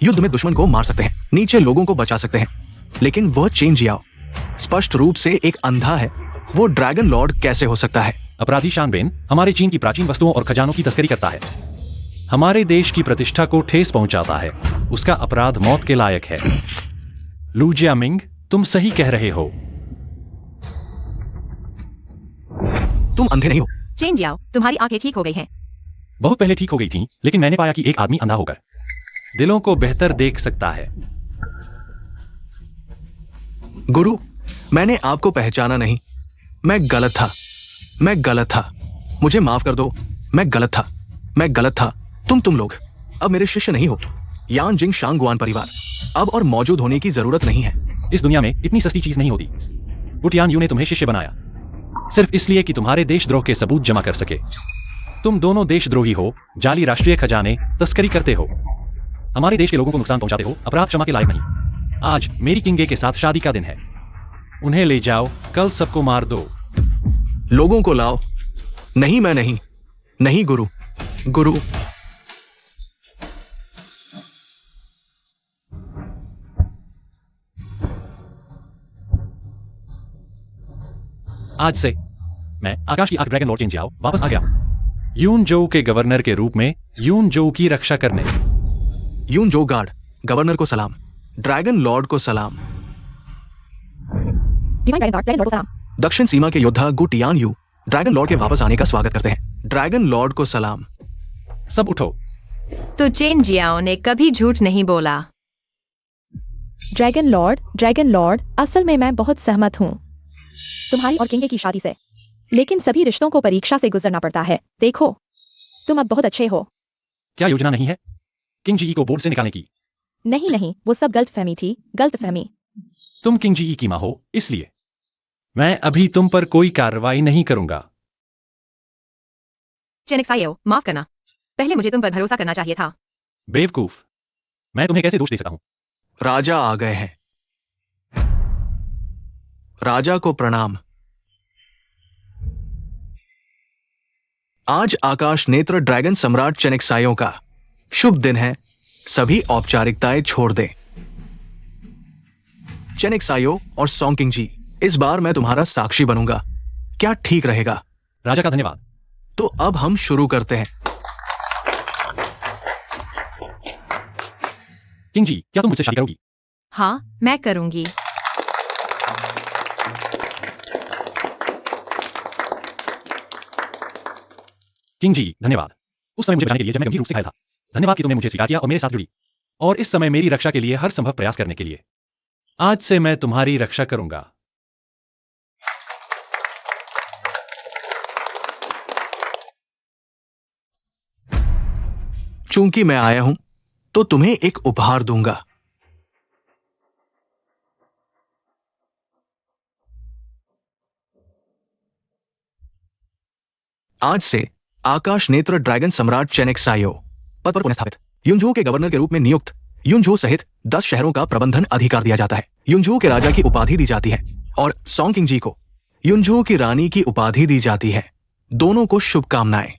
युद्ध में दुश्मन को मार सकते हैं, नीचे लोगों को बचा सकते हैं, लेकिन वह चेन जियाओ स्पष्ट रूप से एक अंधा है। वो ड्रैगन लॉर्ड कैसे हो सकता है? अपराधी शानबेन हमारे चीन की प्राचीन वस्तुओं और खजानों की तस्करी करता है, हमारे देश की प्रतिष्ठा को ठेस पहुंचाता है। उसका अपराध मौत के लायक है। लू जियामिंग, तुम सही कह रहे हो। तुम अंधे नहीं हो। चेन जियाओ, तुम्हारी आंखें ठीक हो गई हैं। बहुत पहले ठीक हो गई थी, लेकिन मैंने पाया कि एक आदमी अंधा होकर दिलों को बेहतर देख सकता है। गुरु, मैंने आपको पहचाना नहीं। मैं गलत था, मैं गलत था। मुझे माफ कर दो। मैं गलत था, मैं गलत था। तुम लोग अब मेरे शिष्य नहीं हो। यान जिंग शांगुआन परिवार अब और मौजूद होने की जरूरत नहीं है। इस दुनिया में इतनी सस्ती चीज नहीं होती। गुटियान यू ने तुम्हें शिष्य बनाया सिर्फ इसलिए कि तुम्हारे देशद्रोह के सबूत जमा कर सके। तुम दोनों देशद्रोही हो, जाली राष्ट्रीय खजाने तस्करी करते हो, हमारे देश के लोगों को नुकसान पहुंचाते हो। अपराध क्षमा के लायक नहीं। आज मेरी किंगे के साथ शादी का दिन है। उन्हें ले जाओ, कल सबको मार दो। लोगों को लाओ। नहीं, मैं नहीं। नहीं गुरु, गुरु। आज से मैं आकाश की आंख ड्रैगन लॉर्ड चेन जियाओ वापस आ गया, यून जोऊ के गवर्नर के रूप में यून जोऊ की रक्षा करने। यून जो गार्ड, गवर्नर को सलाम, ड्रैगन लॉर्ड को सलाम। Divine dragon guard, dragon Lord को सलाम। दक्षिण सीमा के योद्धा गु टियान यू ड्रैगन लॉर्ड के वापस आने का स्वागत करते हैं। ड्रैगन लॉर्ड को सलाम। सब उठो। तो चेन जियाओ ने कभी झूठ नहीं बोला। ड्रैगन लॉर्ड, असल में मैं बहुत सहमत हूँ तुम्हारी और किंगे की शादी से, लेकिन सभी रिश्तों को परीक्षा से गुजरना पड़ता है। देखो, तुम अब बहुत अच्छे हो। क्या योजना नहीं है किंग जी को बोर्ड से निकालने की? नहीं, वो सब गलतफहमी थी, गलतफहमी। तुम किंग जी की मां हो, इसलिए मैं अभी तुम पर कोई कार्रवाई नहीं करूंगा। चेनेक्सायो, माफ करना, पहले मुझे तुम पर भरोसा करना चाहिए था। बेवकूफ, मैं तुम्हें कैसे दोष दे सकता हूं? राजा आ गए हैं। राजा को प्रणाम। आज आकाश नेत्र ड्रैगन सम्राट चेनेक्सायो का शुभ दिन है। सभी औपचारिकताएं छोड़ दें। चेनेक्सायो और सोंकिंग जी, इस बार मैं तुम्हारा साक्षी बनूंगा। क्या ठीक रहेगा? राजा का धन्यवाद। तो अब हम शुरू करते हैं। किंग जी, क्या तुम मुझसे शादी करोगी? हाँ, मैं करूंगी। किंग जी, धन्यवाद उस समय मुझे बचाने के लिए जब मैं गंभीर रूप से घायल था। धन्यवाद कि तुमने मुझे स्वीकार किया और मेरे साथ जुड़ी, और इस समय मेरी रक्षा के लिए हर संभव प्रयास करने के लिए। आज से मैं तुम्हारी रक्षा करूंगा। चूंकि मैं आया हूं तो तुम्हें एक उपहार दूंगा। आज से आकाश नेत्र ड्रैगन सम्राट चेनेक्सायो पद पर पुनः स्थापित, यूनझो के गवर्नर के रूप में नियुक्त यूनझो सहित 10 शहरों का प्रबंधन अधिकार दिया जाता है। यूनझो के राजा की उपाधि दी जाती है और सोंकिंग जी को यूनझो की रानी की उपाधि दी जाती है। दोनों को शुभकामनाएं।